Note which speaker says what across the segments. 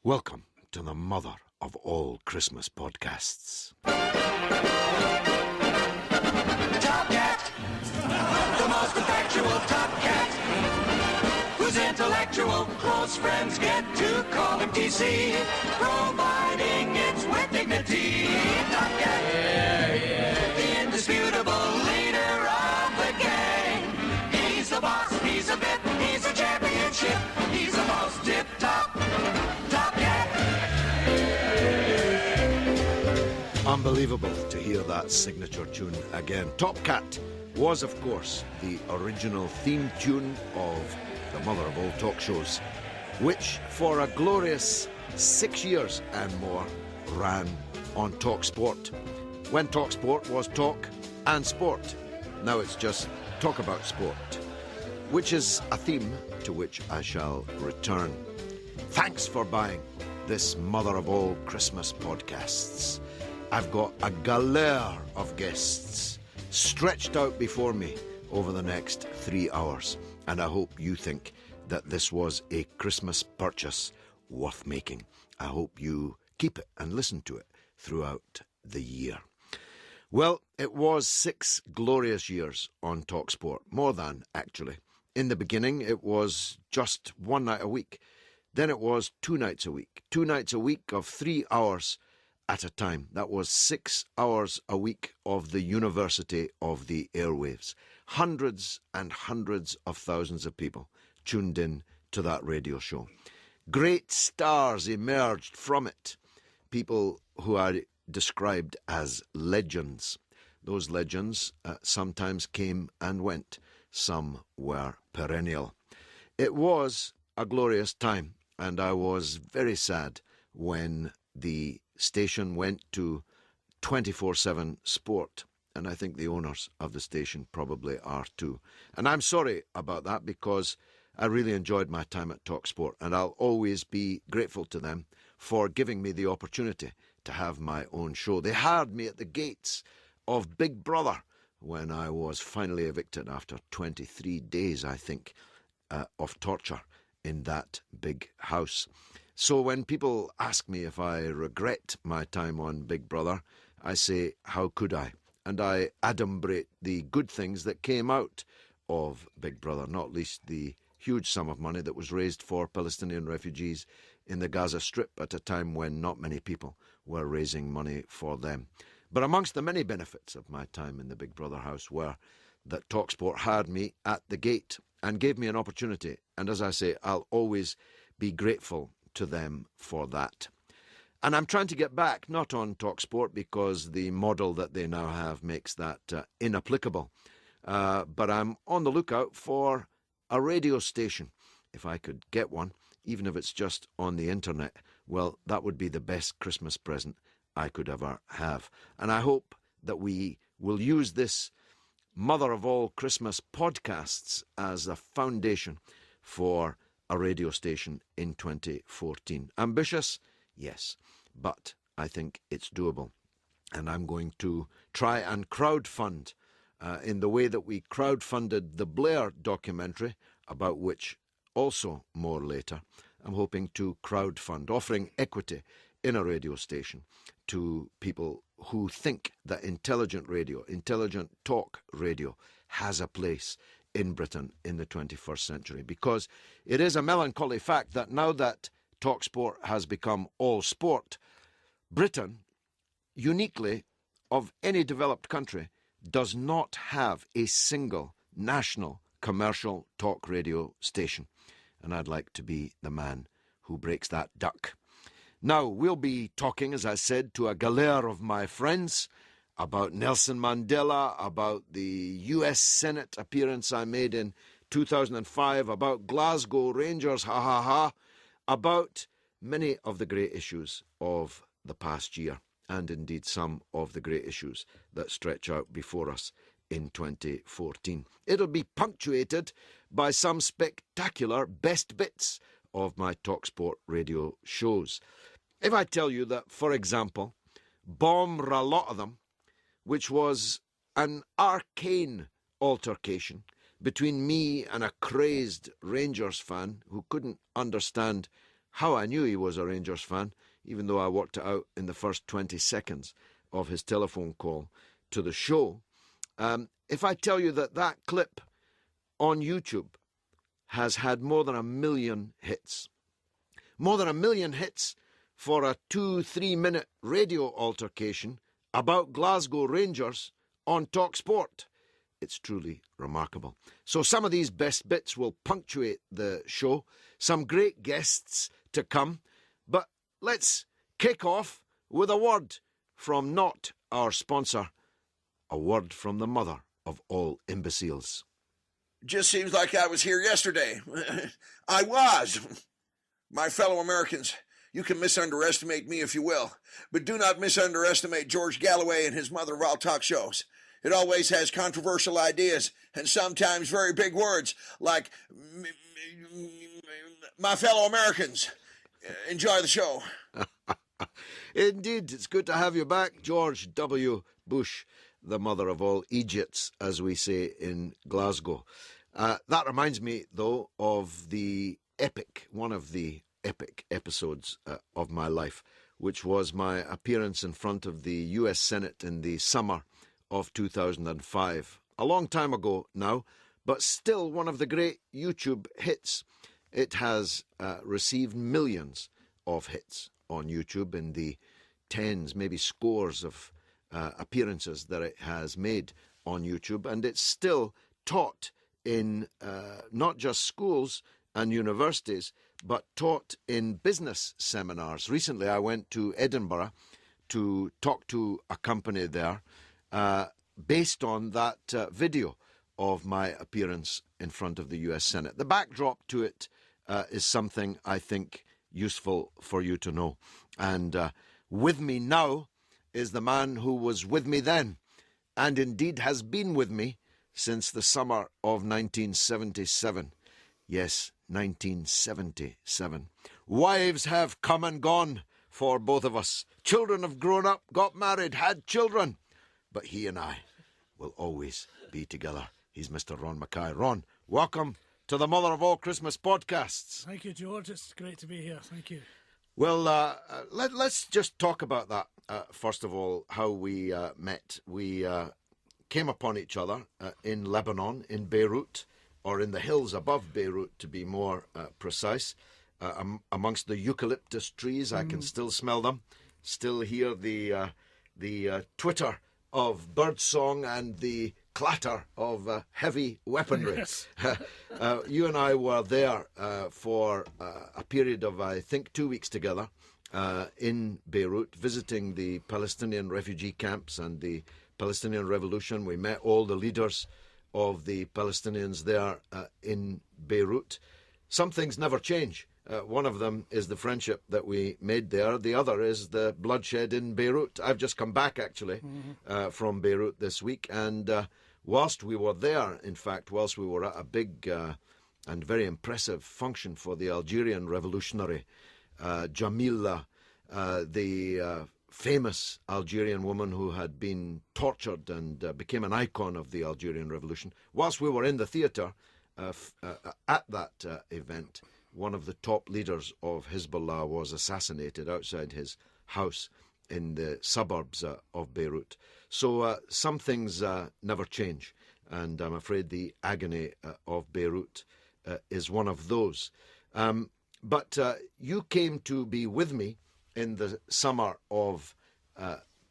Speaker 1: Welcome to the mother of all Christmas podcasts.
Speaker 2: Top Cat, the most effectual Top Cat, whose intellectual close friends get to call him TC, providing it's with dignity. Top Cat, the indisputable leader of the gang. He's the boss, he's a bit, he's a championship, he's the most tip-top Top Cat.
Speaker 1: Unbelievable to hear that signature tune again. Top Cat was, of course, the original theme tune of the mother of all talk shows, which for a glorious 6 years and more ran on Talk Sport. When Talk Sport was talk and sport. Now it's just talk about sport, which is a theme to which I shall return. Thanks for buying this mother of all Christmas podcasts. I've got a galère of guests stretched out before me over the next 3 hours, and I hope you think that this was a Christmas purchase worth making. I hope you keep it and listen to it throughout the year. Well, it was 6 glorious years on TalkSport, more than actually. In the beginning, it was just one night a week. Then it was 2 nights a week. 2 nights a week of 3 hours at a time. That was 6 hours a week of the University of the Airwaves. Hundreds and hundreds of thousands of people tuned in to that radio show. Great stars emerged from it. People who are described as legends. Those legends sometimes came and went. Some were perennial. It was a glorious time, and I was very sad when the station went to 24/7 sport, and I think the owners of the station probably are too. And I'm sorry about that, because I really enjoyed my time at TalkSport, and I'll always be grateful to them for giving me the opportunity to have my own show. They hired me at the gates of Big Brother when I was finally evicted after 23 days, I think, of torture in that big house. So when people ask me if I regret my time on Big Brother, I say, how could I? And I adumbrate the good things that came out of Big Brother, not least the huge sum of money that was raised for Palestinian refugees in the Gaza Strip at a time when not many people were raising money for them. But amongst the many benefits of my time in the Big Brother house were that TalkSport hired me at the gate and gave me an opportunity. And as I say, I'll always be grateful to them for that. And I'm trying to get back, not on TalkSport, because the model that they now have makes that inapplicable. But I'm on the lookout for a radio station. If I could get one, even if it's just on the internet, well, that would be the best Christmas present I could ever have. And I hope that we will use this mother of all Christmas podcasts as a foundation for a radio station in 2014. Ambitious? Yes, but I think it's doable. And I'm going to try and crowdfund in the way that we crowdfunded the Blair documentary, about which also more later. I'm hoping to crowdfund, offering equity in a radio station to people who think that intelligent radio, intelligent talk radio, has a place in Britain in the 21st century. Because it is a melancholy fact that now that TalkSport has become all sport, Britain, uniquely of any developed country, does not have a single national commercial talk radio station. And I'd like to be the man who breaks that duck. Now, we'll be talking, as I said, to a galère of my friends about Nelson Mandela, about the US Senate appearance I made in 2005, about Glasgow Rangers, ha ha ha, about many of the great issues of the past year, and indeed some of the great issues that stretch out before us in 2014. It'll be punctuated by some spectacular best bits of my TalkSport radio shows. If I tell you that, for example, Bomb Ra Lot of Them, which was an arcane altercation between me and a crazed Rangers fan who couldn't understand how I knew he was a Rangers fan, even though I worked it out in the first 20 seconds of his telephone call to the show. If I tell you that that clip on YouTube has had more than 1 million hits. More than 1 million hits for a 2-3 minute radio altercation about Glasgow Rangers on TalkSport. It's truly remarkable. So some of these best bits will punctuate the show. Some great guests to come. But let's kick off with a word from not our sponsor. A word from the mother of all imbeciles.
Speaker 3: Just seems like I was here yesterday. I was. My fellow Americans, you can misunderestimate me if you will, but do not misunderestimate George Galloway and his mother of all talk shows. It always has controversial ideas and sometimes very big words like, my fellow Americans. Enjoy the show.
Speaker 1: Indeed, it's good to have you back, George W. Bush, the mother of all Egypts, as we say in Glasgow. That reminds me, though, of one of the epic episodes of my life, which was my appearance in front of the US Senate in the summer of 2005. A long time ago now, but still one of the great YouTube hits. It has received millions of hits on YouTube in the tens, maybe scores of appearances that it has made on YouTube, and it's still taught in not just schools and universities, but taught in business seminars. Recently, I went to Edinburgh to talk to a company there based on that video of my appearance in front of the US Senate. The backdrop to it is something I think useful for you to know. And with me now is the man who was with me then, and indeed has been with me since the summer of 1977. Yes, 1977. Wives have come and gone for both of us. Children have grown up, got married, had children. But he and I will always be together. He's Mr. Ron Mackay. Ron, welcome to the Mother of All Christmas podcasts.
Speaker 4: Thank you, George. It's great to be here. Thank you.
Speaker 1: Well, let's just talk about that, first of all, how we met. We came upon each other in Lebanon, in Beirut, or in the hills above Beirut, to be more precise, amongst the eucalyptus trees. I can still smell them, still hear the twitter of birdsong and the clatter of heavy weaponry.
Speaker 4: Yes.
Speaker 1: You and I were there for a period of, I think, 2 weeks together in Beirut, visiting the Palestinian refugee camps and the Palestinian Revolution. We met all the leaders of the Palestinians there in Beirut. Some things never change. One of them is the friendship that we made there. The other is the bloodshed in Beirut. I've just come back, actually, from Beirut this week. And whilst we were there, in fact, whilst we were at a big and very impressive function for the Algerian revolutionary, Jamila, the famous Algerian woman who had been tortured and became an icon of the Algerian Revolution. Whilst we were in the theatre at that event, one of the top leaders of Hezbollah was assassinated outside his house in the suburbs of Beirut. So some things never change, and I'm afraid the agony of Beirut is one of those. But you came to be with me in the summer of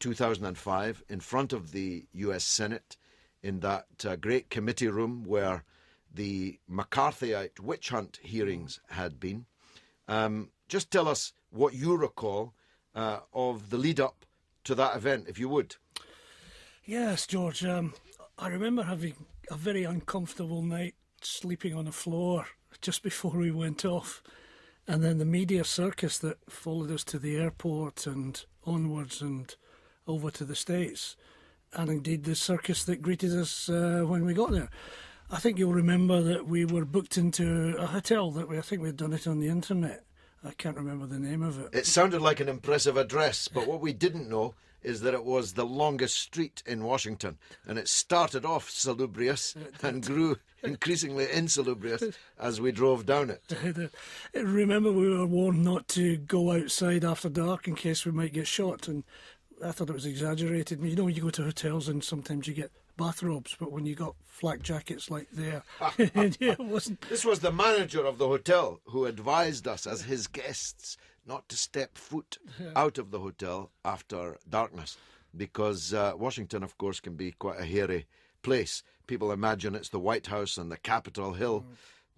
Speaker 1: 2005 in front of the US Senate in that great committee room where the McCarthyite witch hunt hearings had been. Just tell us what you recall of the lead up to that event, if you would.
Speaker 4: Yes, George. I remember having a very uncomfortable night sleeping on the floor just before we went off. And then the media circus that followed us to the airport and onwards and over to the States. And indeed the circus that greeted us when we got there. I think you'll remember that we were booked into a hotel that I think we'd done it on the internet. I can't remember the name of it.
Speaker 1: It sounded like an impressive address, but what we didn't know is that it was the longest street in Washington, and it started off salubrious and grew increasingly insalubrious as we drove down it.
Speaker 4: Remember, we were warned not to go outside after dark in case we might get shot, and I thought it was exaggerated. You know, when you go to hotels and sometimes you get bathrobes, but when you got flak jackets like there, yeah, it wasn't.
Speaker 1: This was the manager of the hotel who advised us as his guests not to step foot out of the hotel after darkness, because Washington, of course, can be quite a hairy place. People imagine it's the White House and the Capitol Hill,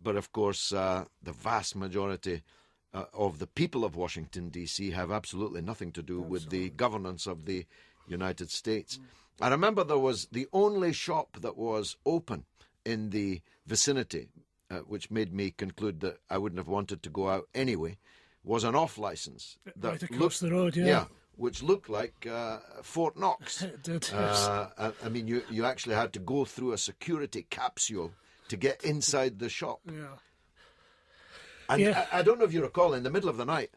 Speaker 1: but of course the vast majority of the people of Washington, D.C. have absolutely nothing to do with the governance of the United States. I remember there was the only shop that was open in the vicinity, which made me conclude that I wouldn't have wanted to go out anyway, was an off-licence.
Speaker 4: Right across the road, yeah.
Speaker 1: Which looked like Fort Knox.
Speaker 4: It did,
Speaker 1: I mean, you actually had to go through a security capsule to get inside the shop.
Speaker 4: Yeah.
Speaker 1: And
Speaker 4: Yeah.
Speaker 1: I don't know if you recall, in the middle of the night,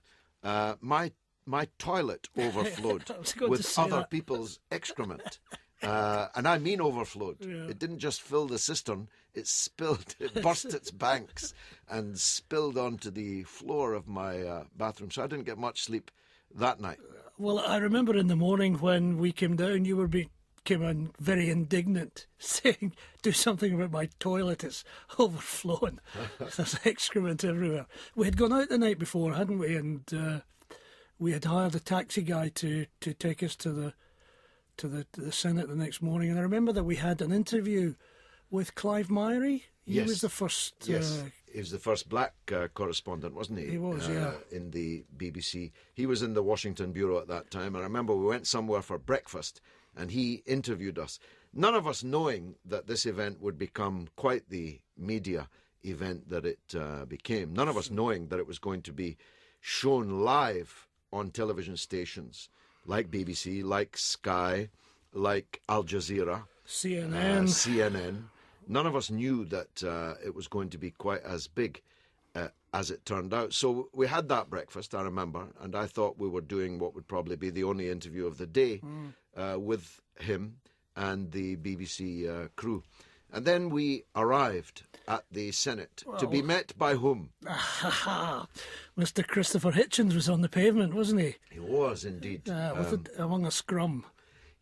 Speaker 1: my toilet overflowed
Speaker 4: I was going to
Speaker 1: with
Speaker 4: say
Speaker 1: other
Speaker 4: that.
Speaker 1: people's excrement. And I mean overflowed.
Speaker 4: Yeah.
Speaker 1: It didn't just fill the cistern, it burst its banks and spilled onto the floor of my bathroom. So I didn't get much sleep that night.
Speaker 4: Well, I remember in the morning when we came down, you came in very indignant, saying, "Do something about my toilet, it's overflowing. There's excrement everywhere." We had gone out the night before, hadn't we? And we had hired a taxi guy to take us to the Senate the next morning. And I remember that we had an interview with Clive Myrie. He
Speaker 1: Yes.
Speaker 4: was the first...
Speaker 1: Yes, he was the first black correspondent, wasn't he?
Speaker 4: He was, yeah.
Speaker 1: In the BBC. He was in the Washington Bureau at that time. I remember we went somewhere for breakfast and he interviewed us. None of us knowing that this event would become quite the media event that it became. None of us knowing that it was going to be shown live on television stations like BBC, like Sky, like Al Jazeera, CNN. None of us knew that it was going to be quite as big as it turned out. So we had that breakfast, I remember, and I thought we were doing what would probably be the only interview of the day with him and the BBC crew. And then we arrived at the Senate to be met by whom?
Speaker 4: Mr. Christopher Hitchens was on the pavement, wasn't he?
Speaker 1: He was indeed.
Speaker 4: Among a scrum.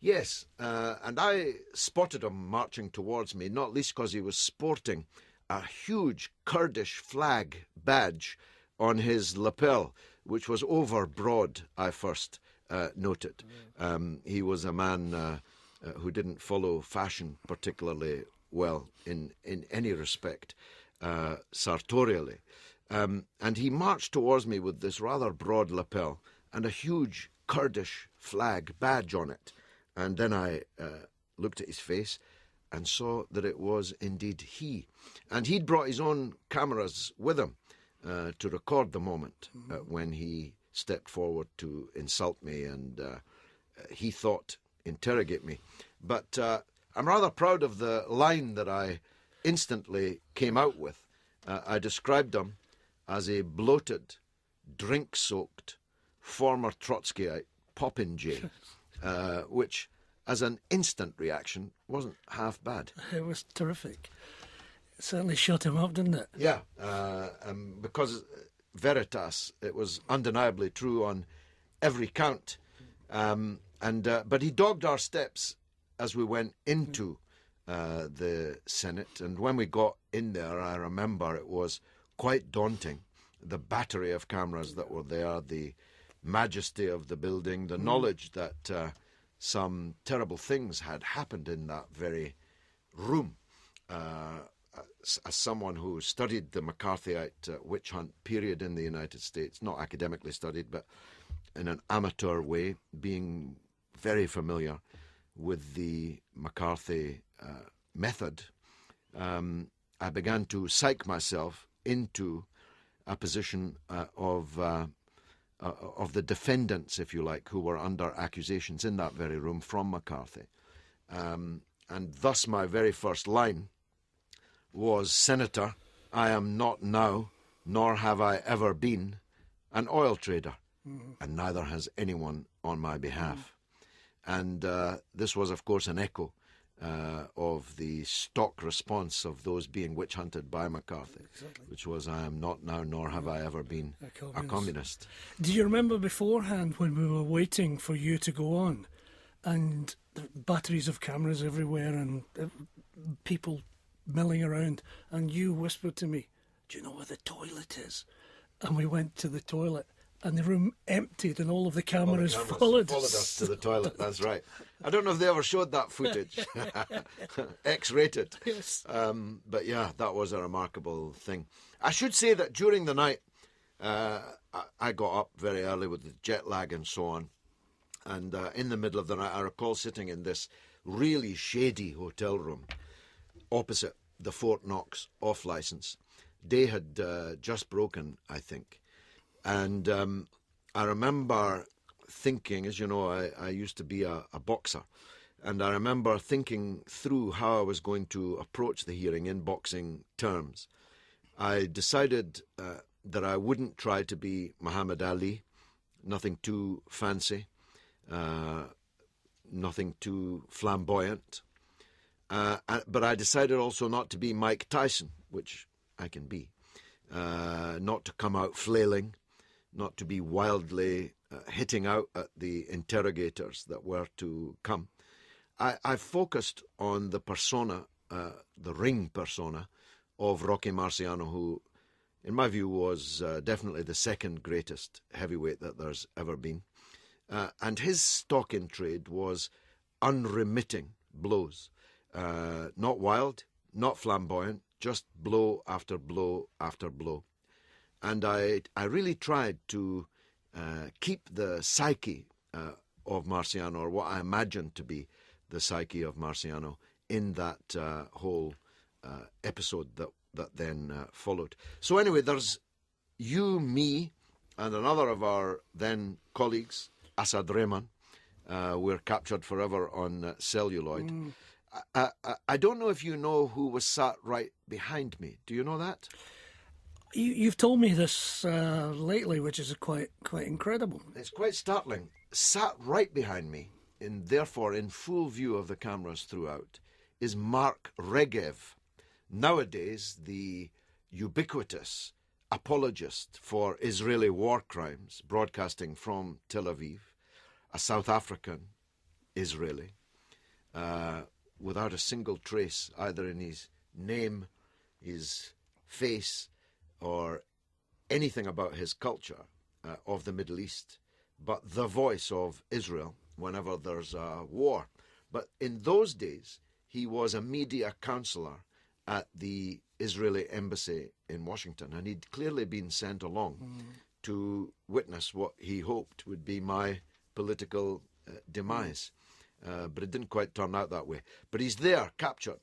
Speaker 1: Yes, and I spotted him marching towards me, not least because he was sporting a huge Kurdish flag badge on his lapel, which was over broad, I first noted. He was a man who didn't follow fashion particularly well in any respect, sartorially. And he marched towards me with this rather broad lapel and a huge Kurdish flag badge on it. And then I looked at his face and saw that it was indeed he. And he'd brought his own cameras with him to record the moment when he stepped forward to insult me and he thought interrogate me. But I'm rather proud of the line that I instantly came out with. I described him as a bloated, drink-soaked, former Trotskyite popinjay, which, as an instant reaction, wasn't half bad.
Speaker 4: It was terrific. It certainly shut him up, didn't it?
Speaker 1: Yeah, because veritas, it was undeniably true on every count. But he dogged our steps as we went into the Senate. And when we got in there, I remember it was quite daunting. The battery of cameras that were there, the majesty of the building, the knowledge that some terrible things had happened in that very room. As someone who studied the McCarthyite witch hunt period in the United States, not academically studied, but in an amateur way, being very familiar with the McCarthy method, I began to psych myself into a position of the defendants, if you like, who were under accusations in that very room from McCarthy. And thus my very first line was, "Senator, I am not now, nor have I ever been, an oil trader, and neither has anyone on my behalf. And this was, of course, an echo of the stock response of those being witch hunted by McCarthy, which was, I am not now, nor have I ever been a communist.
Speaker 4: Do you remember beforehand when we were waiting for you to go on, and the batteries of cameras everywhere and people milling around, and you whispered to me, "Do you know where the toilet is?" And we went to the toilet, and the room emptied, and all of the cameras, followed
Speaker 1: us to the toilet. That's right. I don't know if they ever showed that footage. X-rated.
Speaker 4: Yes.
Speaker 1: But yeah, that was a remarkable thing. I should say that during the night, I got up very early with the jet lag and so on. And in the middle of the night, I recall sitting in this really shady hotel room opposite the Fort Knox off-licence. Day had just broken, I think. And I remember thinking, as you know, I used to be a boxer. And I remember thinking through how I was going to approach the hearing in boxing terms. I decided that I wouldn't try to be Muhammad Ali, nothing too fancy, nothing too flamboyant. But I decided also not to be Mike Tyson, which I can be, not to come out flailing, not to be wildly hitting out at the interrogators that were to come. I focused on the persona, the ring persona, of Rocky Marciano, who, in my view, was definitely the second greatest heavyweight that there's ever been. And his stock in trade was unremitting blows. Not wild, not flamboyant, just blow after blow after blow. And I really tried to keep the psyche of Marciano, or what I imagined to be the psyche of Marciano, in that whole episode that then followed. So anyway, there's you, me, and another of our then colleagues, Asad Rehman. We're captured forever on celluloid. I don't know if you know who was sat right behind me. Do you know that?
Speaker 4: You've told me this lately, which is quite incredible.
Speaker 1: It's quite startling. Sat right behind me, and therefore in full view of the cameras throughout, is Mark Regev, nowadays the ubiquitous apologist for Israeli war crimes, broadcasting from Tel Aviv, a South African Israeli, without a single trace either in his name, his face, or anything about his culture of the Middle East, but the voice of Israel whenever there's a war. But in those days, he was a media counselor at the Israeli embassy in Washington, and he'd clearly been sent along to witness what he hoped would be my political demise. But it didn't quite turn out that way. But he's there, captured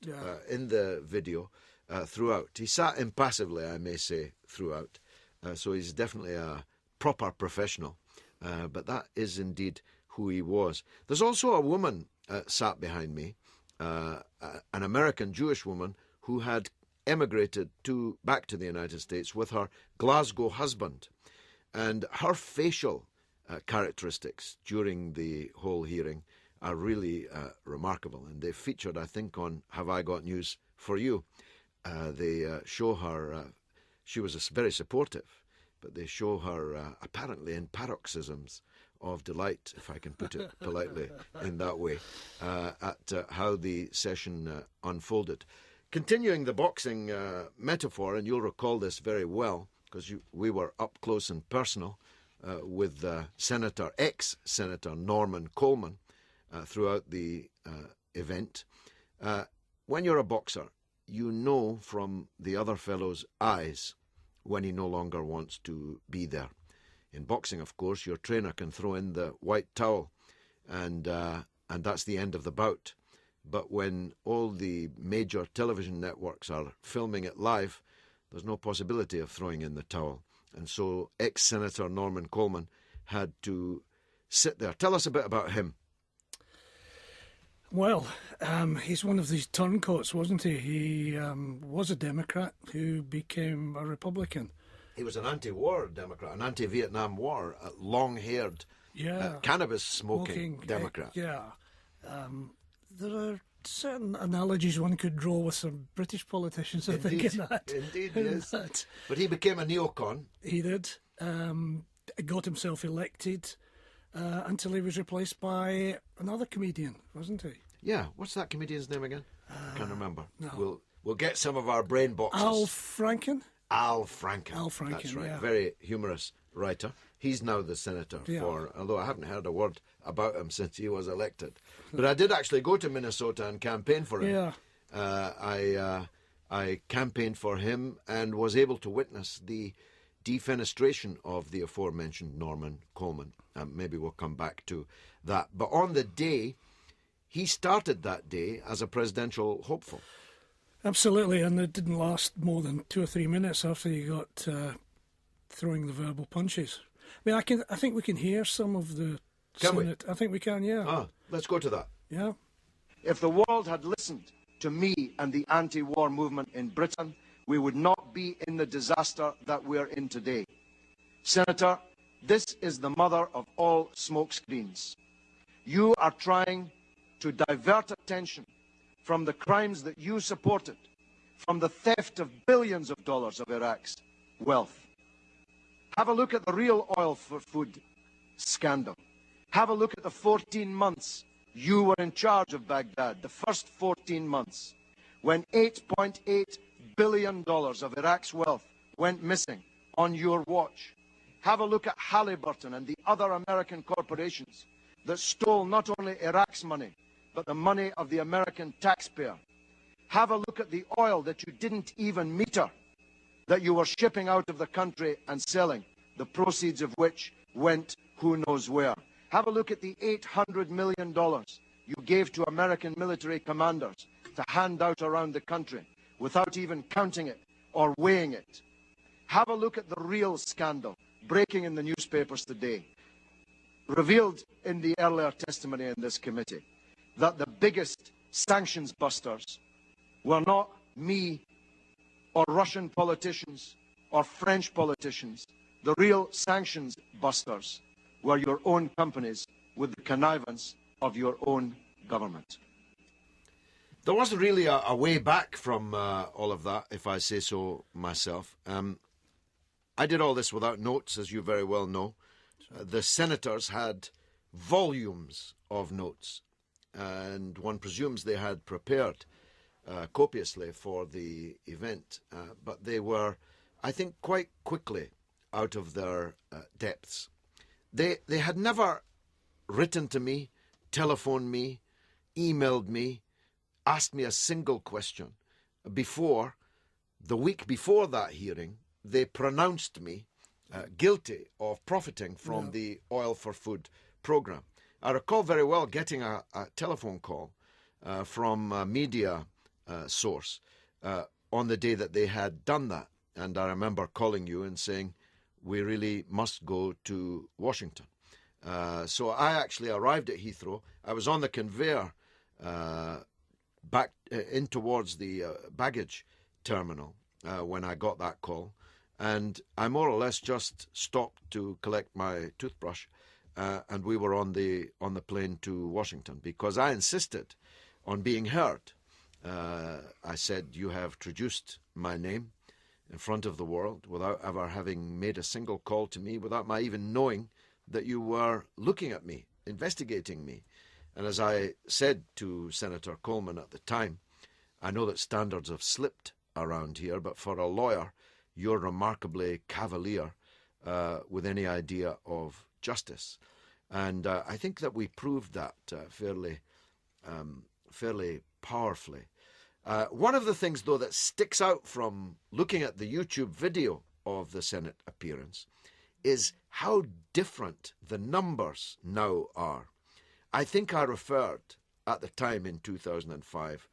Speaker 1: in the video throughout. He sat impassively, I may say, throughout. So he's definitely a proper professional. But that is indeed who he was. There's also a woman sat behind me, an American Jewish woman who had emigrated back to the United States with her Glasgow husband. And her facial characteristics during the whole hearing are really remarkable. And they featured, I think, on Have I Got News for You. They show her, she was very supportive, but they show her apparently in paroxysms of delight, if I can put it politely in that way, at how the session unfolded. Continuing the boxing metaphor, and you'll recall this very well, because we were up close and personal with ex-Senator Norman Coleman throughout the event. When you're a boxer, you know from the other fellow's eyes when he no longer wants to be there. In boxing, of course, your trainer can throw in the white towel, and that's the end of the bout. But when all the major television networks are filming it live, there's no possibility of throwing in the towel. And so ex-Senator Norman Coleman had to sit there. Tell us a bit about him.
Speaker 4: Well, he's one of these turncoats, wasn't he? He was a Democrat who became a Republican.
Speaker 1: He was an anti-war Democrat, an anti-Vietnam War, long-haired, cannabis-smoking Democrat.
Speaker 4: There are certain analogies one could draw with some British politicians, I think, in that.
Speaker 1: Indeed, yes. But he became a neocon.
Speaker 4: He did. Got himself elected until he was replaced by another comedian, wasn't he?
Speaker 1: Yeah. What's that comedian's name again? I can't remember. No. We'll get some of our brain boxes.
Speaker 4: Al Franken?
Speaker 1: Al Franken.
Speaker 4: Al Franken,
Speaker 1: that's right.
Speaker 4: yeah.
Speaker 1: Very humorous writer. He's now the senator although I haven't heard a word about him since he was elected. But I did actually go to Minnesota and campaign for him. Yeah. I campaigned for him and was able to witness the defenestration of the aforementioned Norman Coleman. Maybe we'll come back to that. But on the day, he started that day as a presidential hopeful.
Speaker 4: Absolutely, and it didn't last more than 2 or 3 minutes after you got throwing the verbal punches. I mean, I think we can hear some of the Senate. I think we can, yeah.
Speaker 1: Let's go to that.
Speaker 4: Yeah.
Speaker 5: If the world had listened to me and the anti-war movement in Britain, we would not be in the disaster that we're in today. Senator, this is the mother of all smokescreens. You are trying to divert attention from the crimes that you supported, from the theft of billions of dollars of Iraq's wealth. Have a look at the real oil for food scandal. Have a look at the 14 months you were in charge of Baghdad, the first 14 months, when $8.8 billion of Iraq's wealth went missing on your watch. Have a look at Halliburton and the other American corporations that stole not only Iraq's money, but the money of the American taxpayer. Have a look at the oil that you didn't even meter, that you were shipping out of the country and selling, the proceeds of which went who knows where. Have a look at the $800 million you gave to American military commanders to hand out around the country without even counting it or weighing it. Have a look at the real scandal breaking in the newspapers today, revealed in the earlier testimony in this committee, that the biggest sanctions busters were not me or Russian politicians or French politicians. The real sanctions busters were your own companies with the connivance of your own government.
Speaker 1: There wasn't really a way back from all of that, if I say so myself. I did all this without notes, as you very well know. The senators had volumes of notes, and one presumes they had prepared copiously for the event, but they were, I think, quite quickly out of their depths. They had never written to me, telephoned me, emailed me, asked me a single question. Before, the week before that hearing, they pronounced me guilty of profiting from the Oil for Food program. I recall very well getting a telephone call from a media source on the day that they had done that. And I remember calling you and saying, we really must go to Washington. So I actually arrived at Heathrow. I was on the conveyor back in towards the baggage terminal when I got that call. And I more or less just stopped to collect my toothbrush, and we were on the plane to Washington because I insisted on being heard. I said, you have traduced my name in front of the world without ever having made a single call to me, without my even knowing that you were looking at me, investigating me. And as I said to Senator Coleman at the time, I know that standards have slipped around here, but for a lawyer, you're remarkably cavalier with any idea of justice. And I think that we proved that fairly powerfully. One of the things, though, that sticks out from looking at the YouTube video of the Senate appearance is how different the numbers now are. I think I referred at the time in 2005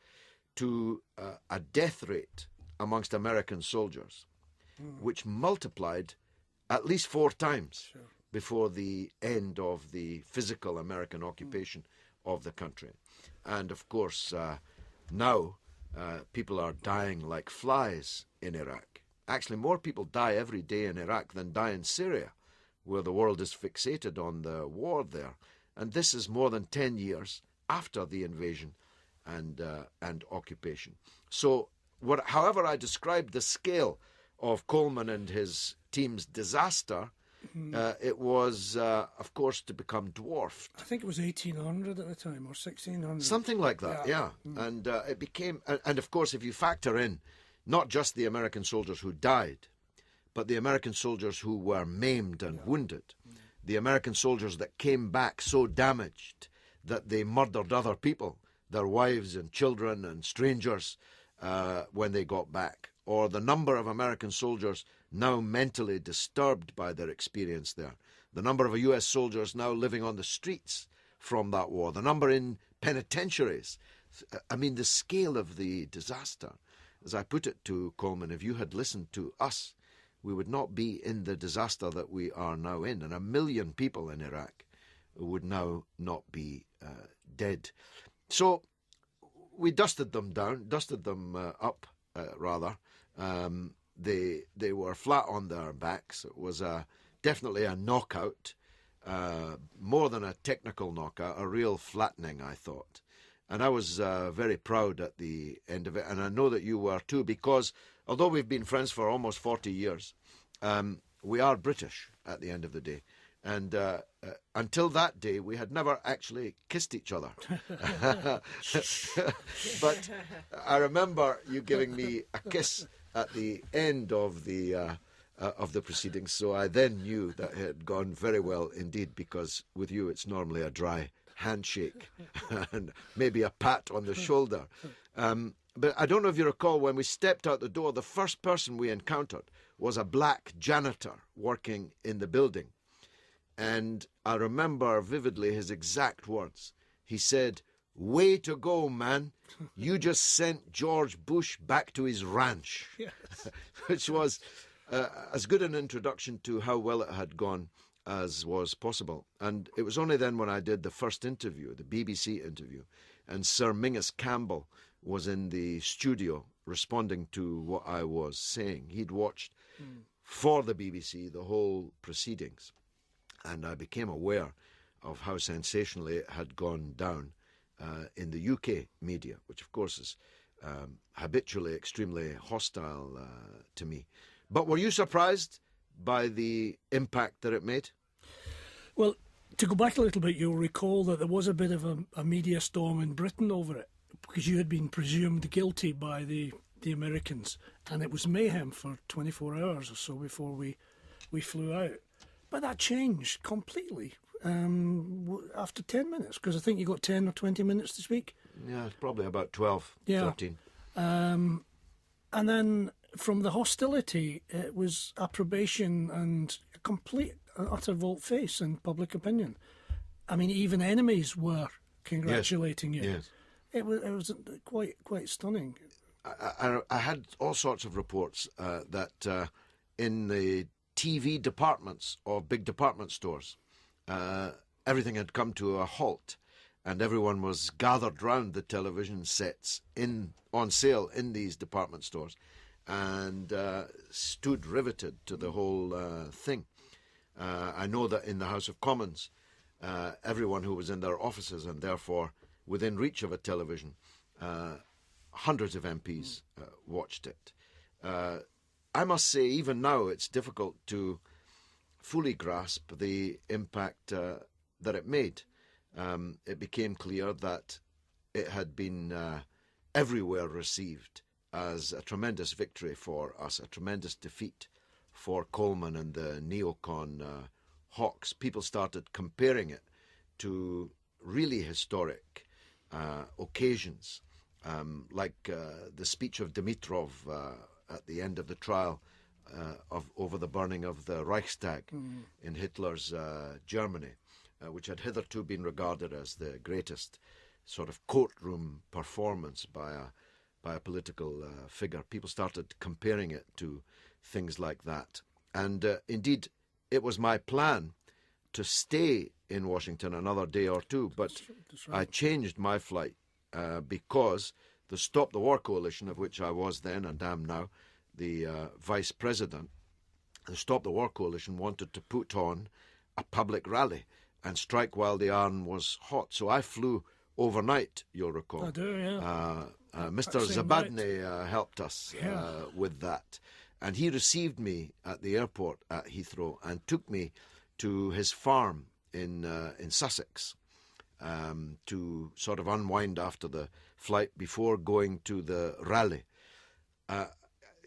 Speaker 1: to a death rate amongst American soldiers, which multiplied at least 4 times before the end of the physical American occupation of the country. And of course, now people are dying like flies in Iraq. Actually, more people die every day in Iraq than die in Syria, where the world is fixated on the war there. And this is more than 10 years after the invasion and occupation. So, however I described the scale of Coleman and his team's disaster, it was, of course, to become dwarfed.
Speaker 4: I think it was 1800 at the time, or 1600.
Speaker 1: Something like that, yeah. And it became, and of course, if you factor in not just the American soldiers who died, but the American soldiers who were maimed and wounded, the American soldiers that came back so damaged that they murdered other people, their wives and children and strangers, when they got back, or the number of American soldiers now mentally disturbed by their experience there, the number of US soldiers now living on the streets from that war, the number in penitentiaries. I mean, the scale of the disaster. As I put it to Coleman, if you had listened to us, we would not be in the disaster that we are now in, and 1 million people in Iraq would now not be dead. So we dusted them up, rather. They were flat on their backs. It was definitely a knockout, more than a technical knockout, a real flattening, I thought. And I was very proud at the end of it, and I know that you were too, because although we've been friends for almost 40 years, we are British at the end of the day. And until that day, we had never actually kissed each other. But I remember you giving me a kiss at the end of the proceedings, so I then knew that it had gone very well indeed, because with you it's normally a dry handshake and maybe a pat on the shoulder. But I don't know if you recall, when we stepped out the door, the first person we encountered was a black janitor working in the building. And I remember vividly his exact words. He said, "Way to go, man. You just sent George Bush back to his ranch." Yes. Which was as good an introduction to how well it had gone as was possible. And it was only then when I did the first interview, the BBC interview, and Sir Mingus Campbell was in the studio responding to what I was saying. He'd watched for the BBC the whole proceedings, and I became aware of how sensationally it had gone down in the UK media, which of course is habitually extremely hostile to me. But were you surprised by the impact that it made?
Speaker 4: Well, to go back a little bit, you'll recall that there was a bit of a media storm in Britain over it, because you had been presumed guilty by the Americans, and it was mayhem for 24 hours or so before we flew out. But that changed completely after 10 minutes, because I think you got 10 or 20 minutes to speak.
Speaker 1: Yeah, it's probably about 12, 13.
Speaker 4: And then from the hostility, it was approbation and a complete, utter volte-face in public opinion. I mean, even enemies were congratulating you.
Speaker 1: Yes.
Speaker 4: It was quite stunning.
Speaker 1: I had all sorts of reports that in the TV departments of big department stores, everything had come to a halt, and everyone was gathered round the television sets on sale in these department stores, and stood riveted to the whole thing. I know that in the House of Commons, everyone who was in their offices and therefore within reach of a television, hundreds of MPs watched it. I must say, even now, it's difficult to fully grasp the impact that it made. It became clear that it had been everywhere received as a tremendous victory for us, a tremendous defeat for Coleman and the neocon hawks. People started comparing it to really historic occasions, like the speech of Dimitrov at the end of the trial over the burning of the Reichstag in Hitler's Germany, which had hitherto been regarded as the greatest sort of courtroom performance by a political figure. People started comparing it to things like that. And indeed, it was my plan to stay in Washington another day or two, but that's right. I changed my flight because the Stop the War Coalition, of which I was then and am now, the vice president, the Stop the War Coalition wanted to put on a public rally and strike while the iron was hot. So I flew overnight, you'll recall.
Speaker 4: I do, yeah.
Speaker 1: Mr.
Speaker 4: Same
Speaker 1: Zabadny helped us with that. And he received me at the airport at Heathrow and took me to his farm in Sussex to sort of unwind after the flight before going to the rally.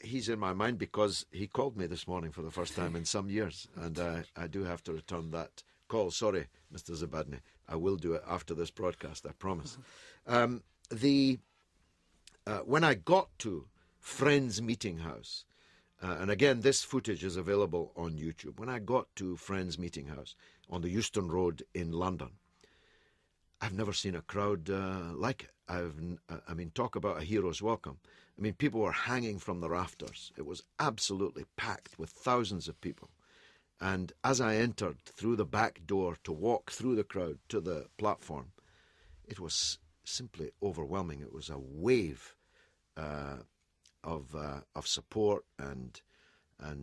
Speaker 1: He's in my mind because he called me this morning for the first time in some years, and I do have to return that call. Sorry, Mr. Zabadny. I will do it after this broadcast, I promise. When I got to Friends Meeting House, and again, this footage is available on YouTube. When I got to Friends Meeting House on the Euston Road in London, I've never seen a crowd like it. I mean, talk about a hero's welcome. I mean, people were hanging from the rafters. It was absolutely packed with thousands of people. And as I entered through the back door to walk through the crowd to the platform, it was simply overwhelming. It was a wave of support and I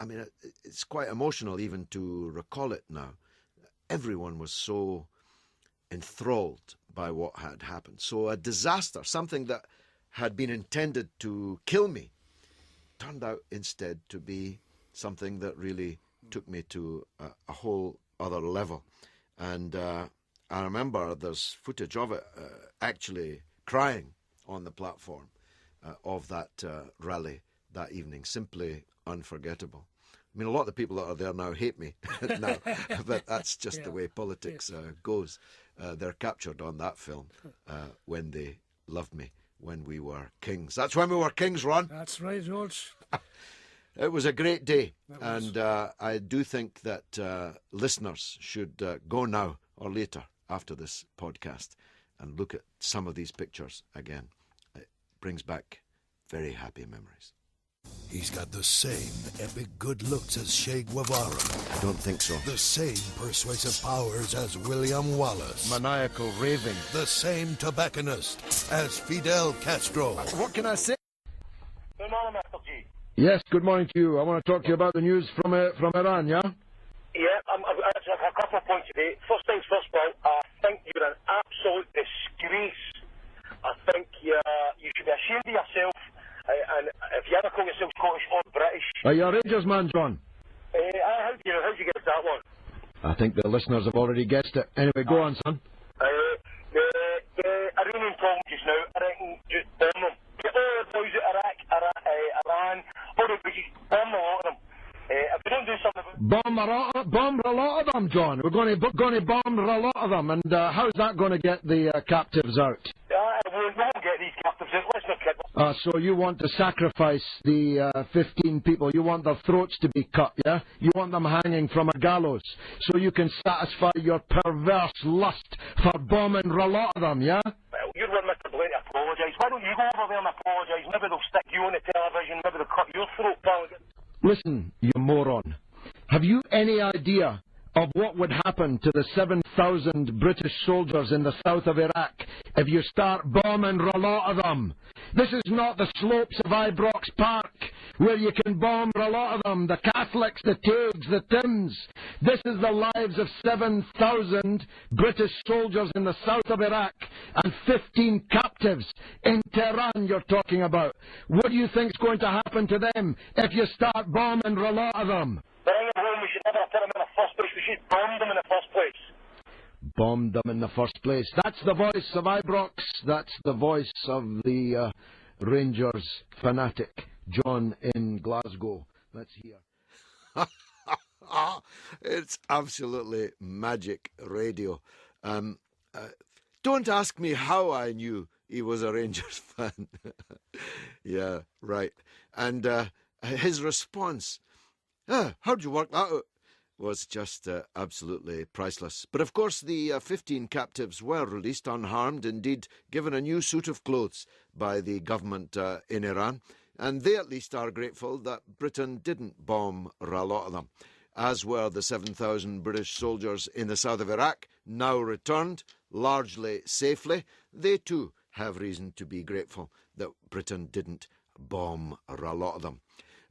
Speaker 1: mean, it's quite emotional even to recall it now. Everyone was so enthralled by what had happened. So a disaster, something that had been intended to kill me, turned out instead to be something that really took me to a whole other level. And I remember there's footage of it actually crying on the platform of that rally that evening. Simply unforgettable. I mean, a lot of the people that are there now hate me now, but that's just the way politics goes. They're captured on that film when they loved me, when we were kings. That's when we were kings, Ron.
Speaker 4: That's right, George.
Speaker 1: It was a great day, and I do think that listeners should go now or later after this podcast and look at some of these pictures again. It brings back very happy memories.
Speaker 6: He's got the same epic good looks as Che Guevara.
Speaker 1: I don't think so.
Speaker 6: The same persuasive powers as William Wallace.
Speaker 1: Maniacal raving.
Speaker 6: The same tobacconist as Fidel Castro.
Speaker 1: What can I say?
Speaker 7: Good morning, Mr. G.
Speaker 1: Yes, good morning to you. I want to talk to you about the news from Iran, yeah?
Speaker 7: Yeah, I've actually have a couple of points today. First things first, Paul, I think you're an absolute disgrace. I think you should be ashamed of yourself. And if you ever call yourself Scottish or British...
Speaker 1: Are you a Rangers man, John?
Speaker 7: How'd you get that one?
Speaker 1: I think the listeners have already guessed it. Anyway, go on, son.
Speaker 7: The Iranian problem just now, I reckon just bomb them. Get all the boys out of Iraq, Iran, all the British, bomb a lot of them. If we don't do something about...
Speaker 1: Bomb a lot of them, John. We're going to bomb a lot of them. And how's that going to get the captives out?
Speaker 7: We won't get these captives out. Let's not kid.
Speaker 1: So you want to sacrifice the 15 people. You want their throats to be cut, yeah? You want them hanging from a gallows so you can satisfy your perverse lust for bombing a lot of them, yeah?
Speaker 7: Well, you're one Mr. Blaine to apologise. Why don't you go over there and apologise? Maybe they'll stick you on the television. Maybe they'll cut your throat, pal.
Speaker 1: Listen, you moron. Have you any idea of what would happen to the 7,000 British soldiers in the south of Iraq if you start bombing a lot of them? This is not the slopes of Ibrox Park where you can bomb a lot of them, the Catholics, the Taigs, the Tims. This is the lives of 7,000 British soldiers in the south of Iraq and 15 captives in Tehran you're talking about. What do you think's going to happen to them if you start bombing a lot of them?
Speaker 7: Bring them home. We should never have put them in the first place. We should bomb them in the first place.
Speaker 1: Bombed them in the first place. That's the voice of Ibrox. That's the voice of the Rangers fanatic, John in Glasgow. Let's hear. It's absolutely magic radio. Don't ask me how I knew he was a Rangers fan. Yeah, right. And his response, how'd you work that out? Was just absolutely priceless. But of course the 15 captives were released unharmed, indeed given a new suit of clothes by the government in Iran, and they at least are grateful that Britain didn't bomb a lot of them, as were the 7,000 British soldiers in the south of Iraq, now returned, largely safely. They too have reason to be grateful that Britain didn't bomb a lot of them.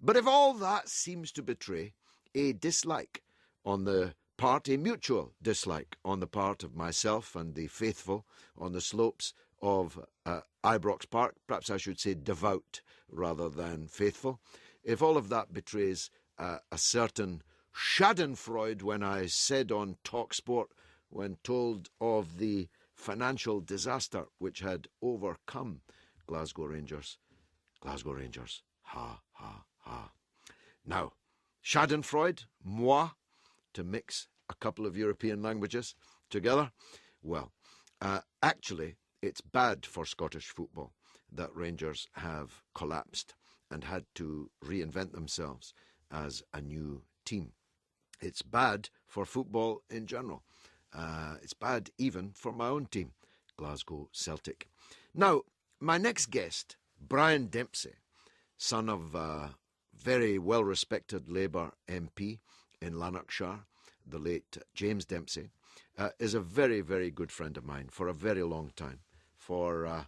Speaker 1: But if all that seems to betray a dislike on the part, a mutual dislike on the part of myself and the faithful on the slopes of Ibrox Park, perhaps I should say devout rather than faithful, if all of that betrays a certain schadenfreude when I said on TalkSport, when told of the financial disaster which had overcome Glasgow Rangers, ha, ha, ha. Now, schadenfreude, moi, to mix a couple of European languages together, well, actually, it's bad for Scottish football that Rangers have collapsed and had to reinvent themselves as a new team. It's bad for football in general. It's bad even for my own team, Glasgow Celtic. Now, my next guest, Brian Dempsey, son of a very well-respected Labour MP in Lanarkshire, the late James Dempsey, is a very, very good friend of mine for a very long time, for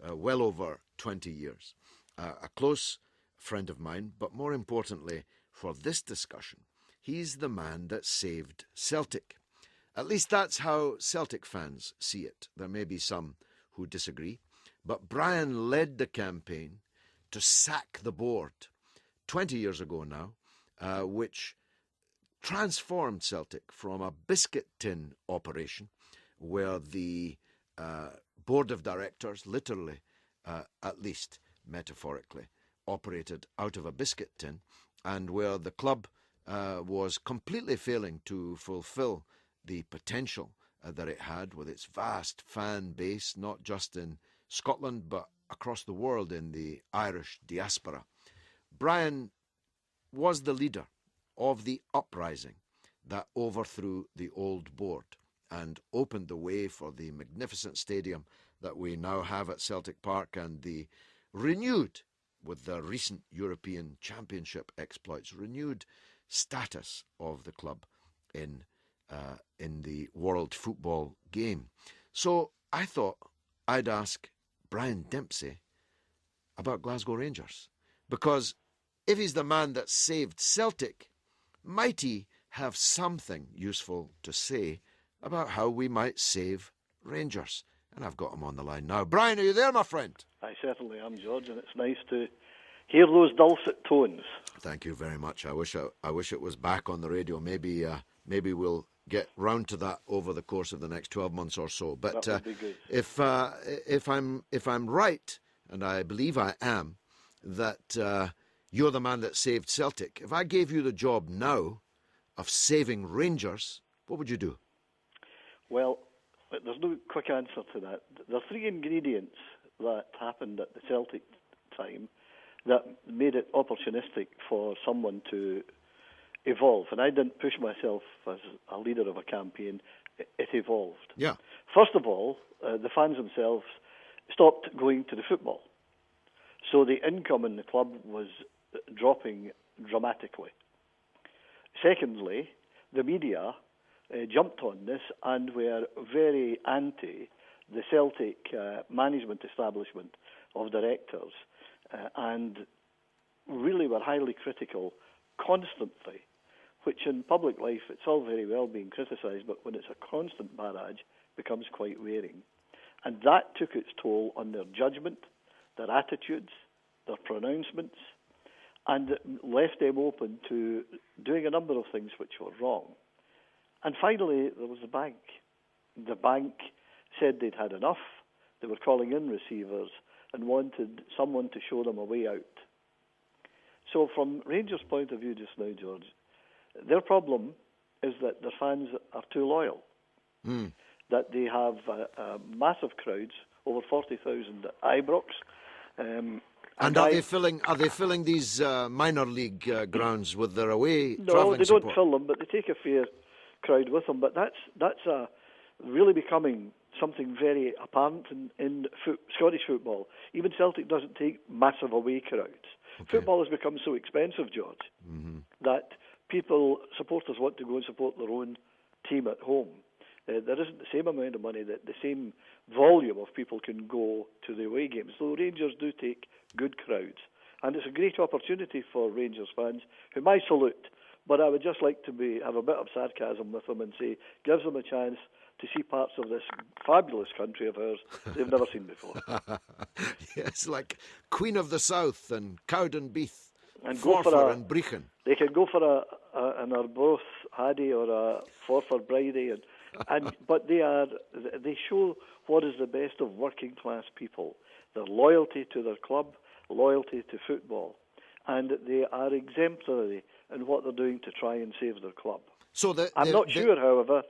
Speaker 1: well over 20 years. A close friend of mine, but more importantly, for this discussion, he's the man that saved Celtic. At least that's how Celtic fans see it. There may be some who disagree, but Brian led the campaign to sack the board 20 years ago now, which transformed Celtic from a biscuit tin operation where the board of directors, literally, at least metaphorically, operated out of a biscuit tin, and where the club was completely failing to fulfil the potential that it had with its vast fan base, not just in Scotland, but across the world in the Irish diaspora. Brian was the leader of the uprising that overthrew the old board and opened the way for the magnificent stadium that we now have at Celtic Park and the renewed, with the recent European Championship exploits, renewed status of the club in the world football game. So I thought I'd ask Brian Dempsey about Glasgow Rangers, because if he's the man that saved Celtic, might he have something useful to say about how we might save Rangers? And I've got him on the line now. Brian, are you there, my friend?
Speaker 8: I certainly am, George, and it's nice to hear those dulcet tones.
Speaker 1: Thank you very much. I wish it was back on the radio. Maybe we'll get round to that over the course of the next 12 months or so. But
Speaker 8: that would be good.
Speaker 1: if I'm right, and I believe I am, that you're the man that saved Celtic. If I gave you the job now of saving Rangers, what would you do?
Speaker 8: Well, there's no quick answer to that. There are three ingredients that happened at the Celtic time that made it opportunistic for someone to evolve. And I didn't push myself as a leader of a campaign. It evolved.
Speaker 1: Yeah.
Speaker 8: First of all, the fans themselves stopped going to the football. So the income in the club was dropping dramatically. Secondly, the media jumped on this and were very anti the Celtic management establishment of directors and really were highly critical constantly, which in public life it's all very well being criticised, but when it's a constant barrage, becomes quite wearing. And that took its toll on their judgment, their attitudes, their pronouncements, and left them open to doing a number of things which were wrong. And finally, there was the bank. The bank said they'd had enough. They were calling in receivers and wanted someone to show them a way out. So from Rangers' point of view just now, George, their problem is that their fans are too loyal. That they have massive crowds, over 40,000 at Ibrox.
Speaker 1: And are they filling these minor league grounds with their away travelling support?
Speaker 8: No, they don't fill them, but they take a fair crowd with them. But that's really becoming something very apparent in Scottish football. Even Celtic doesn't take massive away crowds. Okay. Football has become so expensive, George, that supporters want to go and support their own team at home. There isn't the same amount of money, that the same volume of people can go to the away games. So Rangers do take good crowds. And it's a great opportunity for Rangers fans, whom I salute. But I would just like to have a bit of sarcasm with them and say, gives them a chance to see parts of this fabulous country of ours they've never seen before.
Speaker 1: Yes, like Queen of the South and Cowdenbeath,
Speaker 8: And go for
Speaker 1: Forfar and Brechin.
Speaker 8: They can go for an Arbroath Haddy or a Forfar Bridie, but they show what is the best of working class people: their loyalty to their club, loyalty to football, and they are exemplary in what they're doing to try and save their club. I'm not sure, however,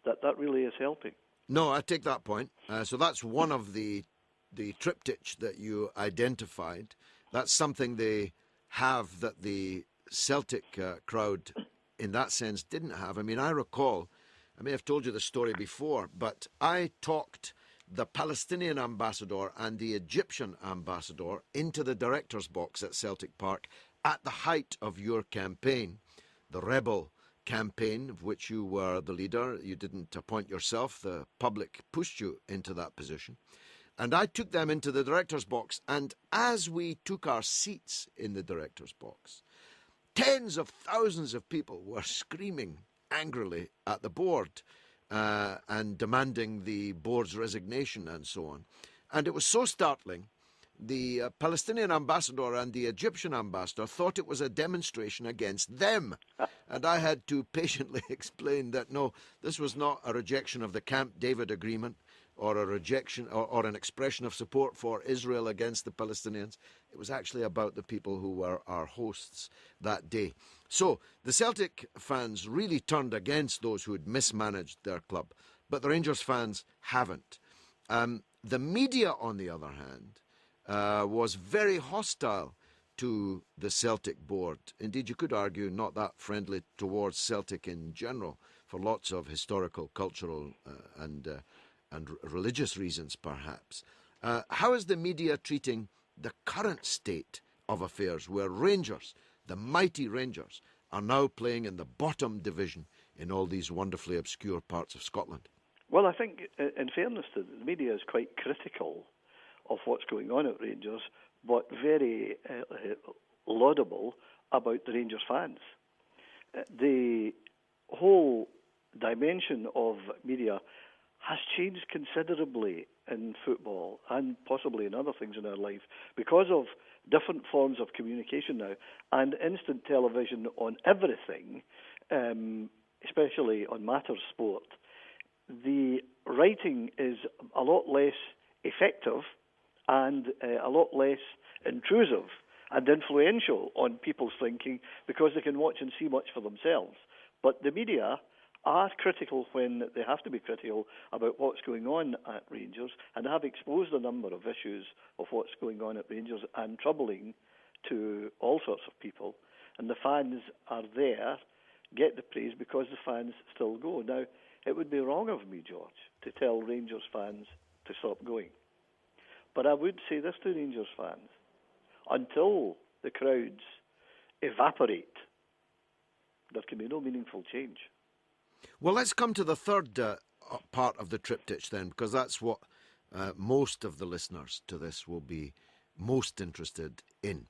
Speaker 8: that really is helping.
Speaker 1: No, I take that point. So that's one of the triptych that you identified. That's something they have that the Celtic crowd, in that sense, didn't have. I mean, I recall, I may have told you the story before, but I talked the Palestinian ambassador and the Egyptian ambassador into the director's box at Celtic Park at the height of your campaign, the rebel campaign of which you were the leader. You didn't appoint yourself. The public pushed you into that position. And I took them into the director's box, and as we took our seats in the director's box, tens of thousands of people were screaming angrily at the board and demanding the board's resignation and so on. And it was so startling, the Palestinian ambassador and the Egyptian ambassador thought it was a demonstration against them. And I had to patiently explain that, no, this was not a rejection of the Camp David agreement or a rejection or an expression of support for Israel against the Palestinians. It was actually about the people who were our hosts that day. So the Celtic fans really turned against those who had mismanaged their club, but the Rangers fans haven't. The media, on the other hand, was very hostile to the Celtic board. Indeed, you could argue not that friendly towards Celtic in general, for lots of historical, cultural and religious reasons, perhaps. How is the media treating the current state of affairs, where Rangers, the mighty Rangers, are now playing in the bottom division in all these wonderfully obscure parts of Scotland?
Speaker 8: Well, I think, in fairness to the media, is quite critical of what's going on at Rangers, but very laudable about the Rangers fans. The whole dimension of media has changed considerably in football and possibly in other things in our life because of different forms of communication now and instant television on everything, especially on matters sport. The writing is a lot less effective and a lot less intrusive and influential on people's thinking because they can watch and see much for themselves. But the media are critical when they have to be critical about what's going on at Rangers, and have exposed a number of issues of what's going on at Rangers and troubling to all sorts of people. And the fans are there, get the praise because the fans still go. Now, it would be wrong of me, George, to tell Rangers fans to stop going. But I would say this to Rangers fans: until the crowds evaporate, there can be no meaningful change.
Speaker 1: Well, let's come to the third part of the triptych then, because that's what most of the listeners to this will be most interested in.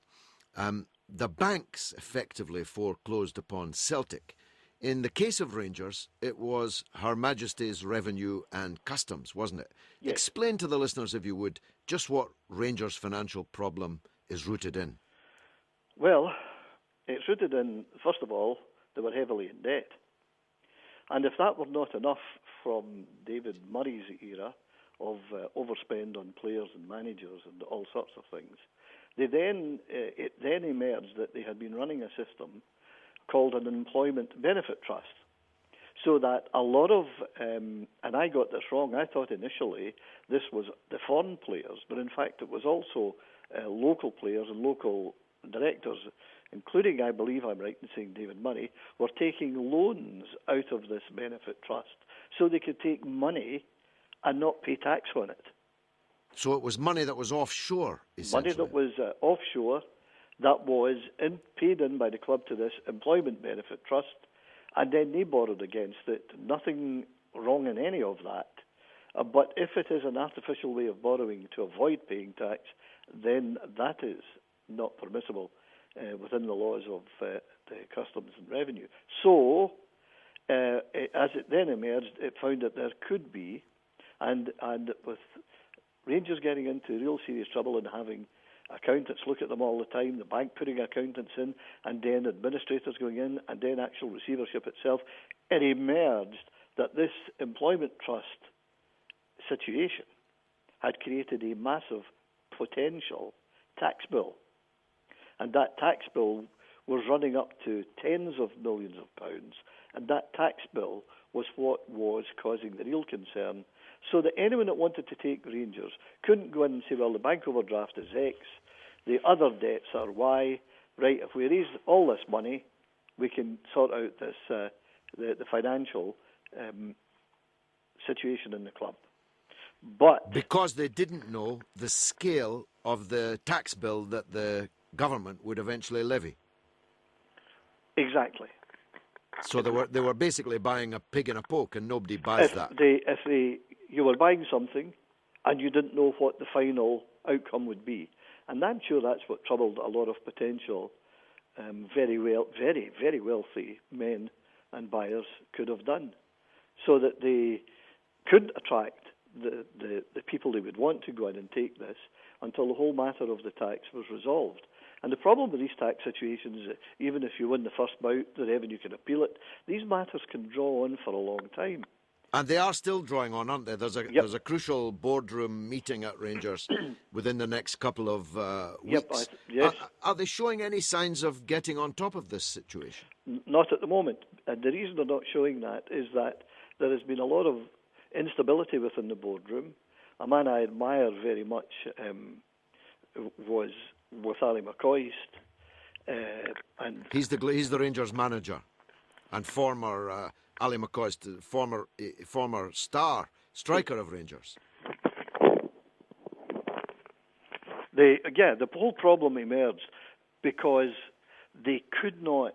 Speaker 1: The banks effectively foreclosed upon Celtic. In the case of Rangers, it was Her Majesty's Revenue and Customs, wasn't it?
Speaker 8: Yes.
Speaker 1: Explain to the listeners, if you would, just what Rangers' financial problem is rooted in.
Speaker 8: Well, it's rooted in, first of all, they were heavily in debt. And if that were not enough from David Murray's era of overspend on players and managers and all sorts of things, it then emerged that they had been running a system called an employment benefit trust. So that a lot of, and I got this wrong, I thought initially this was the foreign players, but in fact it was also local players and local directors, including, I believe I'm right in saying David Murray, were taking loans out of this benefit trust so they could take money and not pay tax on it.
Speaker 1: So it was money that was offshore, essentially.
Speaker 8: Money that was offshore, that was paid in by the club to this employment benefit trust, and then they borrowed against it. Nothing wrong in any of that. But if it is an artificial way of borrowing to avoid paying tax, then that is not permissible within the laws of the customs and revenue. So, as it then emerged, it found that there could be, and with Rangers getting into real serious trouble and having accountants look at them all the time, the bank putting accountants in, and then administrators going in, and then actual receivership itself, it emerged that this employment trust situation had created a massive potential tax bill. And that tax bill was running up to tens of millions of pounds, and that tax bill was what was causing the real concern. So that anyone that wanted to take Rangers couldn't go in and say, well, the bank overdraft is X, the other debts are Y. Right, if we raise all this money, we can sort out this the financial situation in the club. But
Speaker 1: because they didn't know the scale of the tax bill that the government would eventually levy.
Speaker 8: Exactly.
Speaker 1: So they were basically buying a pig in a poke, and nobody buys that.
Speaker 8: You were buying something, and you didn't know what the final outcome would be, and I'm sure that's what troubled a lot of potential, very wealthy men and buyers could have done, so that they couldn't attract the people they would want to go in and take this until the whole matter of the tax was resolved. And the problem with these tax situations is that even if you win the first bout, the revenue can appeal it. These matters can draw on for a long time.
Speaker 1: And they are still drawing on, aren't they? There's a crucial boardroom meeting at Rangers within the next couple of weeks.
Speaker 8: Yes.
Speaker 1: Are they showing any signs of getting on top of this situation?
Speaker 8: Not at the moment. And the reason they're not showing that is that there has been a lot of instability within the boardroom. A man I admire very much was with Ali McCoist. And
Speaker 1: he's the Rangers manager and former... Ali McCoist, former striker of Rangers.
Speaker 8: The whole problem emerged because they could not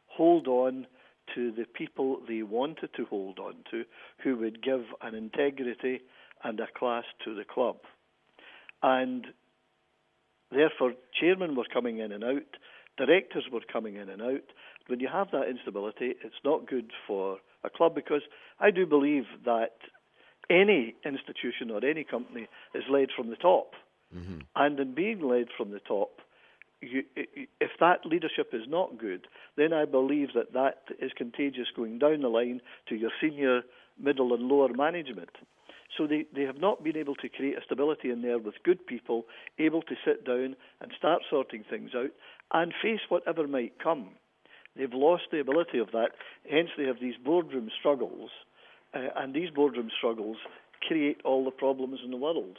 Speaker 8: hold on to the people they wanted to hold on to, who would give an integrity and a class to the club. And therefore, chairmen were coming in and out, directors were coming in and out. When you have that instability, it's not good for a club, because I do believe that any institution or any company is led from the top. Mm-hmm. And in being led from the top, if that leadership is not good, then I believe that is contagious going down the line to your senior, middle and lower management. So they have not been able to create a stability in there with good people, able to sit down and start sorting things out and face whatever might come. They've lost the ability of that, hence they have these boardroom struggles, and these boardroom struggles create all the problems in the world.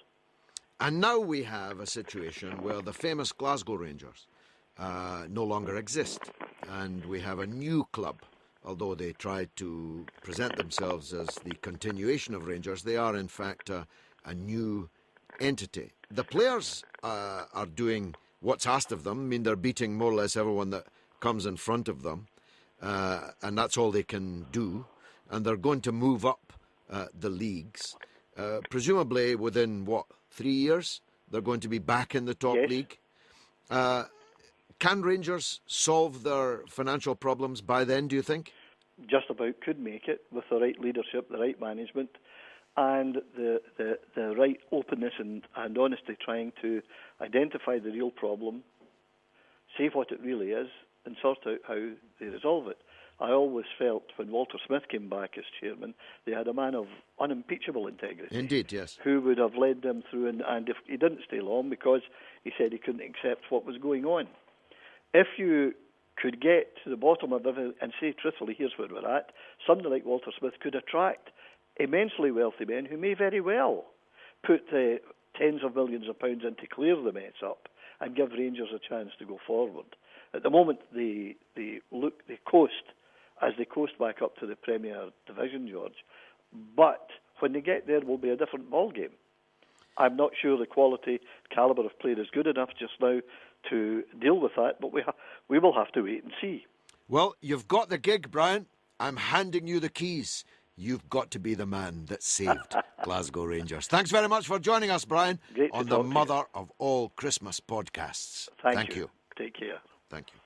Speaker 1: And now we have a situation where the famous Glasgow Rangers no longer exist, and we have a new club. Although they tried to present themselves as the continuation of Rangers, they are in fact a new entity. The players are doing what's asked of them. I mean, they're beating more or less everyone that comes in front of them, and that's all they can do. And they're going to move up the leagues. Presumably within, 3 years, they're going to be back in the top league. Can Rangers solve their financial problems by then, do you think?
Speaker 8: Just about could make it with the right leadership, the right management, and the right openness and honesty, trying to identify the real problem, see what it really is, and sort out how they resolve it. I always felt when Walter Smith came back as chairman, they had a man of unimpeachable integrity.
Speaker 1: Indeed, yes.
Speaker 8: Who would have led them through, and if he didn't stay long because he said he couldn't accept what was going on. If you could get to the bottom of it and say truthfully, here's where we're at, somebody like Walter Smith could attract immensely wealthy men who may very well put tens of millions of pounds in to clear the mess up and give Rangers a chance to go forward. At the moment, they coast as they coast back up to the Premier Division, George. But when they get there, it will be a different ballgame. I'm not sure the quality, calibre of player is good enough just now to deal with that, but we will have to wait and see.
Speaker 1: Well, you've got the gig, Brian. I'm handing you the keys. you've got to be the man that saved Glasgow Rangers. Thanks very much for joining us, Brian,
Speaker 8: Great to
Speaker 1: on the
Speaker 8: talk to you.
Speaker 1: mother of all Christmas podcasts.
Speaker 8: Thank you. Take care.
Speaker 1: Thank you.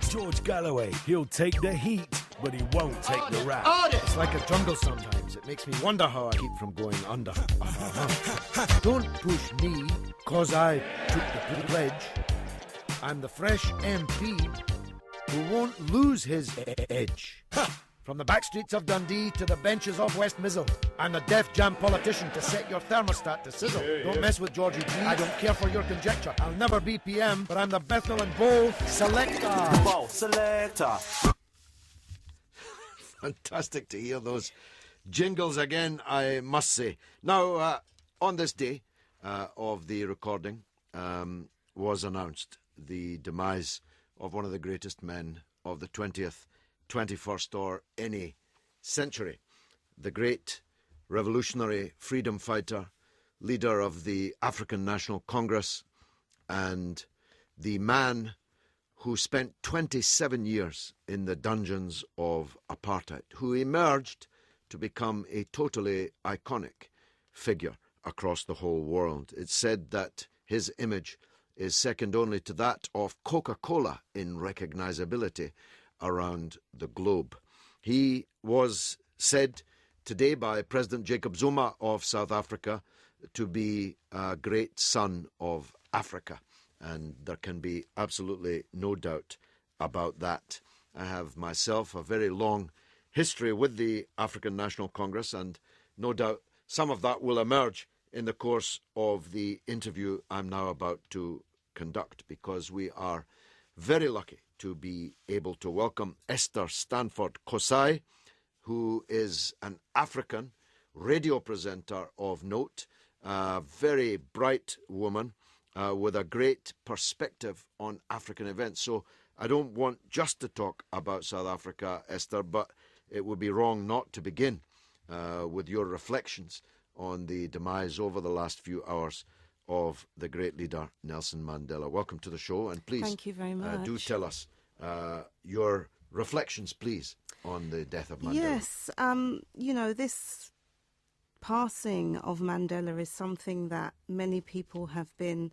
Speaker 6: George Galloway, he'll take the heat, but he won't take the rap.
Speaker 1: It's like a jungle sometimes. It makes me wonder how I keep from going under. Don't push me, 'cause I took the pledge. I'm the fresh MP who won't lose his edge. From the back streets of Dundee to the benches of West Mizzle, I'm the Def Jam politician to set your thermostat to sizzle. Don't mess with Georgie G. I don't care for your conjecture. I'll never be PM, but I'm the Bethnal and Bowl selector.
Speaker 9: Bowl selector.
Speaker 1: Fantastic to hear those jingles again, I must say. Now, on this day of the recording, was announced the demise of one of the greatest men of the 20th, 21st or any century. The great revolutionary freedom fighter, leader of the African National Congress, and the man who spent 27 years in the dungeons of apartheid, who emerged to become a totally iconic figure across the whole world. It's said that his image is second only to that of Coca-Cola in recognizability around the globe. He was said today by President Jacob Zuma of South Africa to be a great son of Africa, and there can be absolutely no doubt about that. I have myself a very long history with the African National Congress, and no doubt some of that will emerge in the course of the interview I'm now about to conduct, because we are very lucky to be able to welcome Esther Stanford Kosai, who is an African radio presenter of note, a very bright woman with a great perspective on African events. So I don't want just to talk about South Africa, Esther, but it would be wrong not to begin with your reflections on the demise over the last few hours of the great leader Nelson Mandela. Welcome to the show, and please,
Speaker 10: thank you very much.
Speaker 1: Do tell us your reflections, please, on the death of Mandela.
Speaker 10: Yes, this passing of Mandela is something that many people have been,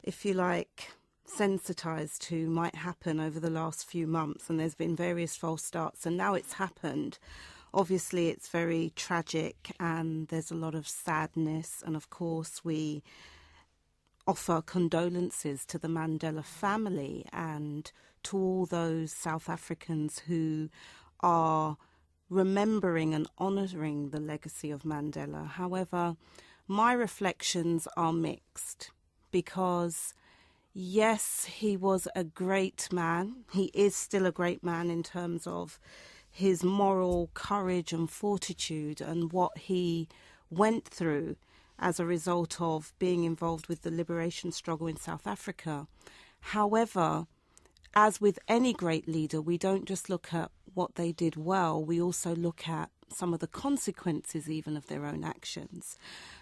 Speaker 10: if you like, sensitized to might happen over the last few months, and there's been various false starts, and now it's happened. Obviously, it's very tragic, and there's a lot of sadness, and of course we offer condolences to the Mandela family and to all those South Africans who are remembering and honouring the legacy of Mandela. However, my reflections are mixed, because yes, he was a great man. He is still a great man in terms of his moral courage and fortitude and what he went through as a result of being involved with the liberation struggle in South Africa. However, as with any great leader, we don't just look at what they did well, we also look at some of the consequences even of their own actions.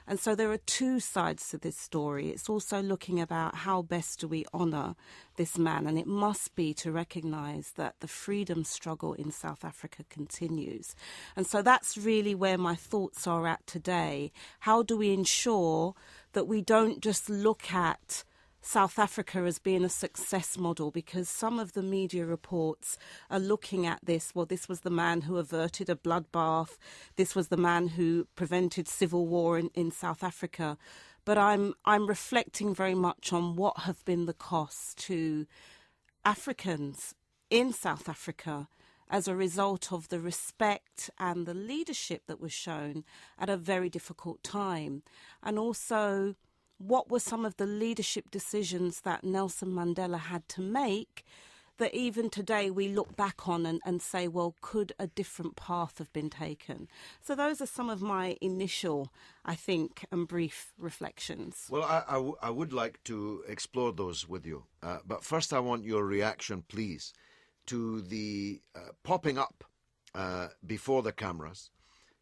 Speaker 10: And so there are two sides to this story. It's also looking about how best do we honour this man, and it must be to recognise that the freedom struggle in South Africa continues. And so that's really where my thoughts are at today. How do we ensure that we don't just look at South Africa as being a success model, because some of the media reports are looking at this. Well, this was the man who averted a bloodbath. This was the man who prevented civil war in South Africa. But I'm reflecting very much on what have been the costs to Africans in South Africa as a result of the respect and the leadership that was shown at a very difficult time. And also, what were some of the leadership decisions that Nelson Mandela had to make that even today we look back on and say, well, could a different path have been taken? So those are some of my initial, I think, and brief reflections.
Speaker 1: Well, I would like to explore those with you. But first I want your reaction, please, to the popping up before the cameras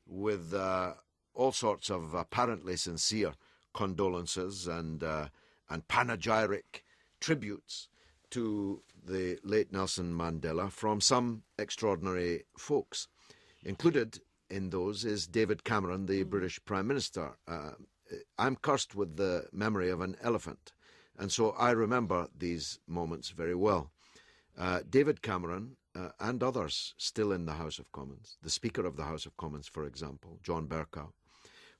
Speaker 1: with all sorts of apparently sincere condolences and panegyric tributes to the late Nelson Mandela from some extraordinary folks. Included in those is David Cameron, the British Prime Minister. I'm cursed with the memory of an elephant, and so I remember these moments very well. David Cameron and others still in the House of Commons, the Speaker of the House of Commons, for example, John Bercow,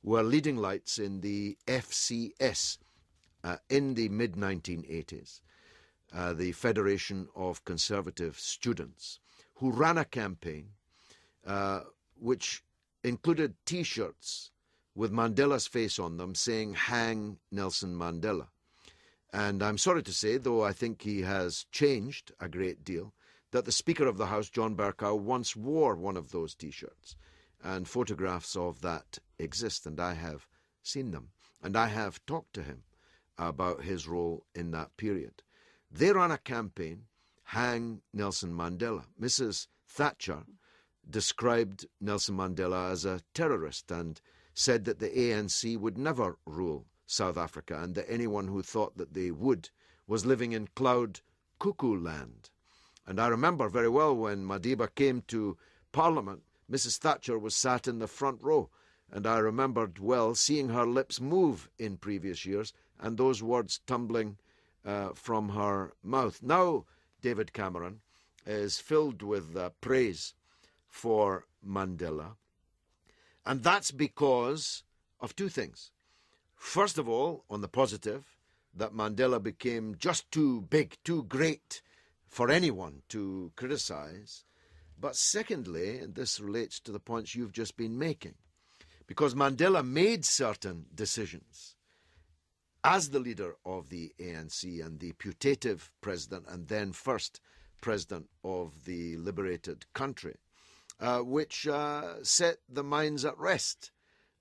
Speaker 1: were leading lights in the FCS in the mid-1980s, the Federation of Conservative Students, who ran a campaign which included T-shirts with Mandela's face on them saying, "Hang Nelson Mandela." And I'm sorry to say, though I think he has changed a great deal, that the Speaker of the House, John Bercow, once wore one of those T-shirts. And photographs of that exist, and I have seen them. And I have talked to him about his role in that period. They ran a campaign, "Hang Nelson Mandela." Mrs. Thatcher described Nelson Mandela as a terrorist and said that the ANC would never rule South Africa, and that anyone who thought that they would was living in cloud cuckoo land. And I remember very well when Madiba came to Parliament, Mrs. Thatcher was sat in the front row, and I remembered well seeing her lips move in previous years and those words tumbling from her mouth. Now David Cameron is filled with praise for Mandela, and that's because of two things. First of all, on the positive, that Mandela became just too big, too great for anyone to criticize. But secondly, and this relates to the points you've just been making, because Mandela made certain decisions as the leader of the ANC and the putative president and then first president of the liberated country, which set the minds at rest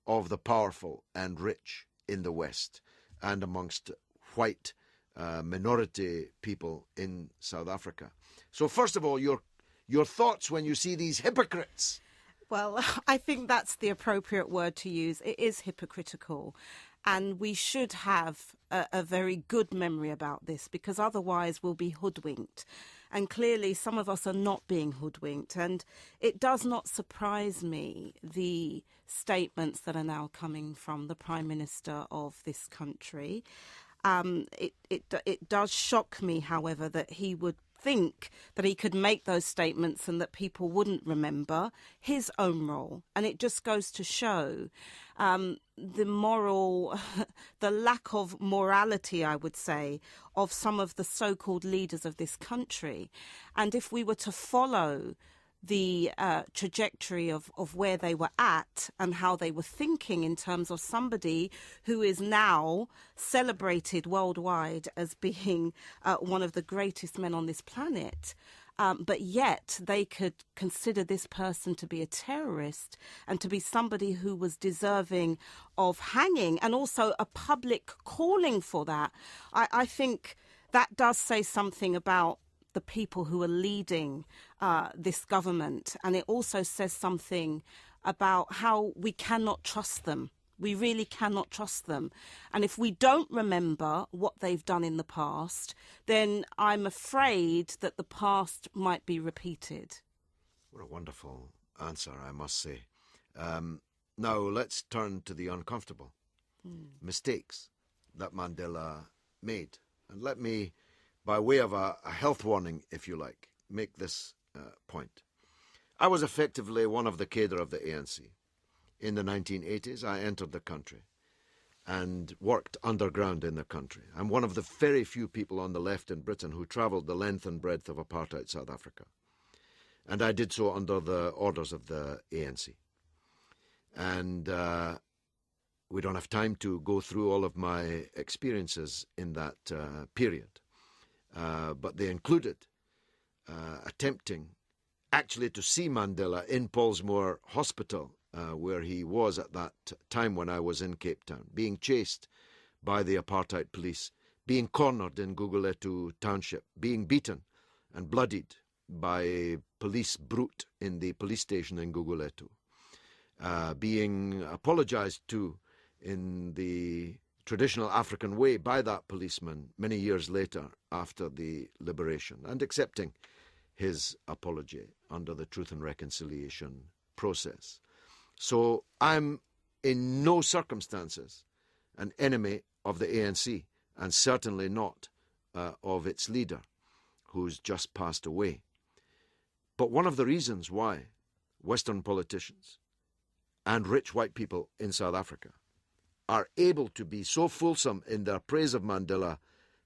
Speaker 1: of the powerful and rich in the West and amongst white minority people in South Africa. So first of all, your thoughts when you see these hypocrites?
Speaker 10: Well, I think that's the appropriate word to use. It is hypocritical. And we should have a very good memory about this, because otherwise we'll be hoodwinked. And clearly some of us are not being hoodwinked. And it does not surprise me, the statements that are now coming from the Prime Minister of this country. It does shock me, however, that he would think that he could make those statements and that people wouldn't remember his own role. And it just goes to show the lack of morality, I would say, of some of the so-called leaders of this country. And if we were to follow the trajectory of where they were at and how they were thinking in terms of somebody who is now celebrated worldwide as being one of the greatest men on this planet, but yet they could consider this person to be a terrorist and to be somebody who was deserving of hanging, and also a public calling for that. I think that does say something about the people who are leading this government. And it also says something about how we cannot trust them. We really cannot trust them. And if we don't remember what they've done in the past, then I'm afraid that the past might be repeated.
Speaker 1: What a wonderful answer, I must say. Now let's turn to the uncomfortable mistakes that Mandela made. And let me, by way of a health warning, if you like, make this point. I was effectively one of the cadre of the ANC. In the 1980s, I entered the country and worked underground in the country. I'm one of the very few people on the left in Britain who travelled the length and breadth of apartheid South Africa. And I did so under the orders of the ANC. And we don't have time to go through all of my experiences in that period. But they included attempting actually to see Mandela in Paulsmoor Hospital, where he was at that time when I was in Cape Town, being chased by the apartheid police, being cornered in Guguletu Township, being beaten and bloodied by a police brute in the police station in Guguletu, being apologized to in the traditional African way by that policeman many years later after the liberation, and accepting his apology under the Truth and Reconciliation process. So I'm in no circumstances an enemy of the ANC, and certainly not of its leader, who's just passed away. But one of the reasons why Western politicians and rich white people in South Africa are able to be so fulsome in their praise of Mandela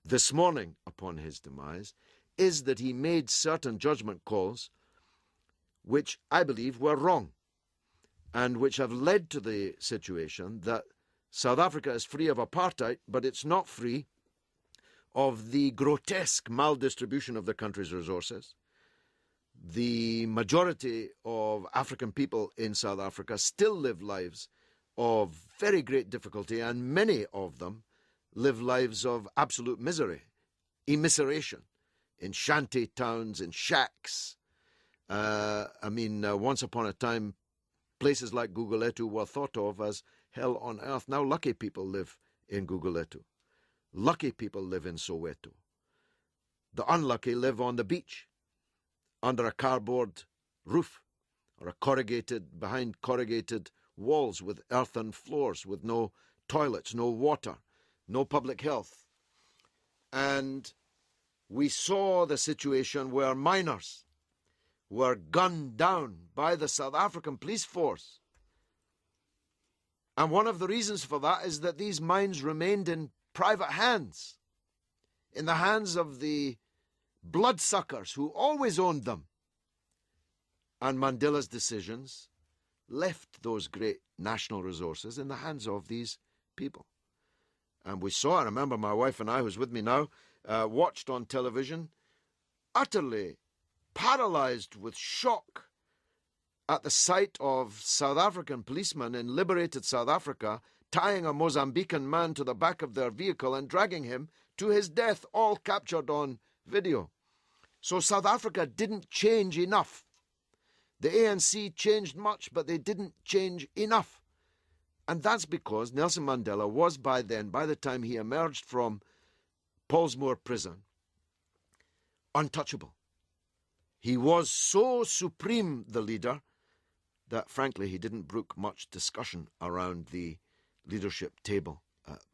Speaker 1: this morning upon his demise is that he made certain judgment calls which I believe were wrong, and which have led to the situation that South Africa is free of apartheid, but it's not free of the grotesque maldistribution of the country's resources. The majority of African people in South Africa still live lives of very great difficulty, and many of them live lives of absolute misery, immiseration, in shanty towns, in shacks. Once upon a time, places like Guguletu were thought of as hell on earth. Now lucky people live in Guguletu. Lucky people live in Soweto. The unlucky live on the beach, under a cardboard roof, or behind corrugated walls with earthen floors, with no toilets, no water, no public health. And we saw the situation where miners were gunned down by the South African police force. And one of the reasons for that is that these mines remained in private hands, in the hands of the bloodsuckers who always owned them. And Mandela's decisions left those great national resources in the hands of these people. And we saw, I remember my wife and I, who's with me now, watched on television, utterly paralyzed with shock at the sight of South African policemen in liberated South Africa tying a Mozambican man to the back of their vehicle and dragging him to his death, all captured on video. So South Africa didn't change enough. The ANC changed much, but they didn't change enough. And that's because Nelson Mandela was by the time he emerged from Paulsmoor prison, untouchable. He was so supreme, the leader, that frankly he didn't brook much discussion around the leadership table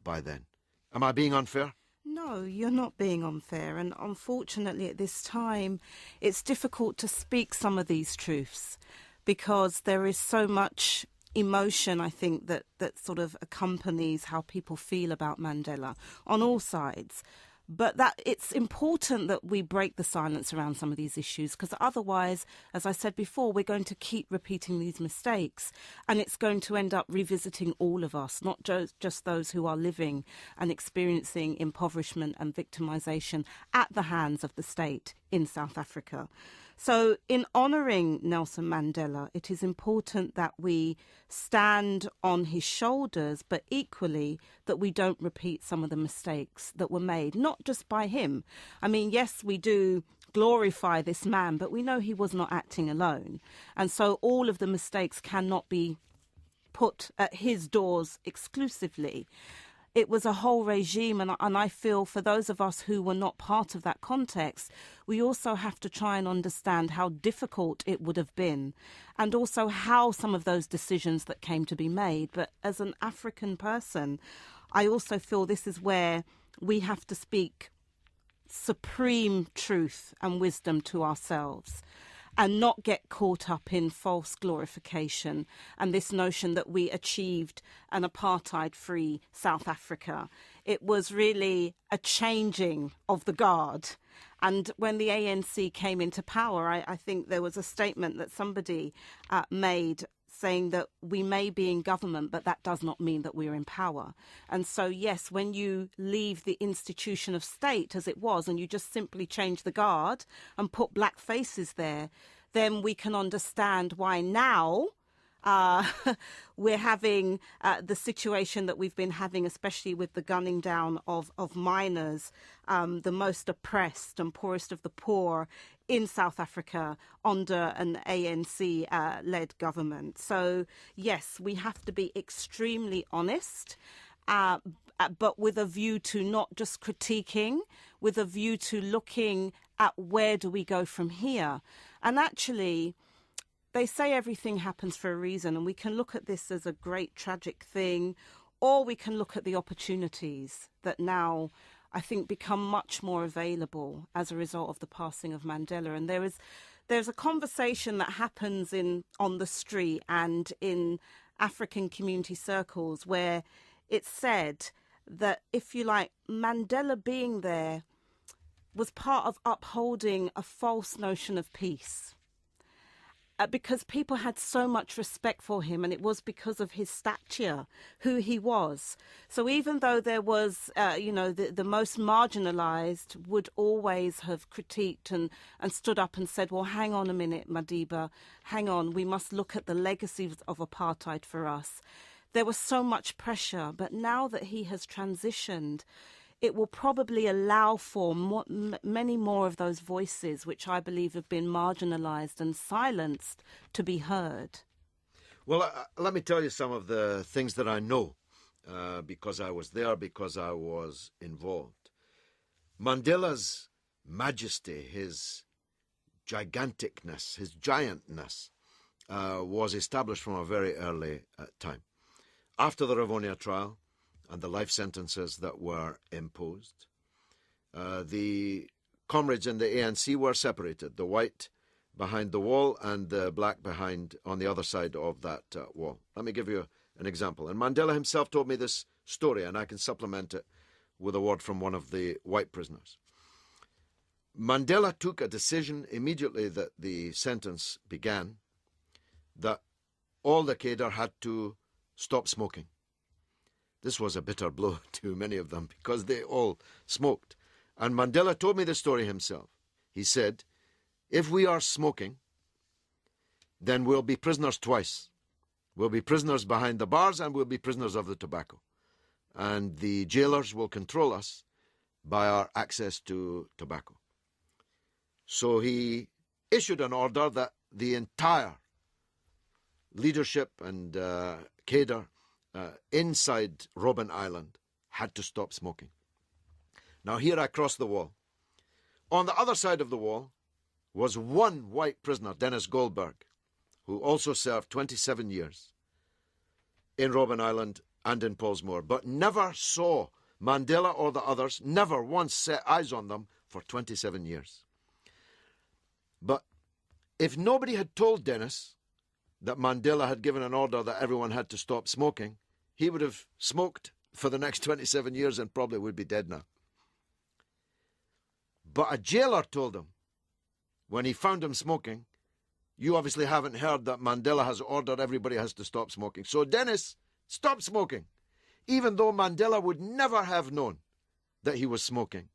Speaker 1: by then. Am I being unfair?
Speaker 10: No, you're not being unfair. And unfortunately at this time, it's difficult to speak some of these truths because there is so much emotion, I think, that sort of accompanies how people feel about Mandela on all sides. But that it's important that we break the silence around some of these issues, because otherwise, as I said before, we're going to keep repeating these mistakes, and it's going to end up revisiting all of us, not just those who are living and experiencing impoverishment and victimisation at the hands of the state in South Africa. So in honouring Nelson Mandela, it is important that we stand on his shoulders, but equally that we don't repeat some of the mistakes that were made, not just by him. I mean, yes, we do glorify this man, but we know he was not acting alone. And so all of the mistakes cannot be put at his doors exclusively. It was a whole regime, and I feel for those of us who were not part of that context, we also have to try and understand how difficult it would have been, and also how some of those decisions that came to be made. But as an African person, I also feel this is where we have to speak supreme truth and wisdom to ourselves, and not get caught up in false glorification and this notion that we achieved an apartheid-free South Africa. It was really a changing of the guard. And when the ANC came into power, I think there was a statement that somebody made saying that we may be in government, but that does not mean that we're in power. And so, yes, when you leave the institution of state as it was and you just simply change the guard and put black faces there, then we can understand why now we're having the situation that we've been having, especially with the gunning down of miners, the most oppressed and poorest of the poor in South Africa under an ANC-led government. So, yes, we have to be extremely honest, but with a view to not just critiquing, with a view to looking at where do we go from here. And actually, they say everything happens for a reason, and we can look at this as a great tragic thing, or we can look at the opportunities that now I think become much more available as a result of the passing of Mandela. And there's a conversation that happens on the street and in African community circles where it's said that, if you like, Mandela being there was part of upholding a false notion of peace. Because people had so much respect for him, and it was because of his stature, who he was. So even though there was, the most marginalised would always have critiqued and stood up and said, well, hang on a minute, Madiba, hang on, we must look at the legacies of apartheid for us. There was so much pressure, but now that he has transitioned, it will probably allow for many more of those voices, which I believe have been marginalised and silenced, to be heard.
Speaker 1: Well, let me tell you some of the things that I know, because I was there, because I was involved. Mandela's majesty, his giganticness, his giantness, was established from a very early time. After the Rivonia trial, and the life sentences that were imposed, the comrades in the ANC were separated, the white behind the wall and the black behind on the other side of that wall. Let me give you an example. And Mandela himself told me this story, and I can supplement it with a word from one of the white prisoners. Mandela took a decision immediately that the sentence began that all the cadre had to stop smoking. This was a bitter blow to many of them because they all smoked. And Mandela told me the story himself. He said, if we are smoking, then we'll be prisoners twice. We'll be prisoners behind the bars and we'll be prisoners of the tobacco. And the jailers will control us by our access to tobacco. So he issued an order that the entire leadership and cadre inside Robben Island had to stop smoking. Now here I crossed the wall. On the other side of the wall was one white prisoner, Dennis Goldberg, who also served 27 years in Robben Island and in Pollsmoor, but never saw Mandela or the others, never once set eyes on them for 27 years. But if nobody had told Dennis that Mandela had given an order that everyone had to stop smoking, he would have smoked for the next 27 years and probably would be dead now. But a jailer told him, when he found him smoking, you obviously haven't heard that Mandela has ordered everybody has to stop smoking. So Dennis stopped smoking, even though Mandela would never have known that he was smoking,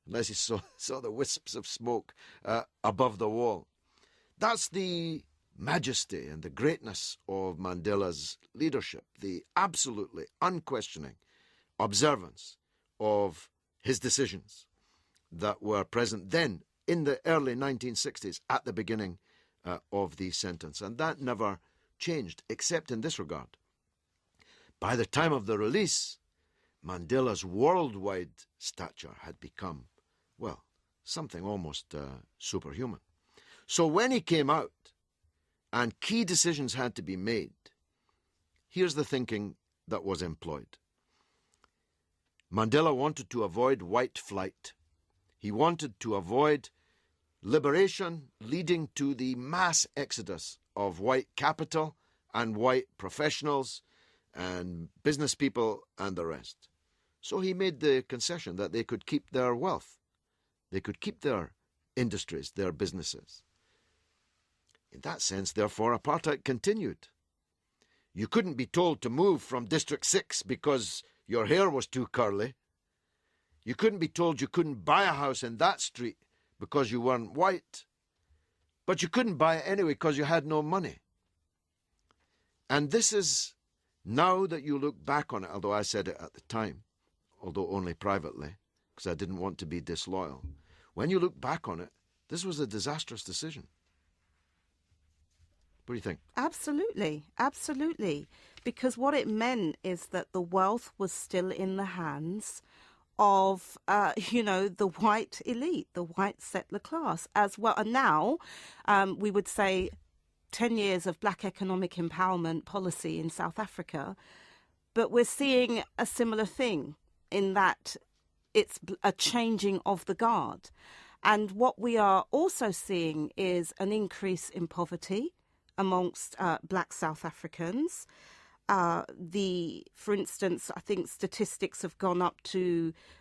Speaker 1: unless he saw the wisps of smoke above the wall. That's the majesty and the greatness of Mandela's leadership, the absolutely unquestioning observance of his decisions that were present then in the early 1960s at the beginning of the sentence. And that never changed, except in this regard. By the time of the release, Mandela's worldwide stature had become, well, something almost superhuman. So when he came out, and key decisions had to be made, here's the thinking that was employed. Mandela wanted to avoid white flight. He wanted to avoid liberation leading to the mass exodus of white capital and white professionals and business people and the rest. So he made the concession that they could keep their wealth. They could keep their industries, their businesses. In that sense, therefore, apartheid continued. You couldn't be told to move from District 6 because your hair was too curly. You couldn't be told you couldn't buy a house in that street because you weren't white. But you couldn't buy it anyway because you had no money. And this is, now that you look back on it, although I said it at the time, although only privately, because I didn't want to be disloyal. When you look back on it, this was a disastrous decision. What do you think?
Speaker 10: Absolutely, absolutely. Because what it meant is that the wealth was still in the hands of, the white elite, the white settler class as well. And now we would say 10 years of black economic empowerment policy in South Africa, but we're seeing a similar thing in that it's a changing of the guard. And what we are also seeing is an increase in poverty amongst black South Africans. For instance, I think statistics have gone up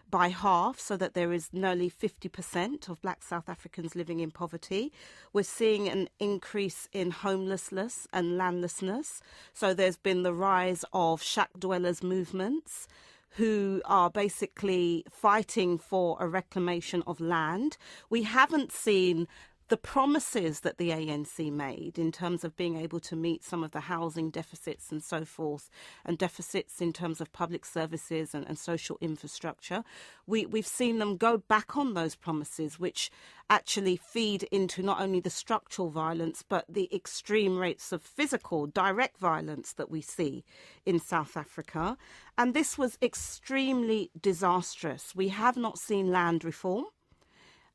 Speaker 10: by half, so that there is nearly 50% of black South Africans living in poverty. We're seeing an increase in homelessness and landlessness. So there's been the rise of shack dwellers movements who are basically fighting for a reclamation of land. We haven't seen the promises that the ANC made in terms of being able to meet some of the housing deficits and so forth, and deficits in terms of public services and social infrastructure. We've seen them go back on those promises, which actually feed into not only the structural violence, but the extreme rates of physical, direct violence that we see in South Africa. And this was extremely disastrous. We have not seen land reform.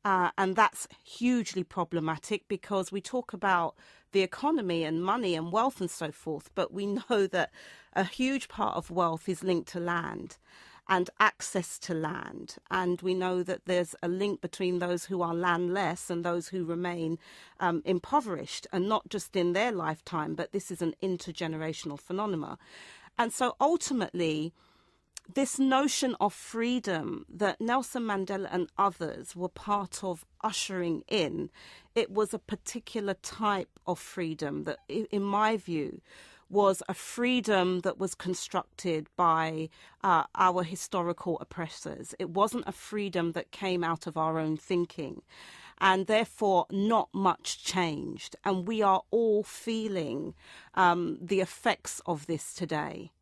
Speaker 10: And that's hugely problematic, because we talk about the economy and money and wealth and so forth, but we know that a huge part of wealth is linked to land and access to land. And we know that there's a link between those who are landless and those who remain impoverished, and not just in their lifetime, but this is an intergenerational phenomenon. And so ultimately, this notion of freedom that Nelson Mandela and others were part of ushering in, it was a particular type of freedom that, in my view, was a freedom that was constructed by our historical oppressors. It wasn't a freedom that came out of our own thinking. And therefore, not much changed. And we are all feeling the effects of this today.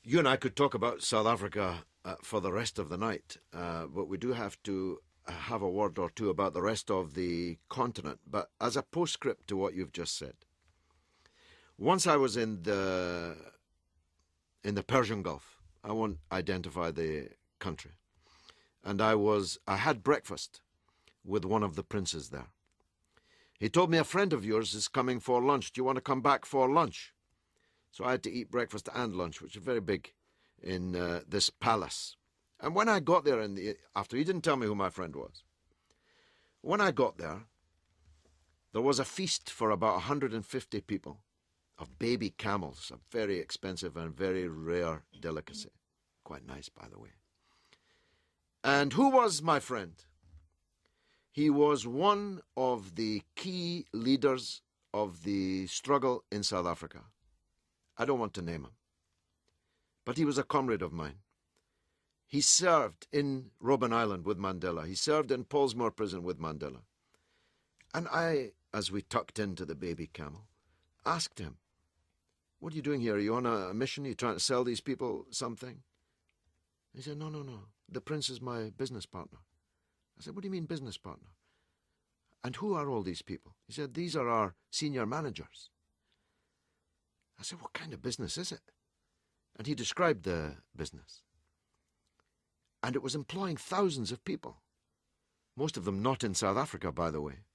Speaker 1: You and I could talk about South Africa for the rest of the night, but we do have to have a word or two about the rest of the continent. But as a postscript to what you've just said, once I was in the Persian Gulf. I won't identify the country. And I had breakfast with one of the princes there. He told me, a friend of yours is coming for lunch. Do you want to come back for lunch? So I had to eat breakfast and lunch, which is very big in this palace. And when I got there after, he didn't tell me who my friend was. When I got there was a feast for about 150 people of baby camels, a very expensive and very rare delicacy. Quite nice, by the way. And who was my friend? He was one of the key leaders of the struggle in South Africa. I don't want to name him, but he was a comrade of mine. He served in Robben Island with Mandela. He served in Pollsmoor prison with Mandela. And I, as we tucked into the baby camel, asked him, "What are you doing here? Are you on a mission? Are you trying to sell these people something?" He said, No. The prince is my business partner. I said, "What do you mean business partner? And who are all these people?" He said, "These are our senior managers." I said, "What kind of business is it?" And he described the business. And it was employing thousands of people. Most of them not in South Africa, by the way,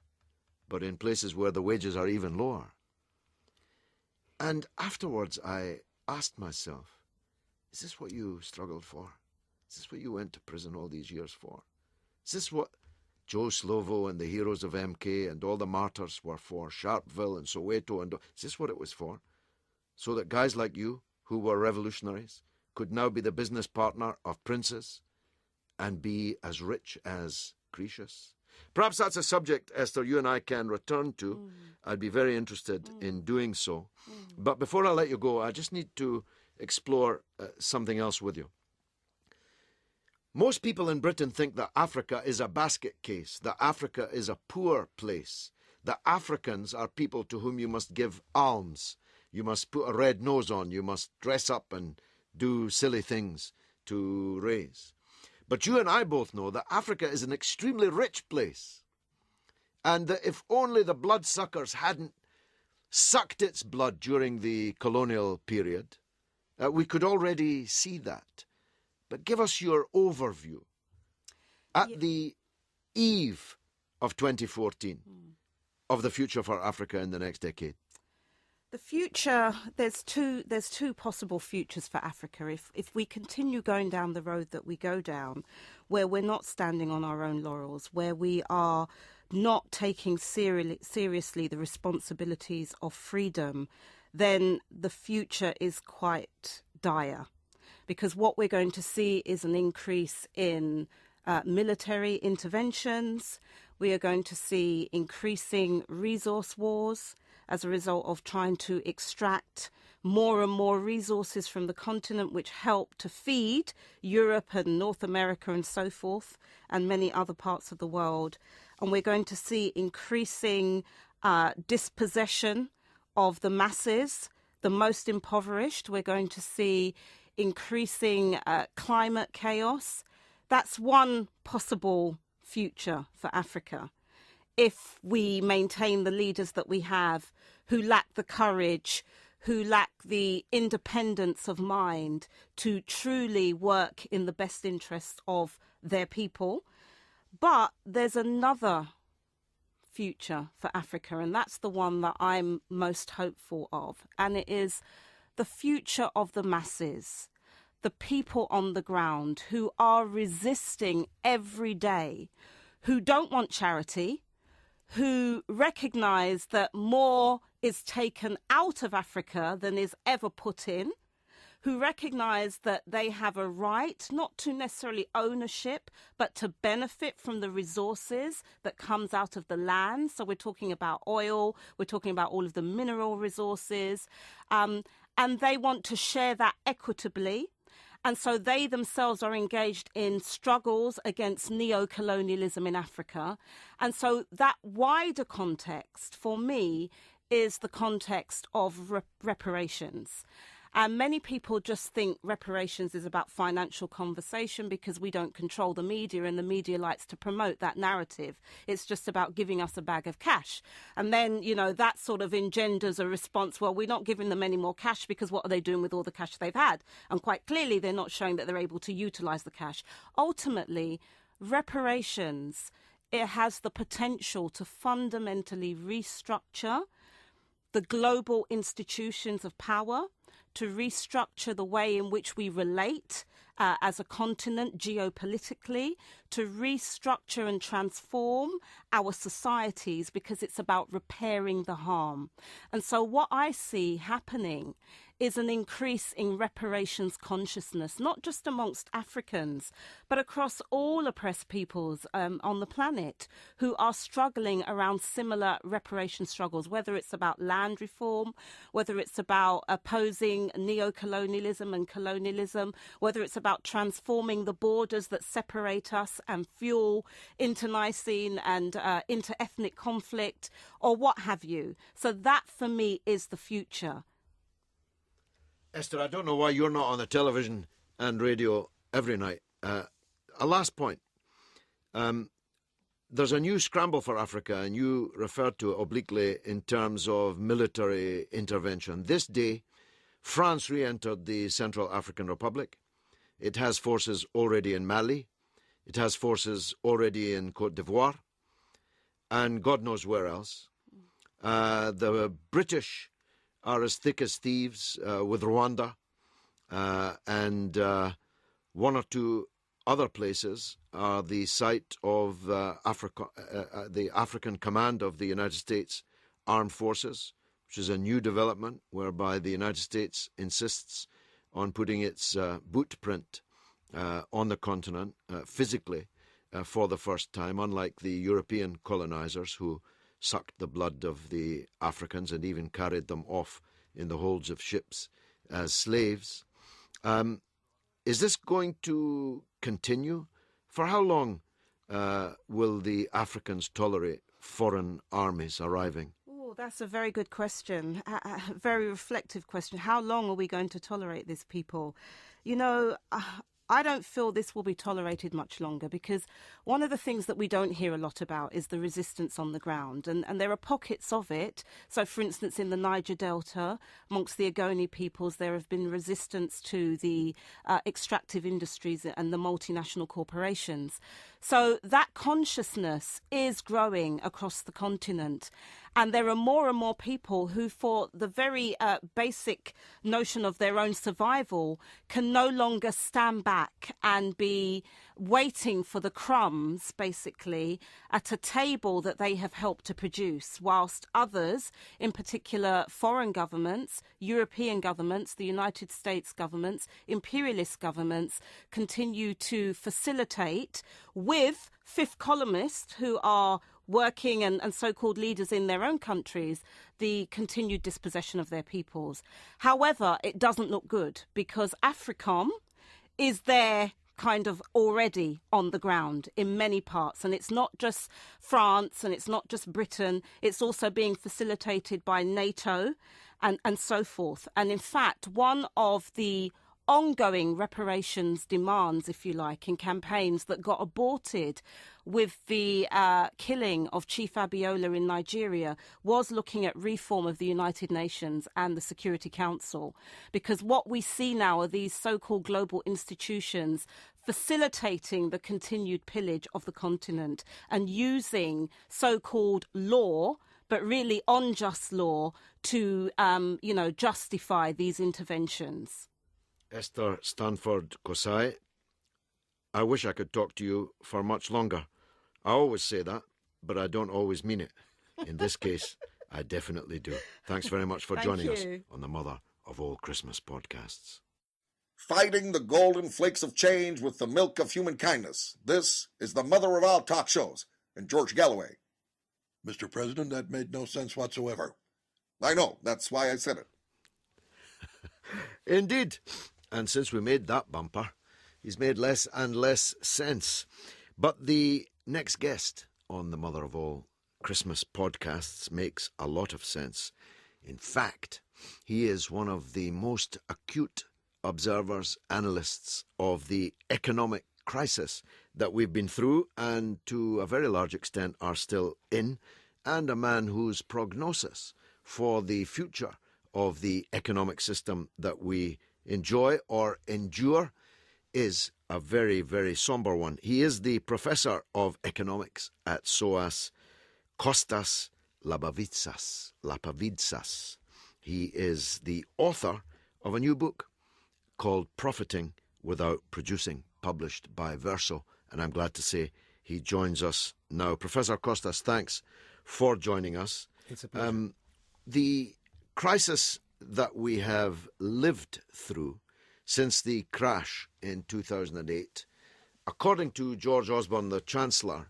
Speaker 1: but in places where the wages are even lower. And afterwards I asked myself, is this what you struggled for? Is this what you went to prison all these years for? Is this what Joe Slovo and the heroes of MK and all the martyrs were for? Sharpeville and Soweto, is this what it was for? So that guys like you, who were revolutionaries, could now be the business partner of princes and be as rich as Croesus? Perhaps that's a subject, Esther, you and I can return to. I'd be very interested in doing so. But before I let you go, I just need to explore something else with you. Most people in Britain think that Africa is a basket case, that Africa is a poor place, that Africans are people to whom you must give alms. You must put a red nose on, you must dress up and do silly things to raise. But you and I both know that Africa is an extremely rich place, and that if only the bloodsuckers hadn't sucked its blood during the colonial period, we could already see that. But give us your overview. At the eve of 2014, of the future for Africa in the next decade?
Speaker 10: The future, there's two possible futures for Africa. If we continue going down the road that we go down, where we're not standing on our own laurels, where we are not taking seriously the responsibilities of freedom, then the future is quite dire. Because what we're going to see is an increase in military interventions. We are going to see increasing resource wars as a result of trying to extract more and more resources from the continent, which help to feed Europe and North America and so forth, and many other parts of the world. And we're going to see increasing dispossession of the masses, the most impoverished. We're going to see increasing climate chaos. That's one possible future for Africa. If we maintain the leaders that we have, who lack the courage, who lack the independence of mind to truly work in the best interests of their people. But there's another future for Africa, and that's the one that I'm most hopeful of, and it is the future of the masses, the people on the ground who are resisting every day, who don't want charity, who recognise that more is taken out of Africa than is ever put in, who recognise that they have a right not to necessarily ownership, but to benefit from the resources that comes out of the land. So we're talking about oil, we're talking about all of the mineral resources, and they want to share that equitably. And so they themselves are engaged in struggles against neo-colonialism in Africa. And so that wider context, for me, is the context of reparations. And many people just think reparations is about financial conversation because we don't control the media and the media likes to promote that narrative. It's just about giving us a bag of cash. And then, you know, that sort of engenders a response, well, we're not giving them any more cash because what are they doing with all the cash they've had? And quite clearly, they're not showing that they're able to utilise the cash. Ultimately, reparations, it has the potential to fundamentally restructure the global institutions of power, to restructure the way in which we relate as a continent geopolitically, to restructure and transform our societies because it's about repairing the harm. And so what I see happening is an increase in reparations consciousness, not just amongst Africans, but across all oppressed peoples on the planet who are struggling around similar reparation struggles, whether it's about land reform, whether it's about opposing neo-colonialism and colonialism, whether it's about transforming the borders that separate us and fuel internecine and inter-ethnic conflict, or what have you. So that, for me, is the future.
Speaker 1: Esther, I don't know why you're not on the television and radio every night. A last point. There's a new scramble for Africa, and you referred to it obliquely in terms of military intervention. This day, France re-entered the Central African Republic. It has forces already in Mali. It has forces already in Côte d'Ivoire, and God knows where else. The British are as thick as thieves with Rwanda, and one or two other places are the site of the African Command of the United States Armed Forces, which is a new development whereby the United States insists on putting its boot print on the continent physically for the first time, unlike the European colonizers who sucked the blood of the Africans and even carried them off in the holds of ships as slaves. Is this going to continue? For how long will the Africans tolerate foreign armies arriving?
Speaker 10: Oh, that's a very good question, a very reflective question. How long are we going to tolerate these people? You know, I don't feel this will be tolerated much longer because one of the things that we don't hear a lot about is the resistance on the ground. And there are pockets of it. So, for instance, in the Niger Delta, amongst the Ogoni peoples, there have been resistance to the extractive industries and the multinational corporations. So that consciousness is growing across the continent. And there are more and more people who, for the very basic notion of their own survival, can no longer stand back and be waiting for the crumbs, basically, at a table that they have helped to produce, whilst others, in particular foreign governments, European governments, the United States governments, imperialist governments, continue to facilitate with fifth columnists who are working and so-called leaders in their own countries, the continued dispossession of their peoples. However, it doesn't look good because AFRICOM is there kind of already on the ground in many parts. And it's not just France and it's not just Britain. It's also being facilitated by NATO and so forth. And in fact, one of the ongoing reparations demands, if you like, in campaigns that got aborted with the killing of Chief Abiola in Nigeria was looking at reform of the United Nations and the Security Council. Because what we see now are these so-called global institutions facilitating the continued pillage of the continent and using so-called law, but really unjust law, to, justify these interventions.
Speaker 1: Esther Stanford Kosai, I wish I could talk to you for much longer. I always say that, but I don't always mean it. In this case, I definitely do. Thanks very much for joining us on the Mother of All Christmas podcasts.
Speaker 3: Fighting the golden flakes of change with the milk of human kindness. This is the mother of all talk shows, and George Galloway.
Speaker 6: Mr. President, that made no sense whatsoever.
Speaker 3: I know, that's why I said it.
Speaker 1: Indeed. And since we made that bumper, he's made less and less sense. But the next guest on the Mother of All Christmas podcasts makes a lot of sense. In fact, he is one of the most acute observers, analysts of the economic crisis that we've been through and to a very large extent are still in, and a man whose prognosis for the future of the economic system that we enjoy or endure is a very, very somber one. He is the professor of economics at SOAS, Kostas Lapavitsas. He is the author of a new book called Profiting Without Producing, published by Verso, and I'm glad to say he joins us now. Professor Kostas, thanks for joining us.
Speaker 9: It's a pleasure.
Speaker 1: The crisis that we have lived through since the crash in 2008, according to George Osborne, the Chancellor,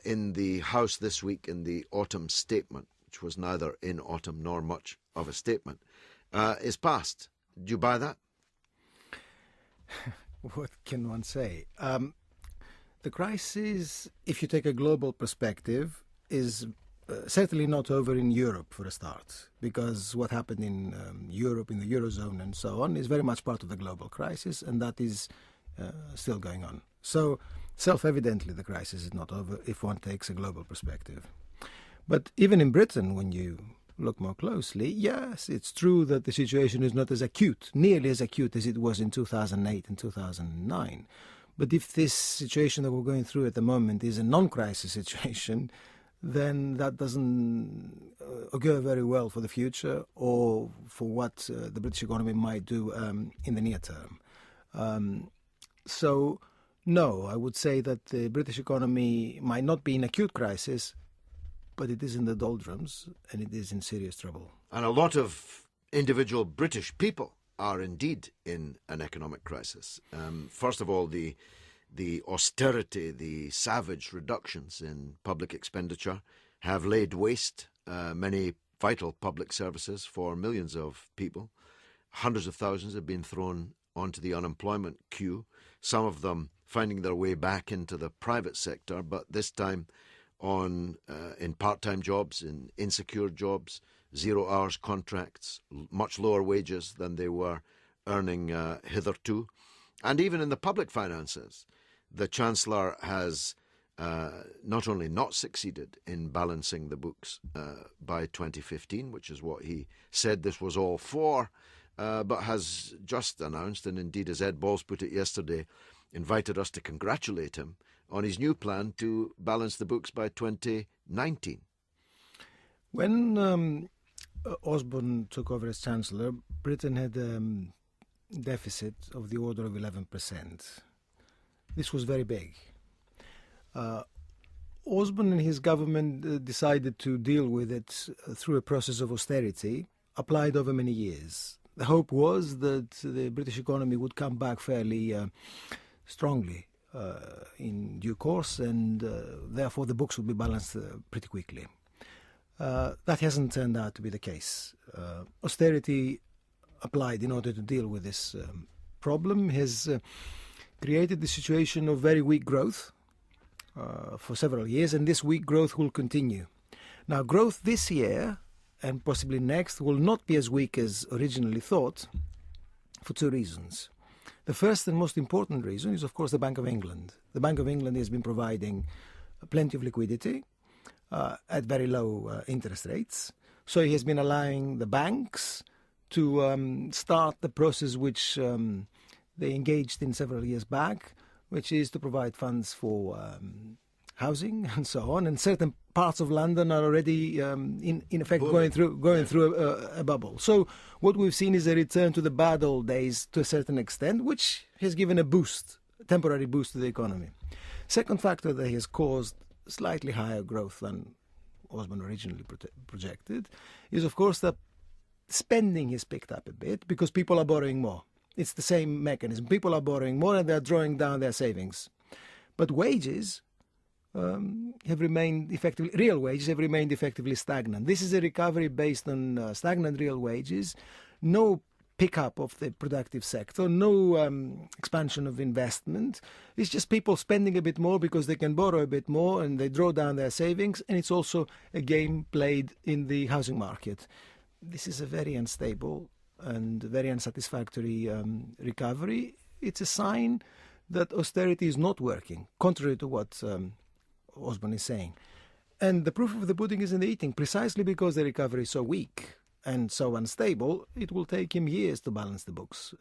Speaker 1: in the House this week in the autumn statement, which was neither in autumn nor much of a statement, is past. Do you buy that?
Speaker 9: What can one say? The crisis, if you take a global perspective, is certainly not over in Europe for a start, because what happened in Europe, in the Eurozone and so on, is very much part of the global crisis, and that is still going on. So, self-evidently, the crisis is not over if one takes a global perspective. But even in Britain, when you look more closely, yes, it's true that the situation is not as acute, nearly as acute as it was in 2008 and 2009. But if this situation that we're going through at the moment is a non-crisis situation, then that doesn't augur very well for the future or for what the British economy might do in the near term. So, no, I would say that the British economy might not be in acute crisis, but it is in the doldrums and it is in serious trouble.
Speaker 1: And a lot of individual British people are indeed in an economic crisis. First of all, the austerity, the savage reductions in public expenditure have laid waste many vital public services for millions of people. Hundreds of thousands have been thrown onto the unemployment queue, some of them finding their way back into the private sector, but this time in part-time jobs, in insecure jobs, 0 hours contracts, much lower wages than they were earning hitherto. And even in the public finances, the Chancellor has not only not succeeded in balancing the books by 2015, which is what he said this was all for, but has just announced, and indeed as Ed Balls put it yesterday, invited us to congratulate him on his new plan to balance the books by 2019.
Speaker 9: When Osborne took over as Chancellor, Britain had a deficit of the order of 11%. This was very big. Osborne and his government decided to deal with it through a process of austerity applied over many years. The hope was that the British economy would come back fairly strongly in due course, and therefore the books would be balanced pretty quickly. That hasn't turned out to be the case. Austerity applied in order to deal with this problem has created the situation of very weak growth for several years, and this weak growth will continue. Now, growth this year and possibly next will not be as weak as originally thought for two reasons. The first and most important reason is, of course, the Bank of England. The Bank of England has been providing plenty of liquidity at very low interest rates. So he has been allowing the banks to start the process which they engaged in several years back, which is to provide funds for housing and so on. And certain parts of London are already, in effect, going through a bubble. So what we've seen is a return to the bad old days to a certain extent, which has given a temporary boost to the economy. Second factor that has caused slightly higher growth than Osborne originally projected is, of course, that spending has picked up a bit because people are borrowing more. It's the same mechanism. People are borrowing more and they're drawing down their savings. But wages have remained effectively, real wages have remained effectively stagnant. This is a recovery based on stagnant real wages, no pickup of the productive sector, no expansion of investment. It's just people spending a bit more because they can borrow a bit more and they draw down their savings, and it's also a game played in the housing market. This is a very unstable and very unsatisfactory recovery. It's a sign that austerity is not working, contrary to what Osborne is saying. And the proof of the pudding is in the eating. Precisely because the recovery is so weak and so unstable, it will take him years to balance the books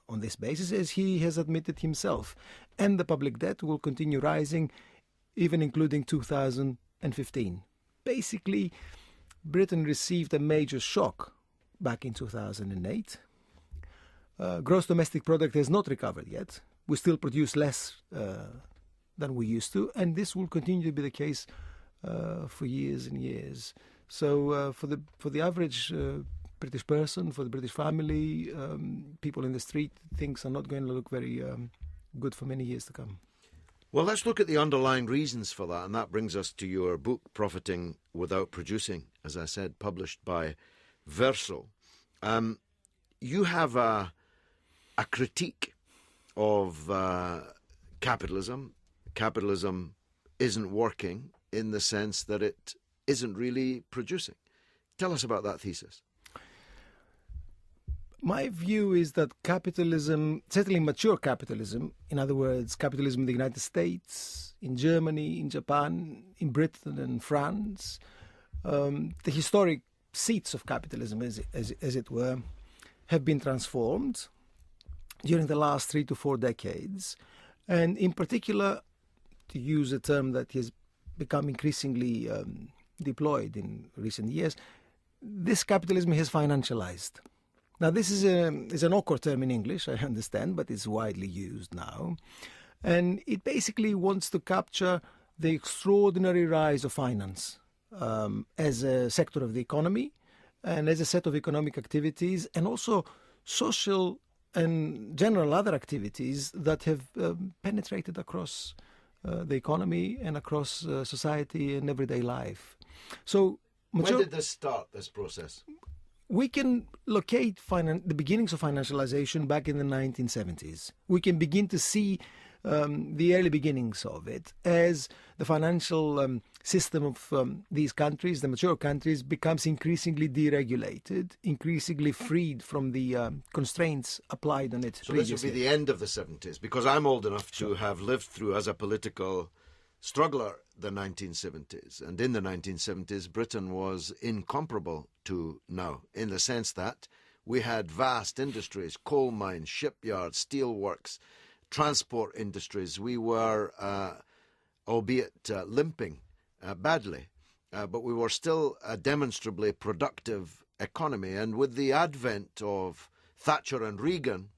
Speaker 9: on this basis, as he has admitted himself. And the public debt will continue rising, even including 2015. Basically, Britain received a major shock back in 2008. Gross domestic product has not recovered yet. We still produce less than we used to, and this will continue to be the case for years and years. So for the average British person, for the British family, people in the street, things are not going to look very good for many years to come.
Speaker 1: Well, let's look at the underlying reasons for that, and that brings us to your book, Profiting Without Producing, as I said, published by Verso. You have a critique of capitalism. Capitalism isn't working in the sense that it isn't really producing. Tell us about that thesis.
Speaker 9: My view is that capitalism, certainly mature capitalism, in other words, capitalism in the United States, in Germany, in Japan, in Britain and France, the historic seats of capitalism, as it were, have been transformed during the last 3 to 4 decades. And in particular, to use a term that has become increasingly deployed in recent years, this capitalism has financialized. Now, this is an awkward term in English, I understand, but it's widely used now. And it basically wants to capture the extraordinary rise of finance as a sector of the economy and as a set of economic activities, and also social and general other activities that have penetrated across the economy and across society and everyday life. So,
Speaker 1: when did this start, this process?
Speaker 9: We can locate the beginnings of financialization back in the 1970s. We can begin to see the early beginnings of it as the financial system of these countries, the mature countries, becomes increasingly deregulated, increasingly freed from the constraints applied on it.
Speaker 1: So this would be the end of the 70s, because I'm old enough to have lived through, as a political struggler, the 1970s. And in the 1970s, Britain was incomparable to now, in the sense that we had vast industries, coal mines, shipyards, steelworks, transport industries. We were, albeit limping badly, but we were still a demonstrably productive economy. And with the advent of Thatcher and Reagan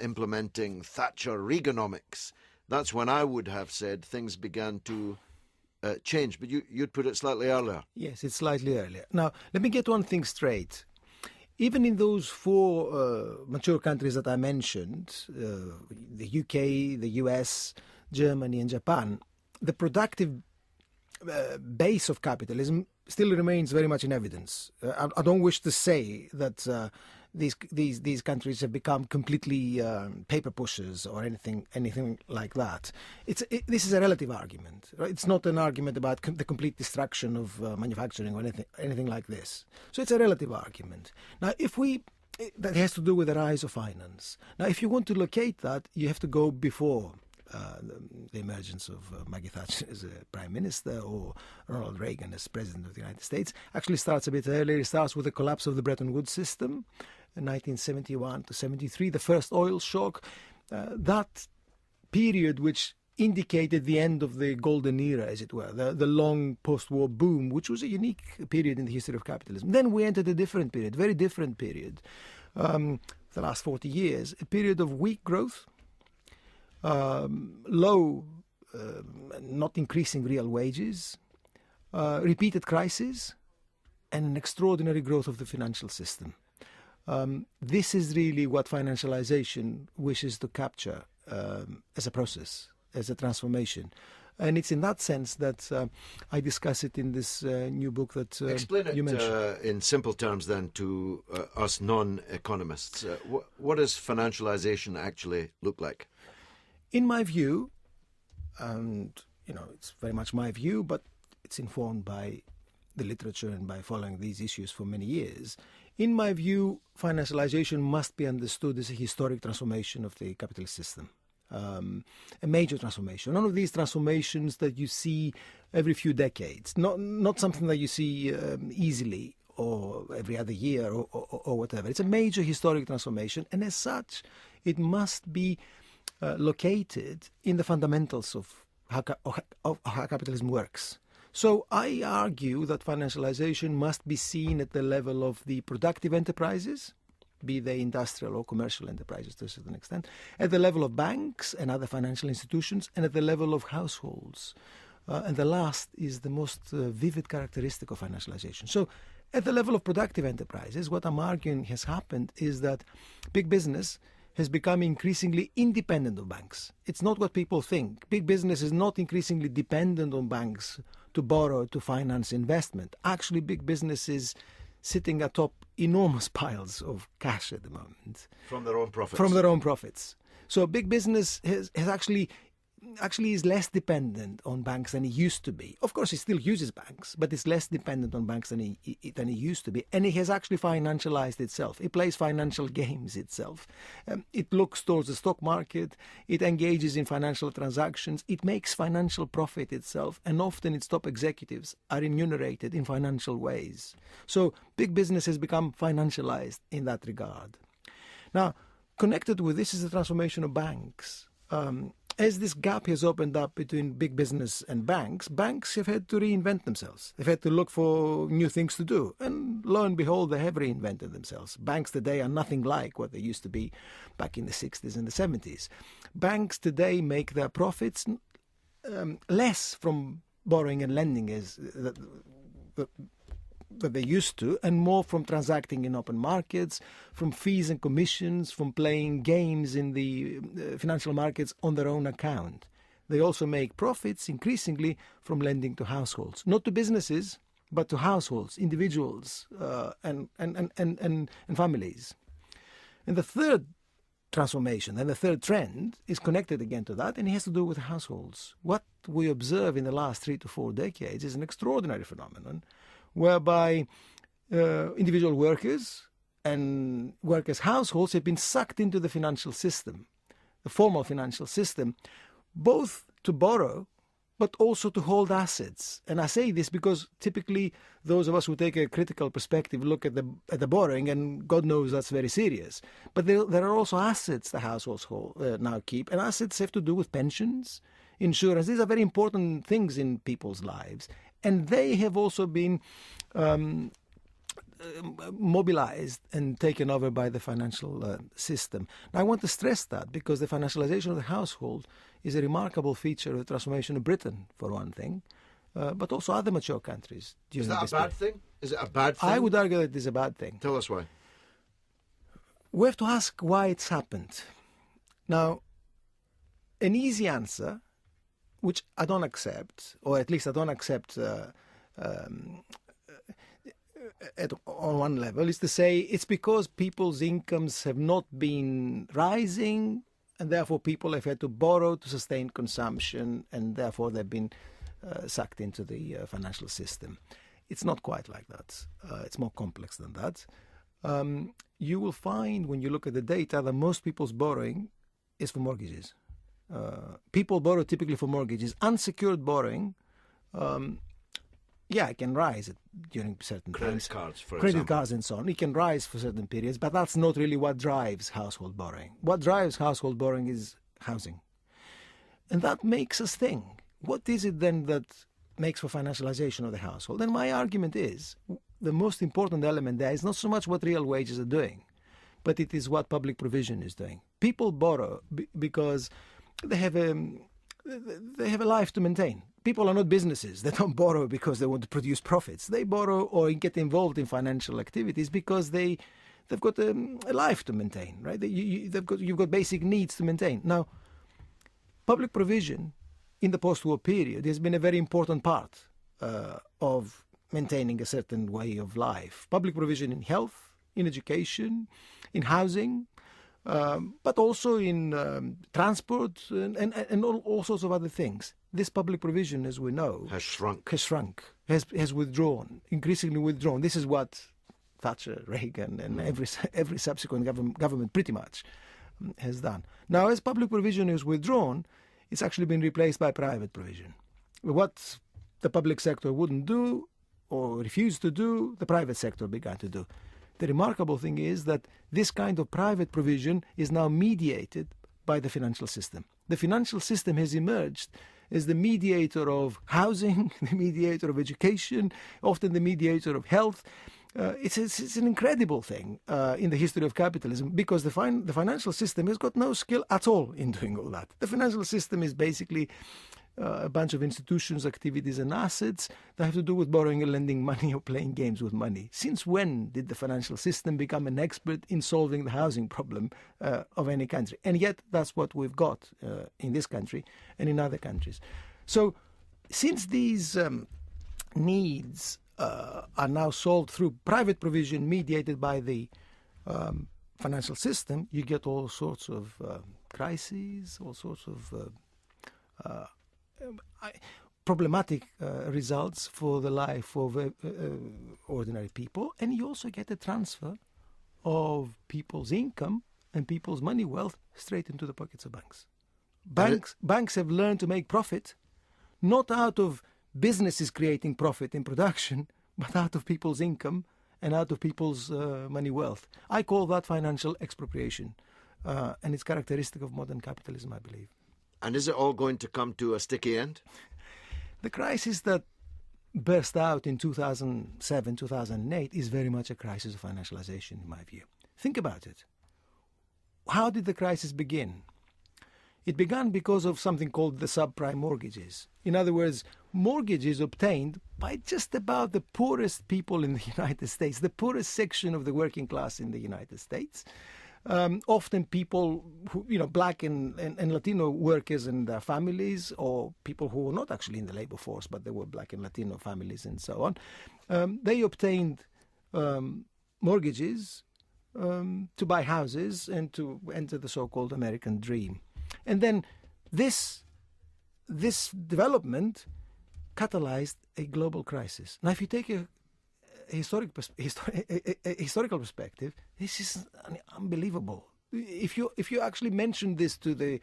Speaker 1: implementing Thatcher Reaganomics, that's when I would have said things began to change. But you'd put it slightly earlier.
Speaker 9: Yes, it's slightly earlier. Now, let me get one thing straight. Even in those four mature countries that I mentioned, the UK, the US, Germany and Japan, the productive base of capitalism still remains very much in evidence. I don't wish to say that these countries have become completely paper pushers or anything like that. This is a relative argument. Right? It's not an argument about the complete destruction of manufacturing or anything like this. So it's a relative argument. Now, that has to do with the rise of finance. Now, if you want to locate that, you have to go before the emergence of Maggie Thatcher as a prime minister or Ronald Reagan as president of the United States. Actually starts a bit earlier. It starts with the collapse of the Bretton Woods system in 1971 to 73, the first oil shock. That period which indicated the end of the golden era, as it were, the long post-war boom, which was a unique period in the history of capitalism. Then we entered a different period, very different period, the last 40 years, a period of weak growth, low, not increasing real wages, repeated crises, and an extraordinary growth of the financial system. This is really what financialization wishes to capture as a process, as a transformation. And it's in that sense that I discuss it in this new book that
Speaker 1: Explain it
Speaker 9: you mentioned.
Speaker 1: In simple terms then to us non-economists. What does financialization actually look like?
Speaker 9: In my view, and it's very much my view, but it's informed by the literature and by following these issues for many years. In my view, financialization must be understood as a historic transformation of the capitalist system, a major transformation. One of these transformations that you see every few decades, not something that you see easily or every other year or whatever. It's a major historic transformation, and as such, it must be located in the fundamentals of how capitalism works. So I argue that financialization must be seen at the level of the productive enterprises, be they industrial or commercial enterprises to a certain extent, at the level of banks and other financial institutions, and at the level of households. And the last is the most vivid characteristic of financialization. So at the level of productive enterprises, what I'm arguing has happened is that big business has become increasingly independent of banks. It's not what people think. Big business is not increasingly dependent on banks to borrow, to finance investment. Actually, big business is sitting atop enormous piles of cash at the moment.
Speaker 1: From their own profits.
Speaker 9: From their own profits. So big business has actually is less dependent on banks than it used to be. Of course, it still uses banks, but it's less dependent on banks than it used to be. And it has actually financialized itself. It plays financial games itself. It looks towards the stock market. It engages in financial transactions. It makes financial profit itself. And often its top executives are remunerated in financial ways. So big business has become financialized in that regard. Now, connected with this is the transformation of banks. As this gap has opened up between big business and banks have had to reinvent themselves. They've had to look for new things to do. And lo and behold, they have reinvented themselves. Banks today are nothing like what they used to be back in the 60s and the 70s. Banks today make their profits less from borrowing and lending as that they used to, and more from transacting in open markets, from fees and commissions, from playing games in the financial markets on their own account. They also make profits increasingly from lending to households, not to businesses, but to households, individuals, and families. And the third transformation and the third trend is connected again to that, and it has to do with households. What we observe in the last 3 to 4 decades is an extraordinary phenomenon whereby individual workers and workers' households have been sucked into the financial system, the formal financial system, both to borrow but also to hold assets. And I say this because typically those of us who take a critical perspective look at the borrowing, and God knows that's very serious. But there are also assets the households now keep, and assets have to do with pensions, insurance. These are very important things in people's lives, and they have also been mobilized and taken over by the financial system. Now, I want to stress that because the financialization of the household is a remarkable feature of the transformation of Britain, for one thing, but also other mature countries.
Speaker 1: Is that a bad thing? Is it a bad thing?
Speaker 9: I would argue that it is a bad thing.
Speaker 1: Tell us why.
Speaker 9: We have to ask why it's happened. Now, an easy answer, which I don't accept, or at least I don't accept on one level, is to say it's because people's incomes have not been rising, and therefore people have had to borrow to sustain consumption, and therefore they've been sucked into the financial system. It's not quite like that. It's more complex than that. You will find when you look at the data that most people's borrowing is for mortgages. People borrow typically for mortgages. Unsecured borrowing, it can rise during certain times. Credit cards and so on. It can rise for certain periods, but that's not really what drives household borrowing. What drives household borrowing is housing. And that makes us think, what is it then that makes for financialization of the household? And my argument is, the most important element there is not so much what real wages are doing, but it is what public provision is doing. People borrow because they have a life to maintain. People are not businesses. They don't borrow because they want to produce profits. They borrow or get involved in financial activities because they've got a life to maintain, right? You've got basic needs to maintain. Now, public provision in the post-war period has been a very important part of maintaining a certain way of life. Public provision in health, in education, in housing, but also in transport and all sorts of other things. This public provision, as we know, has shrunk, has withdrawn, increasingly withdrawn. This is what Thatcher, Reagan, and every subsequent government pretty much has done. Now, as public provision is withdrawn, it's actually been replaced by private provision. What the public sector wouldn't do or refused to do, the private sector began to do. The remarkable thing is that this kind of private provision is now mediated by the financial system. The financial system has emerged as the mediator of housing, the mediator of education, often the mediator of health. It's an incredible thing in the history of capitalism because the financial system has got no skill at all in doing all that. The financial system is basically a bunch of institutions, activities and assets that have to do with borrowing and lending money or playing games with money. Since when did the financial system become an expert in solving the housing problem of any country? And yet that's what we've got in this country and in other countries. So since these needs are now solved through private provision mediated by the financial system, you get all sorts of crises, all sorts of problematic results for the life of ordinary people, and you also get a transfer of people's income and people's money wealth straight into the pockets of banks. Banks have learned to make profit, not out of businesses creating profit in production, but out of people's income and out of people's money wealth. I call that financial expropriation, and it's characteristic of modern capitalism, I believe.
Speaker 1: And is it all going to come to a sticky end?
Speaker 9: The crisis that burst out in 2007, 2008 is very much a crisis of financialization, in my view. Think about it. How did the crisis begin? It began because of something called the subprime mortgages. In other words, mortgages obtained by just about the poorest people in the United States, the poorest section of the working class in the United States. Often people who, black and Latino workers and their families, or people who were not actually in the labor force, but they were black and Latino families and so on. They obtained mortgages to buy houses and to enter the so-called American dream. And then this development catalyzed a global crisis. Now, if you take a historical perspective, this is unbelievable. If you actually mention this to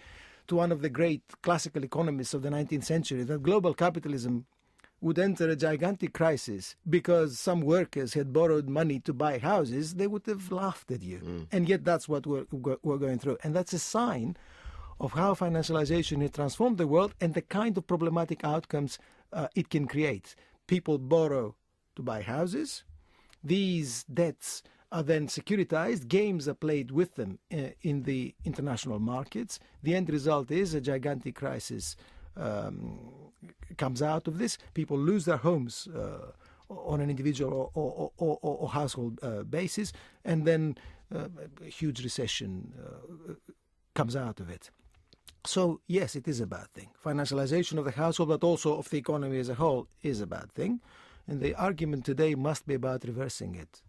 Speaker 9: to one of the great classical economists of the 19th century that global capitalism would enter a gigantic crisis because some workers had borrowed money to buy houses, they would have laughed at you. And yet that's what we're going through. And that's a sign of how financialization has transformed the world and the kind of problematic outcomes it can create. People borrow to buy houses. These debts are then securitized. Games are played with them in the international markets. The end result is a gigantic crisis comes out of this. People lose their homes on an individual or household basis, and then a huge recession comes out of it. So, yes, it is a bad thing. Financialization of the household, but also of the economy as a whole, is a bad thing. And the argument today must be about reversing it.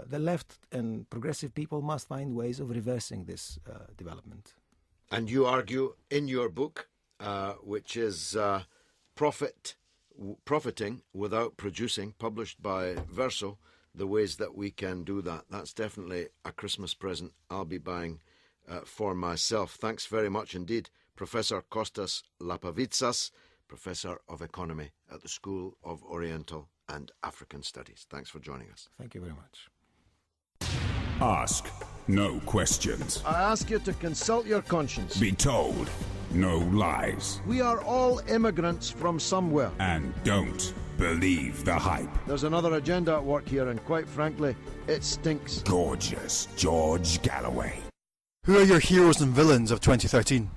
Speaker 9: The left and progressive people must find ways of reversing this development.
Speaker 1: And you argue in your book, which is Profiting Without Producing, published by Verso, the ways that we can do that. That's definitely a Christmas present I'll be buying for myself. Thanks very much indeed, Professor Kostas Lapavitsas, Professor of Economy at the School of Oriental and African Studies. Thanks for joining us.
Speaker 9: Thank you very much.
Speaker 11: Ask no questions.
Speaker 5: I ask you to consult your conscience.
Speaker 11: Be told no lies.
Speaker 5: We are all immigrants from somewhere.
Speaker 11: And don't believe the hype.
Speaker 5: There's another agenda at work here, and quite frankly, it stinks.
Speaker 11: Gorgeous George Galloway.
Speaker 12: Who are your heroes and villains of 2013?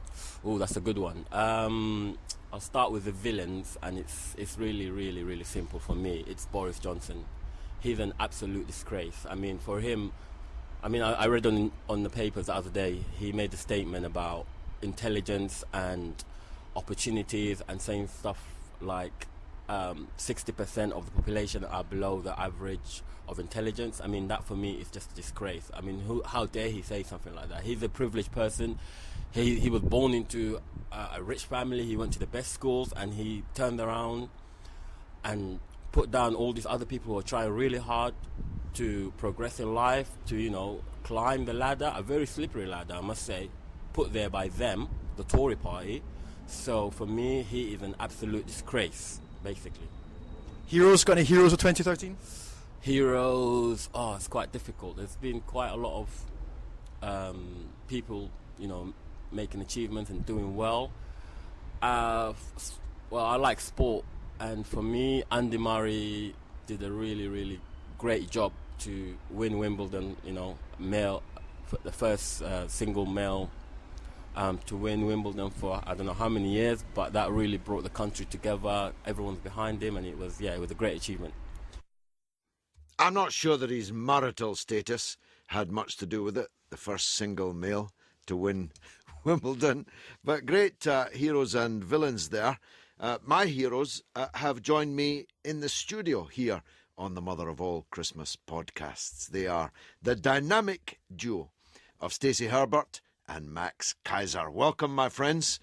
Speaker 13: Oh, that's a good one. I'll start with the villains, and it's really, really, really simple for me. It's Boris Johnson. He's an absolute disgrace. I mean, for him, I read on the papers the other day, he made a statement about intelligence and opportunities and saying stuff like 60% of the population are below the average of intelligence. I mean, that for me is just a disgrace. I mean, how dare he say something like that? He's a privileged person. He was born into a rich family. He went to the best schools, and he turned around and put down all these other people who are trying really hard to progress in life, to, climb the ladder, a very slippery ladder, I must say, put there by them, the Tory party. So for me, he is an absolute disgrace, basically.
Speaker 12: Heroes? Got any heroes of 2013?
Speaker 13: Heroes? Oh, it's quite difficult. There's been quite a lot of people, making achievements and doing well. Well, I like sport, and for me, Andy Murray did a really, really great job to win Wimbledon, male, the first single male to win Wimbledon for I don't know how many years, but that really brought the country together. Everyone's behind him, and it was a great achievement.
Speaker 1: I'm not sure that his marital status had much to do with it, the first single male to win Wimbledon, but great heroes and villains there. My heroes have joined me in the studio here on the Mother of All Christmas podcasts. They are the dynamic duo of Stacey Herbert and Max Keiser. Welcome, my friends,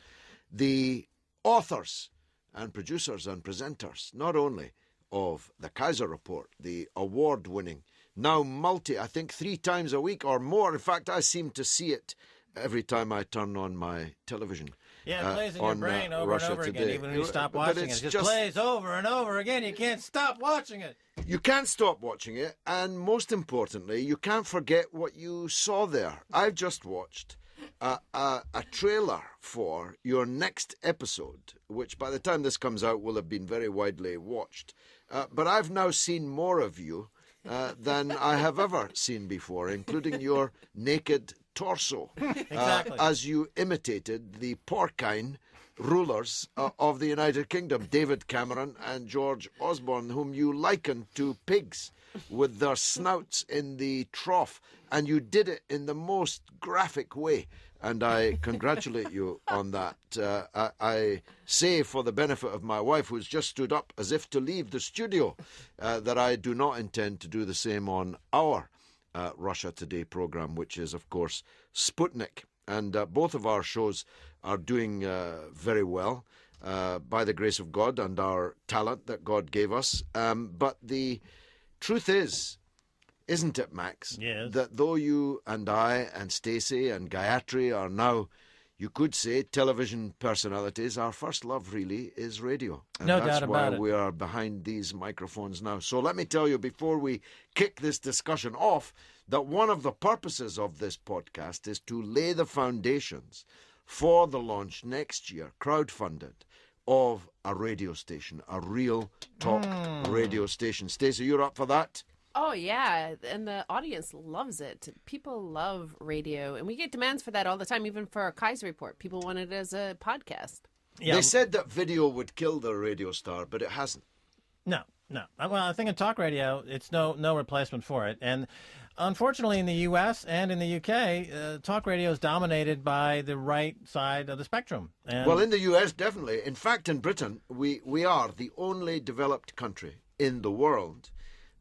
Speaker 1: the authors and producers and presenters, not only of the Keiser Report, the award-winning, now I think 3 times a week or more. In fact, I seem to see it every time I turn on my television.
Speaker 14: Yeah, it plays in your brain over and over again, even when you stop watching it. It just plays over and over again. You can't stop watching it.
Speaker 1: You can't stop watching it, and most importantly, you can't forget what you saw there. I've just watched a trailer for your next episode, which by the time this comes out will have been very widely watched. But I've now seen more of you than I have ever seen before, including your naked torso,
Speaker 14: exactly.
Speaker 1: As you imitated the porcine rulers of the United Kingdom, David Cameron and George Osborne, whom you likened to pigs with their snouts in the trough, and you did it in the most graphic way, and I congratulate you on that. I say, for the benefit of my wife, who's just stood up as if to leave the studio, that I do not intend to do the same on our Russia Today programme, which is, of course, Sputnik. And both of our shows are doing very well, by the grace of God and our talent that God gave us. But the truth is, isn't it, Max?
Speaker 14: Yes.
Speaker 1: That though you and I and Stacey and Gayatri are now, you could say television personalities, our first love really is radio. And
Speaker 14: no
Speaker 1: that's
Speaker 14: doubt
Speaker 1: why
Speaker 14: about it.
Speaker 1: we are behind these microphones now. So let me tell you, before we kick this discussion off, that one of the purposes of this podcast is to lay the foundations for the launch next year, crowdfunded, of a radio station, a real talk radio station. Stacey, you're up for that?
Speaker 15: Oh, yeah, and the audience loves it. People love radio, and we get demands for that all the time, even for our Keiser Report. People want it as a podcast.
Speaker 1: Yeah. They said that video would kill the radio star, but it hasn't.
Speaker 14: No. Well, I think in talk radio, it's no replacement for it. And unfortunately, in the U.S. and in the U.K., talk radio is dominated by the right side of the spectrum. And
Speaker 1: well, in the U.S., definitely. In fact, in Britain, we are the only developed country in the world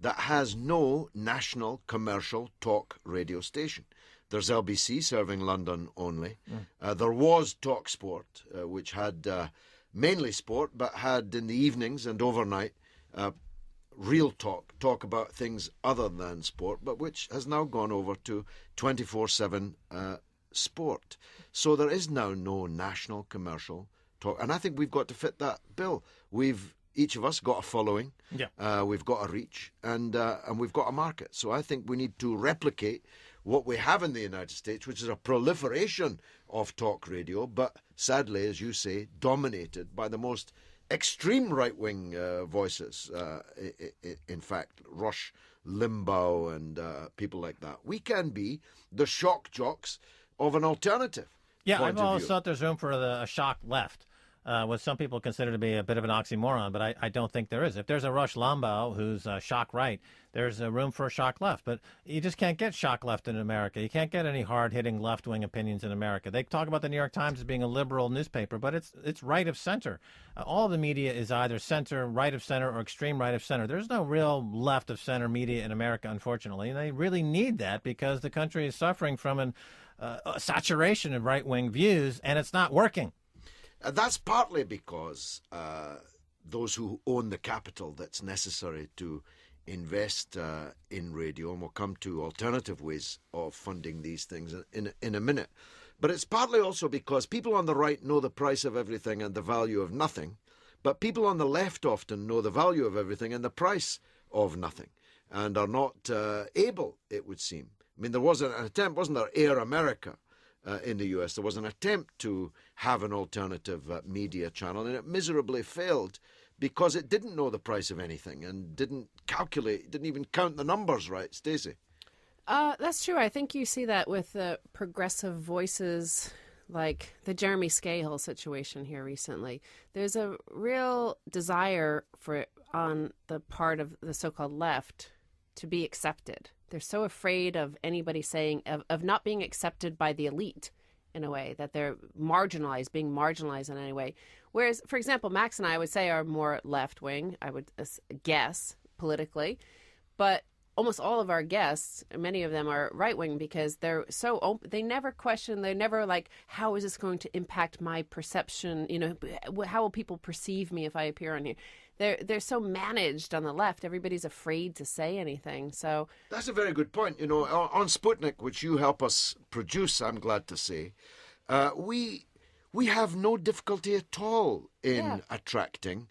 Speaker 1: that has no national commercial talk radio station. There's LBC serving London only. There was Talk Sport, which had mainly sport, but had in the evenings and overnight real talk about things other than sport, but which has now gone over to 24/7 sport. So there is now no national commercial talk, and I think we've got to fit that bill. Each of us got a following, we've got a reach, and we've got a market. So I think we need to replicate what we have in the United States, which is a proliferation of talk radio, but sadly, as you say, dominated by the most extreme right-wing voices. In fact, Rush Limbaugh and people like that. We can be the shock jocks of an alternative.
Speaker 14: Yeah, I've always thought there's room for a shock left. What some people consider to be a bit of an oxymoron, but I don't think there is. If there's a Rush Limbaugh who's shock right, there's a room for a shock left. But you just can't get shock left in America. You can't get any hard-hitting left-wing opinions in America. They talk about the New York Times as being a liberal newspaper, but it's right of center. All the media is either center, right of center, or extreme right of center. There's no real left of center media in America, unfortunately, and they really need that because the country is suffering from a saturation of right-wing views, and it's not working.
Speaker 1: That's partly because those who own the capital that's necessary to invest in radio, and we'll come to alternative ways of funding these things in a minute. But it's partly also because people on the right know the price of everything and the value of nothing, but people on the left often know the value of everything and the price of nothing, and are not able, it would seem. I mean, there was an attempt, wasn't there, Air America, in the US. There was an attempt to have an alternative media channel, and it miserably failed because it didn't know the price of anything and didn't even count the numbers right. Stacey?
Speaker 15: That's true. I think you see that with the progressive voices, like the Jeremy Scahill situation here recently. There's a real desire on the part of the so-called left to be accepted. They're so afraid of anybody saying, of not being accepted by the elite in a way, that they're marginalized, being marginalized in any way. Whereas, for example, Max and I would say are more left-wing, I would guess, politically. But almost all of our guests, many of them are right-wing because they're so open. They never question, they're never like, how is this going to impact my perception? You know, how will people perceive me if I appear on here? They're so managed on the left. Everybody's afraid to say anything. So
Speaker 1: that's a very good point. You know, on Sputnik, which you help us produce, I'm glad to say, we have no difficulty at all in attracting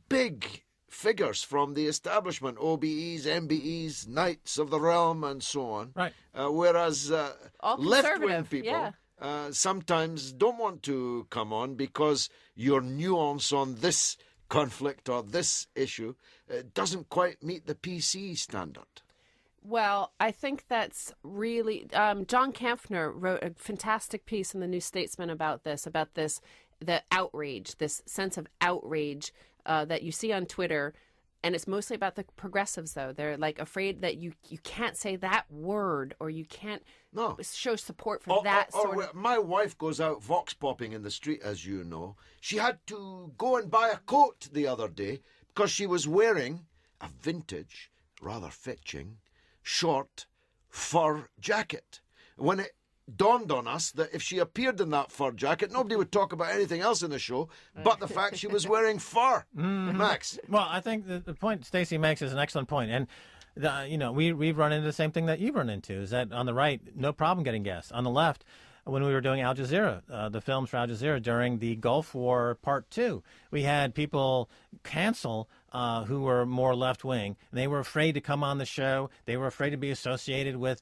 Speaker 1: big figures from the establishment, OBEs, MBEs, Knights of the Realm, and so on.
Speaker 14: Right.
Speaker 1: Whereas left-wing people sometimes don't want to come on because your nuance on this conflict or this issue doesn't quite meet the PC standard.
Speaker 15: Well, I think that's really... John Kampfner wrote a fantastic piece in the New Statesman about this, the outrage, this sense of outrage that you see on Twitter. And it's mostly about the progressives, though. They're like afraid that you can't say that word, or you can't show support for that sort of...
Speaker 1: My wife goes out vox popping in the street, as you know. She had to go and buy a coat the other day because she was wearing a vintage, rather fetching, short fur jacket. When it dawned on us that if she appeared in that fur jacket, nobody would talk about anything else in the show but the fact she was wearing fur. Max?
Speaker 14: Well, I think the point Stacey makes is an excellent point. And, we've run into the same thing that you've run into, is that on the right, no problem getting guests. On the left, when we were doing Al Jazeera, the films for Al Jazeera during the Gulf War Part 2. We had people cancel who were more left-wing. They were afraid to come on the show. They were afraid to be associated with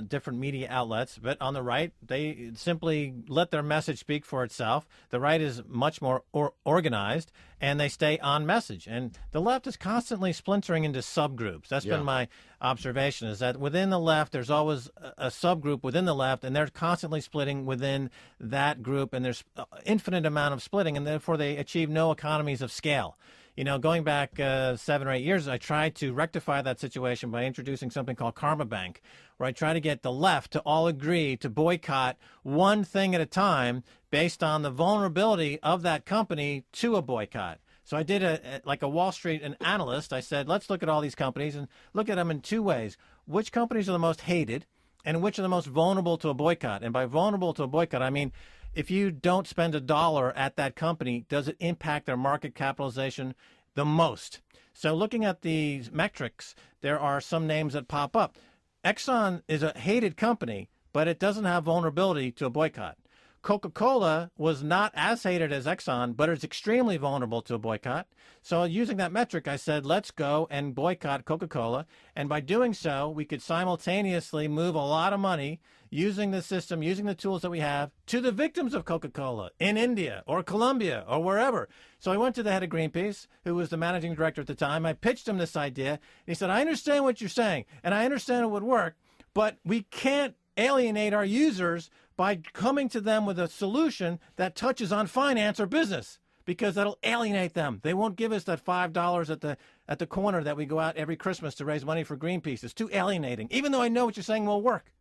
Speaker 14: different media outlets. But on the right, they simply let their message speak for itself. The right is much more organized, and they stay on message. And the left is constantly splintering into subgroups. That's been my observation, is that within the left, there's always a subgroup within the left, and they're constantly splitting within that group, and there's infinite amount of splitting, and therefore they achieve no economies of scale. You know, going back 7 or 8 years, I tried to rectify that situation by introducing something called Karma Bank, where I try to get the left to all agree to boycott one thing at a time based on the vulnerability of that company to a boycott. So I did like a Wall Street analyst. I said, let's look at all these companies and look at them in two ways. Which companies are the most hated and which are the most vulnerable to a boycott? And by vulnerable to a boycott, I mean, if you don't spend $1 at that company, does it impact their market capitalization the most? So looking at these metrics, there are some names that pop up. Exxon is a hated company, but it doesn't have vulnerability to a boycott. Coca-Cola was not as hated as Exxon, but it's extremely vulnerable to a boycott. So using that metric, I said, let's go and boycott Coca-Cola. And by doing so, we could simultaneously move a lot of money using the system, using the tools that we have, to the victims of Coca-Cola in India or Colombia or wherever. So I went to the head of Greenpeace, who was the managing director at the time. I pitched him this idea. And he said, I understand what you're saying, and I understand it would work, but we can't alienate our users by coming to them with a solution that touches on finance or business, because that'll alienate them. They won't give us that $5 at the corner that we go out every Christmas to raise money for Greenpeace. It's too alienating, even though I know what you're saying will work.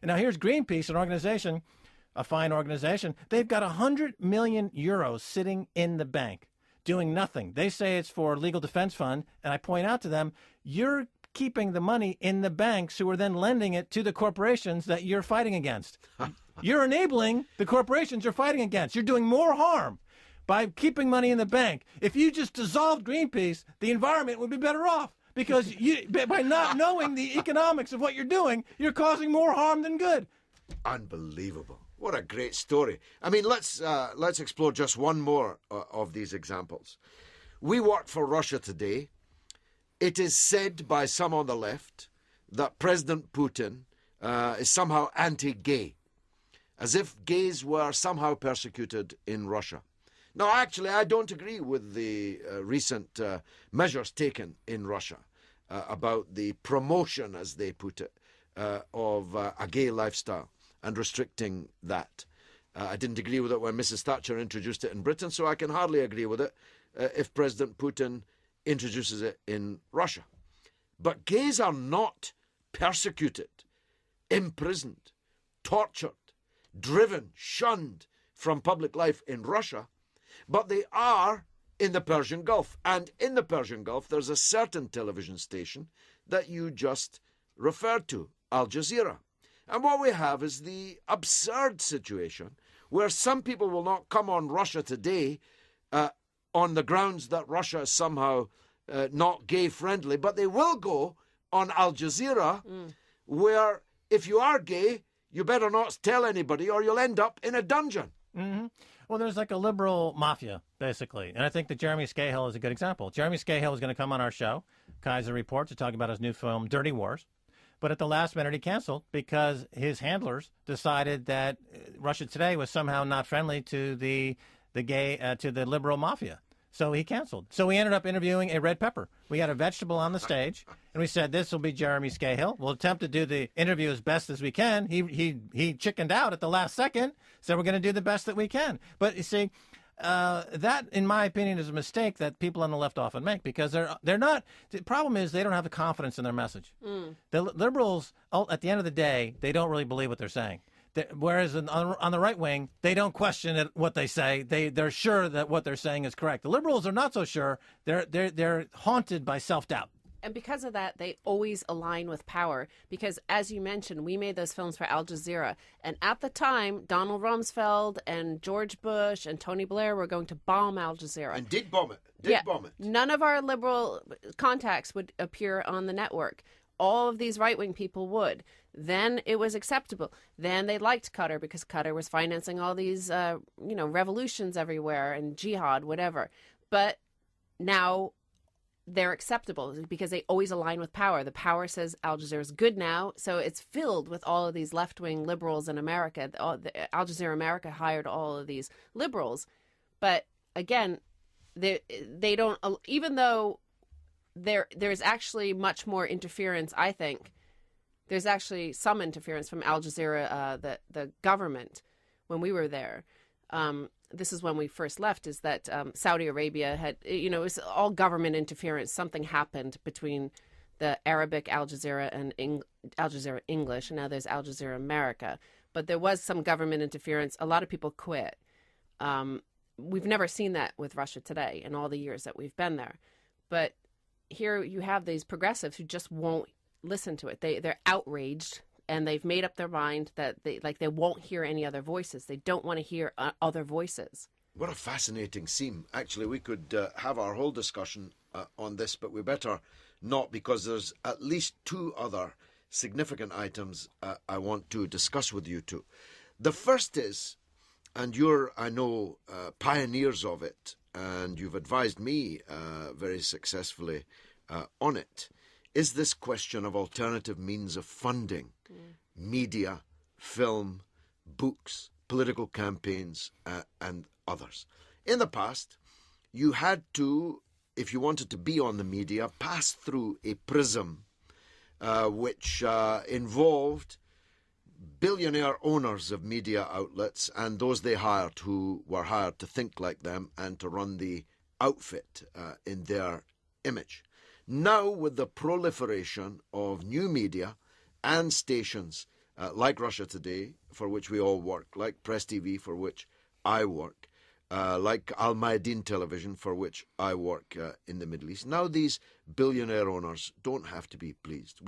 Speaker 14: And now here's Greenpeace, an organization, a fine organization. They've got 100 million euros sitting in the bank, doing nothing. They say it's for legal defense fund, and I point out to them, you're keeping the money in the banks who are then lending it to the corporations that you're fighting against. You're enabling the corporations you're fighting against. You're doing more harm by keeping money in the bank. If you just dissolved Greenpeace, the environment would be better off, because by not knowing the economics of what you're doing, you're causing more harm than good.
Speaker 1: Unbelievable. What a great story. I mean, let's explore just one more of these examples. We work for Russia today. It is said by some on the left that President Putin is somehow anti-gay, as if gays were somehow persecuted in Russia. Now, actually, I don't agree with the recent measures taken in Russia about the promotion, as they put it, of a gay lifestyle and restricting that. I didn't agree with it when Mrs. Thatcher introduced it in Britain, so I can hardly agree with it if President Putin introduces it in Russia. But gays are not persecuted, imprisoned, tortured, driven, shunned from public life in Russia, but they are in the Persian Gulf. And in the Persian Gulf, there's a certain television station that you just referred to, Al Jazeera. And what we have is the absurd situation where some people will not come on Russia today on the grounds that Russia is somehow not gay-friendly, but they will go on Al Jazeera, where if you are gay, you better not tell anybody or you'll end up in a dungeon.
Speaker 14: Mm-hmm. Well, there's like a liberal mafia, basically. And I think that Jeremy Scahill is a good example. Jeremy Scahill is going to come on our show, Keiser Report, to talk about his new film, Dirty Wars. But at the last minute, he canceled because his handlers decided that Russia Today was somehow not friendly to the liberal mafia. So he canceled. So we ended up interviewing a red pepper. We had a vegetable on the stage, and we said, this will be Jeremy Scahill. We'll attempt to do the interview as best as we can. He chickened out at the last second, so we're going to do the best that we can. But you see, that, in my opinion, is a mistake that people on the left often make, because they're not. The problem is they don't have the confidence in their message. The liberals, at the end of the day, they don't really believe what they're saying. Whereas on the right wing, they don't question what they say. They're sure that what they're saying is correct. The liberals are not so sure. They're haunted by self-doubt.
Speaker 15: And because of that, they always align with power. Because, as you mentioned, we made those films for Al Jazeera. And at the time, Donald Rumsfeld and George Bush and Tony Blair were going to bomb Al Jazeera.
Speaker 1: And did bomb it. Bomb it.
Speaker 15: None of our liberal contacts would appear on the network. All of these right-wing people would. Then it was acceptable. Then they liked Qatar because Qatar was financing all these, revolutions everywhere and jihad, whatever. But now they're acceptable because they always align with power. The power says Al Jazeera is good now, so it's filled with all of these left-wing liberals in America. Al Jazeera America hired all of these liberals, but again, they don't. Even though there's actually much more interference, I think. There's actually some interference from Al Jazeera, the government, when we were there. This is when we first left, is that Saudi Arabia had, it was all government interference. Something happened between the Arabic Al Jazeera and Al Jazeera English, and now there's Al Jazeera America. But there was some government interference. A lot of people quit. We've never seen that with Russia today in all the years that we've been there. But here you have these progressives who just won't listen to it. They're outraged, and they've made up their mind that they won't hear any other voices. They don't want to hear other voices.
Speaker 1: What a fascinating scene. Actually, we could have our whole discussion on this, but we better not, because there's at least two other significant items I want to discuss with you two. The first is, and you're, I know, pioneers of it, and you've advised me very successfully on it, is this question of alternative means of funding media, film, books, political campaigns, and others. In the past, you had to, if you wanted to be on the media, pass through a prism which involved billionaire owners of media outlets and those they hired who were hired to think like them and to run the outfit in their image. Now, with the proliferation of new media and stations like Russia Today, for which we all work, like Press TV, for which I work, like Al Mayadeen Television, for which I work in the Middle East, now these billionaire owners don't have to be pleased.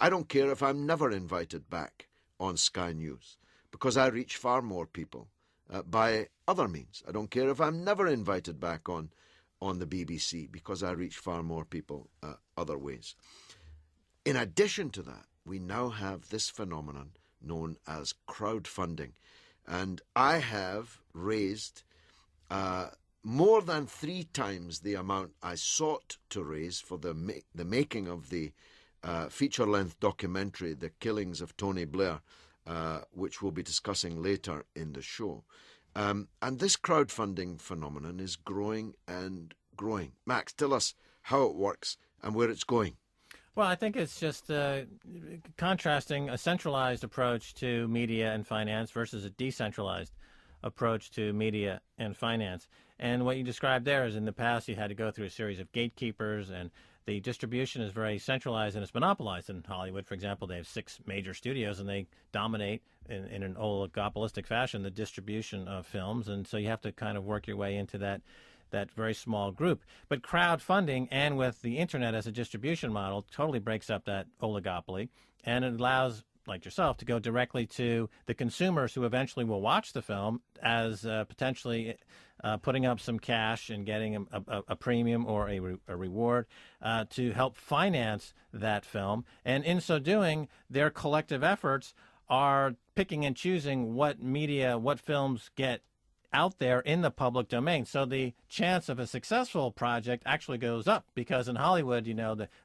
Speaker 1: I don't care if I'm never invited back on Sky News, because I reach far more people by other means. I don't care if I'm never invited back on the BBC, because I reach far more people other ways. In addition to that, we now have this phenomenon known as crowdfunding. And I have raised more than 3 times the amount I sought to raise for the making of the feature-length documentary, The Killings of Tony Blair, which we'll be discussing later in the show. And this crowdfunding phenomenon is growing and growing. Max, tell us how it works and where it's going.
Speaker 14: Well, I think it's just contrasting a centralized approach to media and finance versus a decentralized approach to media and finance. And what you described there is, in the past you had to go through a series of gatekeepers, and the distribution is very centralized and it's monopolized. In Hollywood, for example, they have 6 major studios, and they dominate in an oligopolistic fashion the distribution of films. And so you have to kind of work your way into that very small group. But crowdfunding, and with the internet as a distribution model, totally breaks up that oligopoly, and it allows, like yourself, to go directly to the consumers who eventually will watch the film as potentially putting up some cash and getting a premium or a reward to help finance that film. And in so doing, their collective efforts are picking and choosing what media, what films get out there in the public domain. So the chance of a successful project actually goes up, because in Hollywood,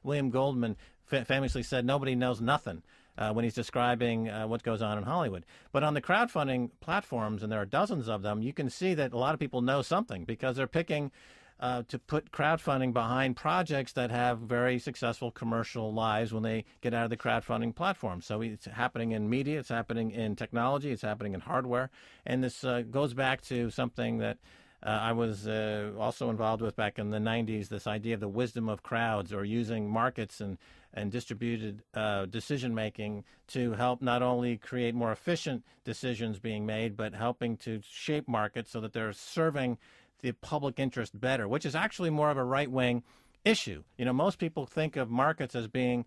Speaker 14: William Goldman famously said nobody knows nothing when he's describing what goes on in Hollywood. But on the crowdfunding platforms, and there are dozens of them, you can see that a lot of people know something, because they're picking to put crowdfunding behind projects that have very successful commercial lives when they get out of the crowdfunding platform. So it's happening in media, it's happening in technology, it's happening in hardware. And this goes back to something that I was also involved with back in the 90s, this idea of the wisdom of crowds, or using markets and distributed decision-making to help not only create more efficient decisions being made, but helping to shape markets so that they're serving the public interest better, which is actually more of a right-wing issue. Most people think of markets as being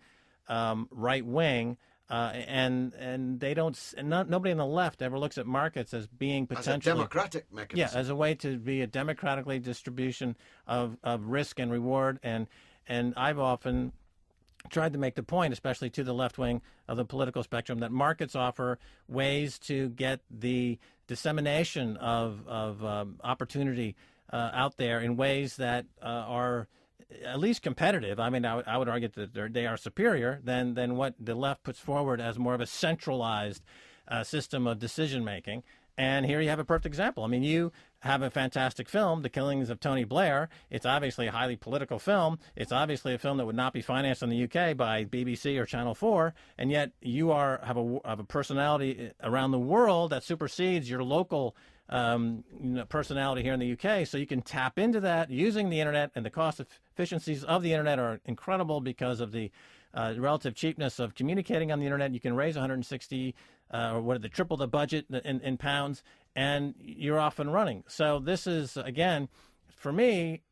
Speaker 14: right-wing, and they don't. Nobody on the left ever looks at markets as being potentially
Speaker 1: as a democratic mechanism.
Speaker 14: Yeah, as a way to be a democratically distribution of risk and reward. And I've often tried to make the point, especially to the left wing of the political spectrum, that markets offer ways to get the dissemination of opportunity out there in ways that are at least competitive. I mean, I would argue that they are superior than what the left puts forward as more of a centralized system of decision making. And here you have a perfect example. I mean, you have a fantastic film, The Killings of Tony Blair. It's obviously a highly political film. It's obviously a film that would not be financed in the UK by BBC or Channel 4, and yet you have a personality around the world that supersedes your local personality here in the UK. So you can tap into that using the internet, and the cost efficiencies of the internet are incredible because of the relative cheapness of communicating on the internet. You can raise 160 or triple the budget in pounds, and you're off and running. So this is, again, for me,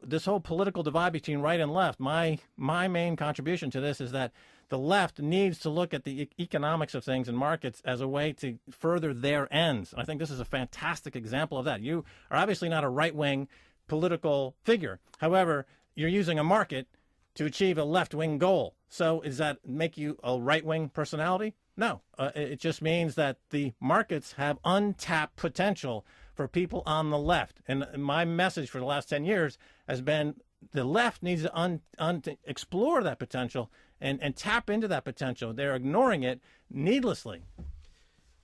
Speaker 14: this whole political divide between right and left, my main contribution to this is that the left needs to look at the economics of things and markets as a way to further their ends. And I think this is a fantastic example of that. You are obviously not a right-wing political figure. However, you're using a market to achieve a left-wing goal. So does that make you a right-wing personality? No. It just means that the markets have untapped potential for people on the left. And my message for the last 10 years has been the left needs to explore that potential and tap into that potential. They're ignoring it needlessly.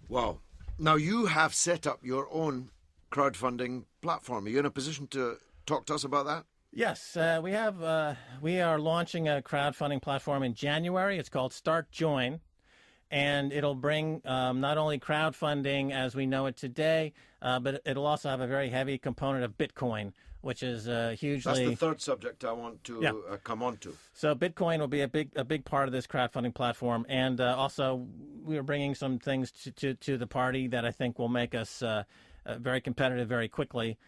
Speaker 1: Wow. Now, you have set up your own crowdfunding platform. Are you in a position to talk to us about that?
Speaker 14: Yes, we are launching a crowdfunding platform in January. It's called Start Join, and it'll bring not only crowdfunding as we know it today, but it'll also have a very heavy component of Bitcoin, which is hugely...
Speaker 1: That's the third subject I want to come on to.
Speaker 14: So Bitcoin will be a big part of this crowdfunding platform, and also we are bringing some things to the party that I think will make us very competitive very quickly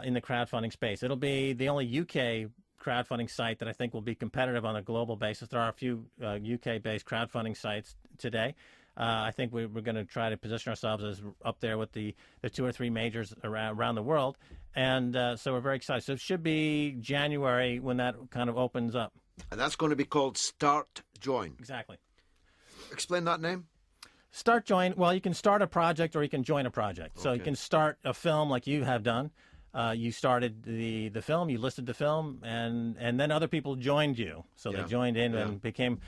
Speaker 14: in the crowdfunding space. It'll be the only UK crowdfunding site that I think will be competitive on a global basis. There are a few UK-based crowdfunding sites today. I think we're going to try to position ourselves as up there with the 2 or 3 majors around the world. And so we're very excited. So it should be January when that kind of opens up.
Speaker 1: And that's going to be called Start Join.
Speaker 14: Exactly.
Speaker 1: Explain that name.
Speaker 14: Start Join. Well, you can start a project or you can join a project. So you can start a film like you have done. You started the film, you listed the film, and then other people joined you. So they joined in and became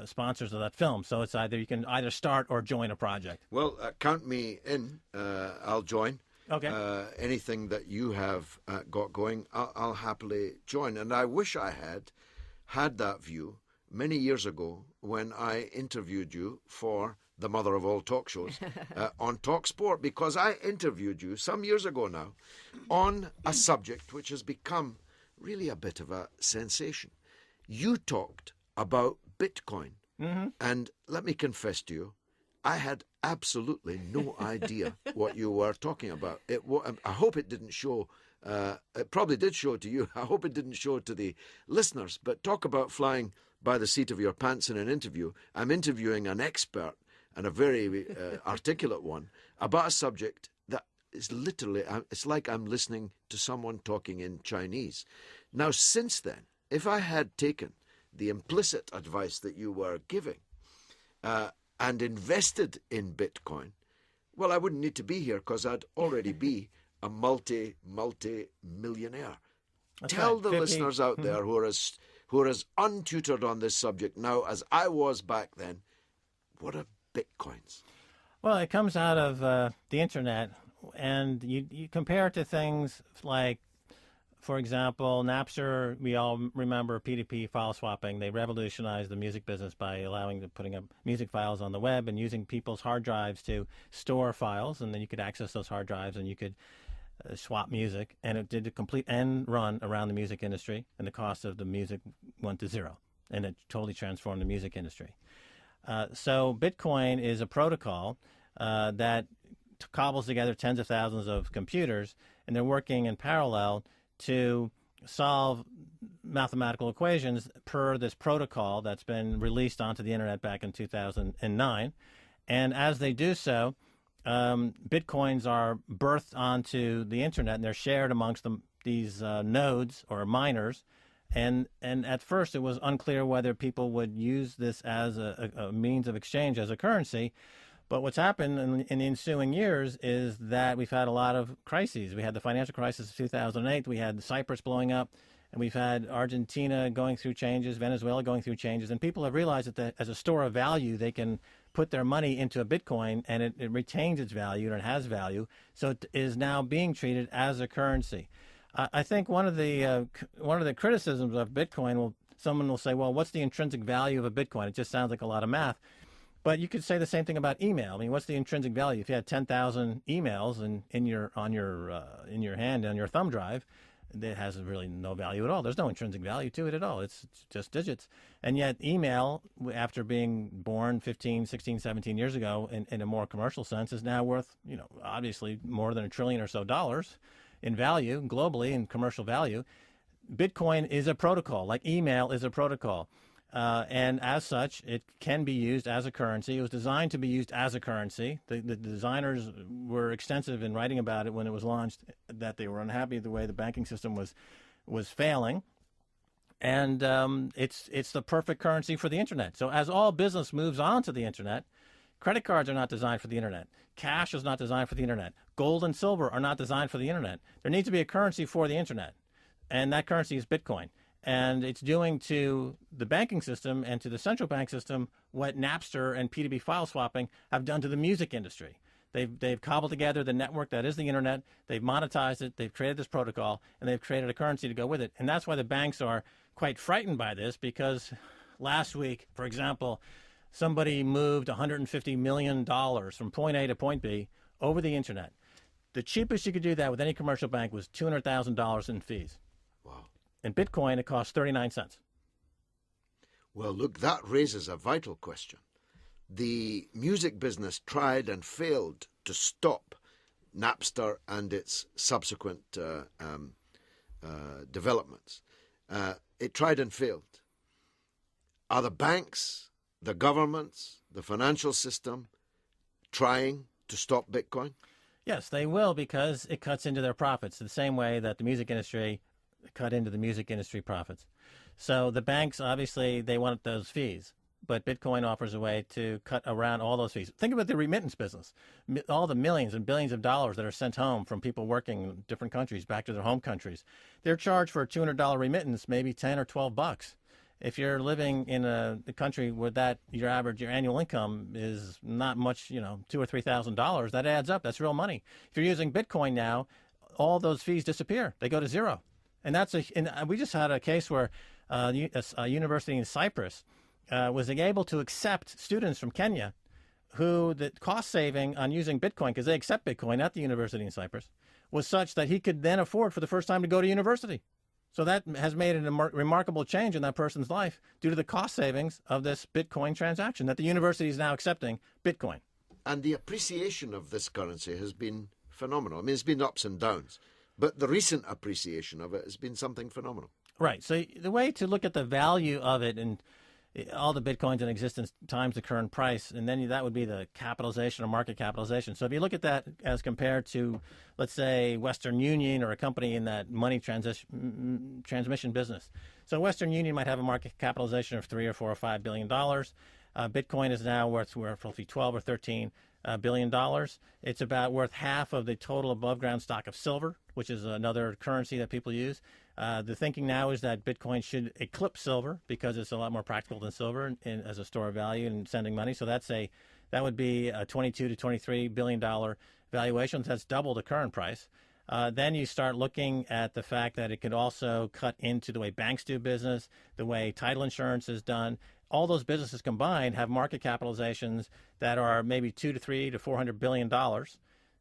Speaker 14: sponsors of that film. So it's you can either start or join a project.
Speaker 1: Well, count me in. I'll join.
Speaker 14: Okay.
Speaker 1: Anything that you have got going, I'll happily join. And I wish I had that view many years ago when I interviewed you for the mother of all talk shows, on Talk Sport, because I interviewed you some years ago now on a subject which has become really a bit of a sensation. You talked about Bitcoin, and let me confess to you, I had absolutely no idea what you were talking about. I hope it didn't show. It probably did show to you. I hope it didn't show to the listeners. But talk about flying by the seat of your pants in an interview. I'm interviewing an expert, and a very articulate one, about a subject that is literally, it's like I'm listening to someone talking in Chinese. Now, since then, if I had taken the implicit advice that you were giving and invested in Bitcoin, well, I wouldn't need to be here because I'd already be a multi-millionaire. Tell the listeners out there who are as untutored on this subject now as I was back then, what are Bitcoins?
Speaker 14: Well, it comes out of the internet, and you compare it to things like, for example, Napster. We all remember P2P file swapping. They revolutionized the music business by putting up music files on the web and using people's hard drives to store files, and then you could access those hard drives and you could swap music, and it did a complete end run around the music industry, and the cost of the music went to zero, and it totally transformed the music industry. So Bitcoin is a protocol that cobbles together tens of thousands of computers, and they're working in parallel to solve mathematical equations per this protocol that's been released onto the internet back in 2009. And as they do so, Bitcoins are birthed onto the internet, and they're shared amongst these nodes or miners. And at first, it was unclear whether people would use this as a means of exchange, as a currency. But what's happened in the ensuing years is that we've had a lot of crises. We had the financial crisis of 2008. We had Cyprus blowing up. And we've had Argentina going through changes, Venezuela going through changes. And people have realized that as a store of value, they can put their money into a Bitcoin, and it retains its value, and it has value. So it is now being treated as a currency. I think one of the criticisms of Bitcoin, someone will say, well, what's the intrinsic value of a Bitcoin? It just sounds like a lot of math. But you could say the same thing about email. I mean, what's the intrinsic value? If you had 10,000 emails in your hand, on your thumb drive, it has really no value at all. There's no intrinsic value to it at all. It's just digits. And yet email, after being born 15, 16, 17 years ago in a more commercial sense, is now worth, obviously more than $1 trillion or so in value globally, in commercial value. Bitcoin is a protocol, like email is a protocol. And as such, it can be used as a currency. It was designed to be used as a currency. The designers were extensive in writing about it when it was launched, that they were unhappy with the way the banking system was failing. And it's the perfect currency for the Internet. So as all business moves on to the Internet, credit cards are not designed for the Internet. Cash is not designed for the Internet. Gold and silver are not designed for the Internet. There needs to be a currency for the Internet, and that currency is Bitcoin. And it's doing to the banking system and to the central bank system what Napster and P2P file swapping have done to the music industry. They've cobbled together the network that is the Internet. They've monetized it. They've created this protocol, and they've created a currency to go with it. And that's why the banks are quite frightened by this, because last week, for example, somebody moved $150 million from point A to point B over the Internet. The cheapest you could do that with any commercial bank was $200,000 in fees. In Bitcoin, it costs 39 cents.
Speaker 1: Well, look, that raises a vital question. The music business tried and failed to stop Napster and its subsequent developments. It tried and failed. Are the banks, the governments, the financial system trying to stop Bitcoin?
Speaker 14: Yes, they will, because it cuts into their profits the same way that the music industry cut into the music industry profits. So the banks, obviously, they want those fees, but Bitcoin offers a way to cut around all those fees. Think about the remittance business. All the millions and billions of dollars that are sent home from people working in different countries back to their home countries. They're charged for a $200 remittance, maybe 10 or 12 bucks. If you're living in a country where your annual income is not much, $2,000 or $3,000, that adds up. That's real money. If you're using Bitcoin now, all those fees disappear. They go to zero. And we just had a case where a university in Cyprus was able to accept students from Kenya who the cost saving on using Bitcoin, because they accept Bitcoin at the university in Cyprus, was such that he could then afford for the first time to go to university. So that has made a remarkable change in that person's life due to the cost savings of this Bitcoin transaction, that the university is now accepting Bitcoin.
Speaker 1: And the appreciation of this currency has been phenomenal. I mean, it's been ups and downs. But the recent appreciation of it has been something phenomenal.
Speaker 14: Right. So the way to look at the value of it, and all the Bitcoins in existence times the current price, and then that would be the capitalization or market capitalization. So if you look at that as compared to, let's say, Western Union or a company in that money transmission business. So Western Union might have a market capitalization of $3 or $4 or $5 billion. Bitcoin is now worth roughly 12 or 13 $1 billion. It's about worth half of the total above ground stock of silver, which is another currency that people use. The thinking now is that Bitcoin should eclipse silver because it's a lot more practical than silver as a store of value and sending money. So that would be a $22 to $23 billion valuation. That's double the current price. Then you start looking at the fact that it could also cut into the way banks do business, the way title insurance is done. All those businesses combined have market capitalizations that are maybe $200 to $300 to $400 billion.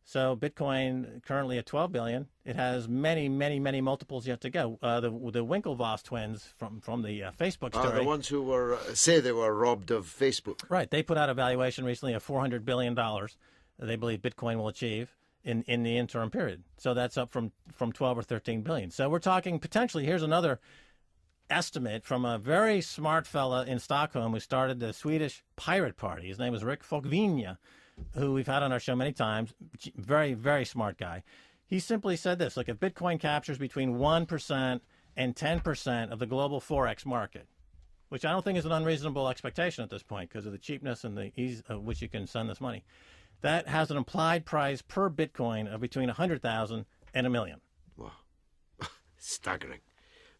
Speaker 14: So Bitcoin currently at 12 billion. It has many, many, many multiples yet to go. The Winklevoss twins from the Facebook story.
Speaker 1: The ones who say they were robbed of Facebook.
Speaker 14: Right. They put out a valuation recently of $400 billion they believe Bitcoin will achieve in the interim period. So that's up from 12 or 13 billion. So we're talking potentially, here's another estimate from a very smart fella in Stockholm who started the Swedish Pirate Party. His name was Rick Fogvinja, who we've had on our show many times. Very, very smart guy. He simply said this: look, if Bitcoin captures between 1% and 10% of the global Forex market, which I don't think is an unreasonable expectation at this point because of the cheapness and the ease of which you can send this money. That has an implied price per Bitcoin of between 100,000 and $1 million.
Speaker 1: Wow. Staggering.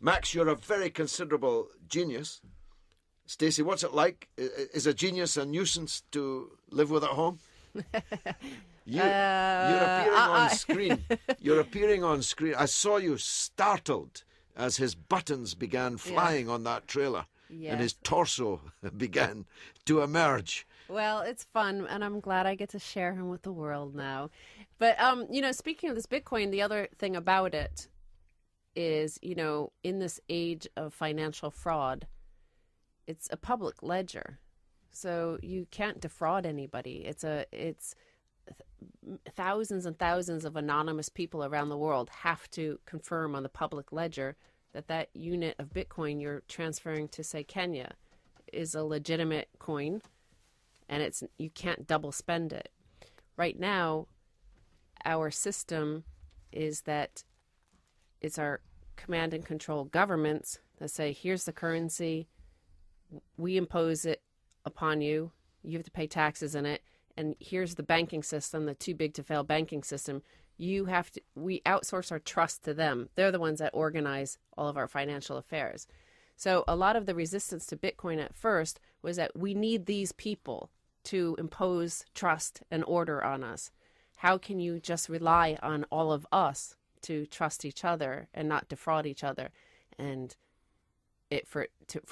Speaker 1: Max, you're a very considerable genius. Stacey, what's it like? Is a genius a nuisance to live with at home? You're appearing on screen. You're appearing on screen. I saw you startled as his buttons began flying on that trailer, and his torso began to emerge.
Speaker 15: Well, it's fun, and I'm glad I get to share him with the world now. But, speaking of this Bitcoin, the other thing about it is, in this age of financial fraud, it's a public ledger. So you can't defraud anybody. It's thousands and thousands of anonymous people around the world have to confirm on the public ledger that unit of Bitcoin you're transferring to, say, Kenya is a legitimate coin, and you can't double spend it. Right now, our system is that it's our command and control governments that say, here's the currency, we impose it upon you, you have to pay taxes in it, and here's the banking system, the too big to fail banking system. We outsource our trust to them. They're the ones that organize all of our financial affairs. So a lot of the resistance to Bitcoin at first was that we need these people to impose trust and order on us. How can you just rely on all of us to trust each other and not defraud each other, and for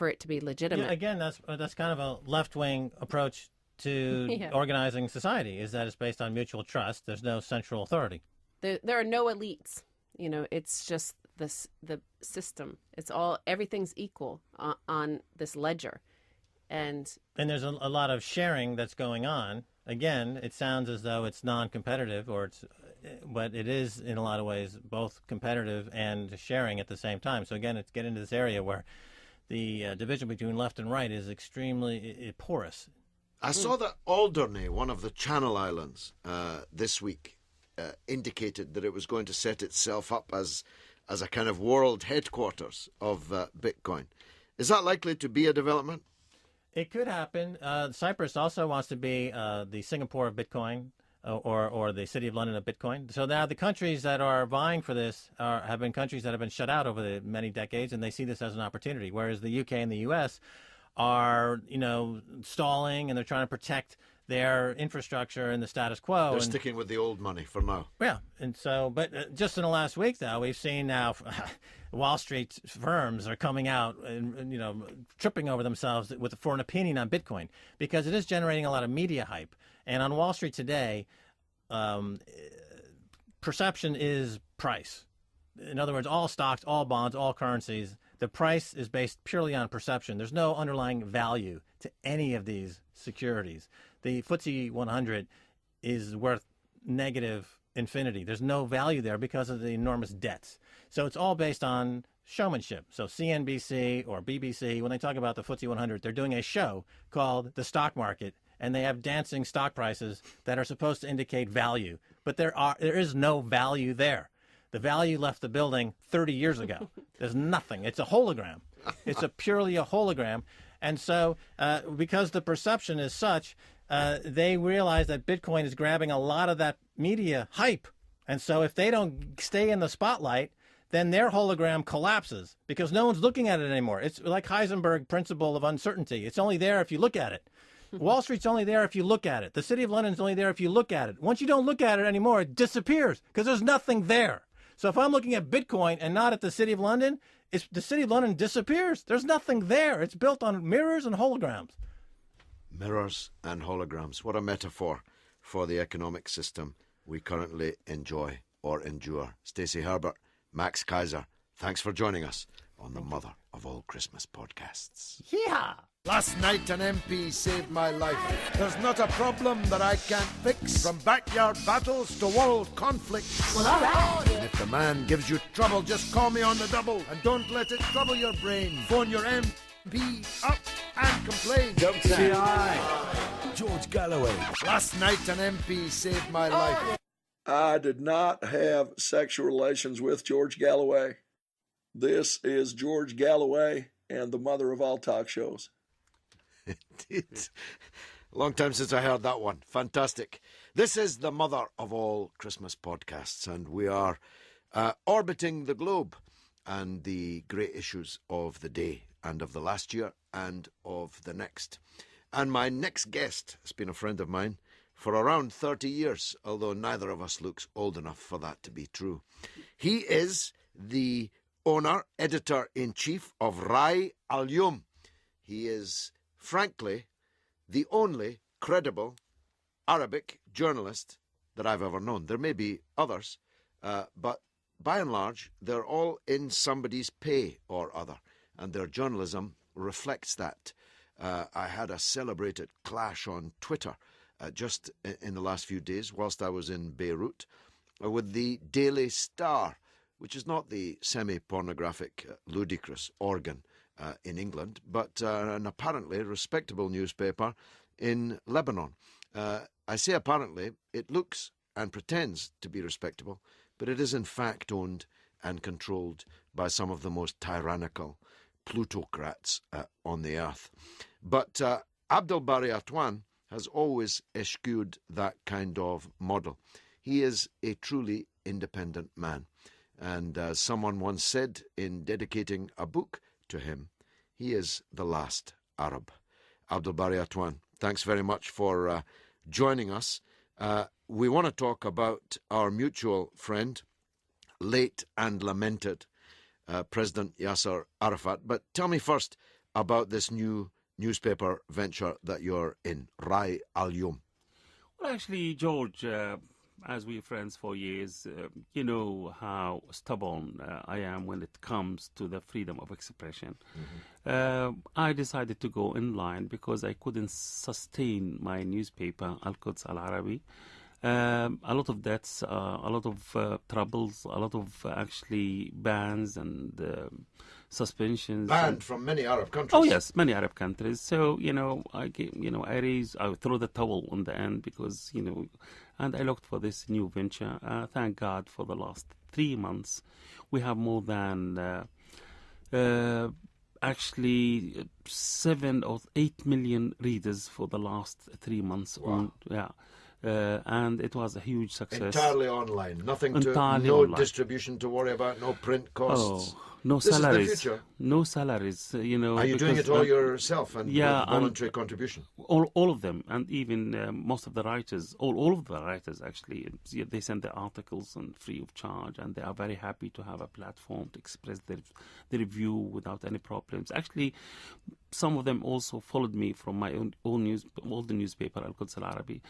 Speaker 15: it to be legitimate?
Speaker 14: Yeah, again, that's kind of a left-wing approach to organizing society, is that it's based on mutual trust. There's no central authority.
Speaker 15: There are no elites. It's just the system. Everything's equal on this ledger. And
Speaker 14: there's a lot of sharing that's going on. Again, it sounds as though it's non-competitive, but it is in a lot of ways both competitive and sharing at the same time. So again, it's getting into this area where the division between left and right is extremely porous.
Speaker 1: I saw that Alderney, one of the Channel Islands, this week, indicated that it was going to set itself up as a kind of world headquarters of Bitcoin. Is that likely to be a development?
Speaker 14: It could happen. Cyprus also wants to be the Singapore of Bitcoin, or the City of London of Bitcoin. So now the countries that are vying for this have been countries that have been shut out over the many decades, and they see this as an opportunity, whereas the UK and the US are, stalling, and they're trying to protect their infrastructure and the status quo.
Speaker 1: They're sticking with the old money for now.
Speaker 14: Yeah, and so, but just in the last week, though, we've seen now Wall Street firms are coming out and tripping over themselves for an opinion on Bitcoin, because it is generating a lot of media hype. And on Wall Street today, perception is price. In other words, all stocks, all bonds, all currencies, the price is based purely on perception. There's no underlying value to any of these securities. The FTSE 100 is worth negative infinity. There's no value there because of the enormous debts. So it's all based on showmanship. So CNBC or BBC, when they talk about the FTSE 100, they're doing a show called The Stock Market, and they have dancing stock prices that are supposed to indicate value. But there is no value there. The value left the building 30 years ago. There's nothing. It's a hologram. It's purely a hologram. And so because the perception is such, they realize that Bitcoin is grabbing a lot of that media hype. And so if they don't stay in the spotlight, then their hologram collapses because no one's looking at it anymore. It's like Heisenberg principle of uncertainty. It's only there if you look at it. Wall Street's only there if you look at it. The City of London's only there if you look at it. Once you don't look at it anymore, it disappears because there's nothing there. So if I'm looking at Bitcoin and not at the City of London, the City of London disappears. There's nothing there. It's built on mirrors and holograms.
Speaker 1: Mirrors and holograms. What a metaphor for the economic system we currently enjoy or endure. Stacey Herbert, Max Keiser, thanks for joining us on the Mother of All Christmas podcasts.
Speaker 14: Yeah!
Speaker 16: Last night an MP saved my life. There's not a problem that I can't fix, from backyard battles to world conflicts.
Speaker 2: Well, all right.
Speaker 16: And if the man gives you trouble, just call me on the double, and don't let it trouble your brain. Phone your MP up and complain.
Speaker 6: George Galloway.
Speaker 16: Last night an MP saved my life.
Speaker 3: I did not have sexual relations with George Galloway.
Speaker 17: This is George Galloway and the mother of all talk shows.
Speaker 1: Indeed. Long time since I heard that one. Fantastic. This is the mother of all Christmas podcasts, and we are orbiting the globe and the great issues of the day and of the last year and of the next. And my next guest has been a friend of mine for around 30 years, although neither of us looks old enough for that to be true. He is the owner, editor-in-chief of Rai Al-Yom. He is, frankly, the only credible Arabic journalist that I've ever known. There may be others, but by and large, they're all in somebody's pay or other, and their journalism reflects that. I had a celebrated clash on Twitter just in the last few days whilst I was in Beirut with the Daily Star, which is not the semi-pornographic, ludicrous organ in England, but an apparently respectable newspaper in Lebanon. I say apparently, it looks and pretends to be respectable, but it is in fact owned and controlled by some of the most tyrannical plutocrats on the earth. But Abdel Bari Atwan has always eschewed that kind of model. He is a truly independent man. And as someone once said in dedicating a book to him, he is the last Arab. Abdel Bari Atwan, thanks very much for joining us. We want to talk about our mutual friend, late and lamented President Yasser Arafat. But tell me first about this new newspaper venture that you're in, Rai Al-Yom.
Speaker 18: Well, actually, George, as we're friends for years, you know how stubborn I am when it comes to the freedom of expression. Mm-hmm. I decided to go in line because I couldn't sustain my newspaper, Al-Quds Al-Arabi. A lot of debts, a lot of troubles, a lot of actually bans and suspensions.
Speaker 1: Banned from many Arab countries.
Speaker 18: Oh yes, many Arab countries. So I throw the towel on the end because and I looked for this new venture. Thank God for the last 3 months, we have more than actually 7 or 8 million readers for the last 3 months.
Speaker 1: Wow.
Speaker 18: And it was a huge success.
Speaker 1: Entirely online. Nothing to,
Speaker 18: Entirely
Speaker 1: no
Speaker 18: online.
Speaker 1: Distribution to worry about, no print costs.
Speaker 18: Oh, no
Speaker 1: This
Speaker 18: salaries.
Speaker 1: is the future.
Speaker 18: No salaries.
Speaker 1: Are you doing it all yourself and with voluntary contribution?
Speaker 18: All of them, and even most of the writers, all of the writers actually, they send their articles and free of charge, and they are very happy to have a platform to express their view without any problems. Actually, some of them also followed me from my own newspaper, Al-Quds Al-Arabi.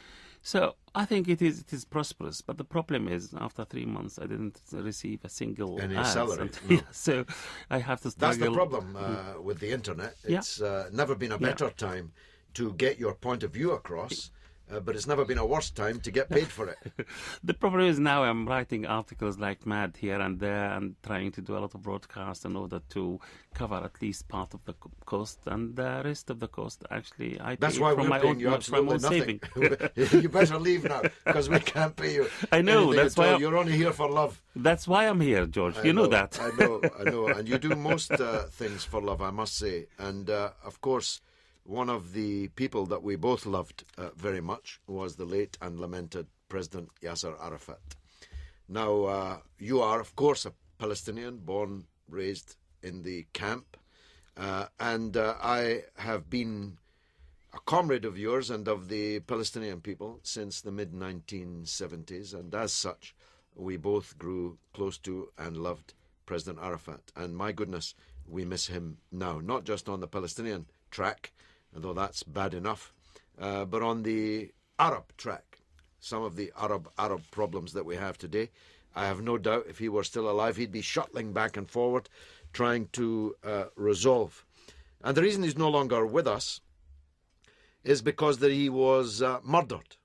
Speaker 18: So I think it is prosperous, but the problem is after 3 months I didn't receive a single
Speaker 1: any
Speaker 18: ads.
Speaker 1: salary.
Speaker 18: No. So I have to struggle.
Speaker 1: That's the problem with the internet. It's never been a better time to get your point of view across, but it's never been a worse time to get paid for it.
Speaker 18: The problem is now I'm writing articles like mad here and there and trying to do a lot of broadcasts in order to cover at least part of the cost, and the rest of the cost actually I
Speaker 1: That's
Speaker 18: pay
Speaker 1: why
Speaker 18: from
Speaker 1: we're
Speaker 18: my
Speaker 1: paying
Speaker 18: own,
Speaker 1: you absolutely
Speaker 18: saving.
Speaker 1: You better leave now because we can't pay you.
Speaker 18: I know, that's why
Speaker 1: you're only here for love.
Speaker 18: That's why I'm here, George.
Speaker 1: I
Speaker 18: You know that.
Speaker 1: I know, and you do most things for love, I must say. And of course, one of the people that we both loved very much was the late and lamented President Yasser Arafat. Now, you are, of course, a Palestinian, born, raised in the camp, and I have been a comrade of yours and of the Palestinian people since the mid-1970s, and as such, we both grew close to and loved President Arafat. And my goodness, we miss him now, not just on the Palestinian track, although that's bad enough, but on the Arab track, some of the Arab problems that we have today. I have no doubt if he were still alive, he'd be shuttling back and forward, trying to resolve. And the reason he's no longer with us is because that he was murdered.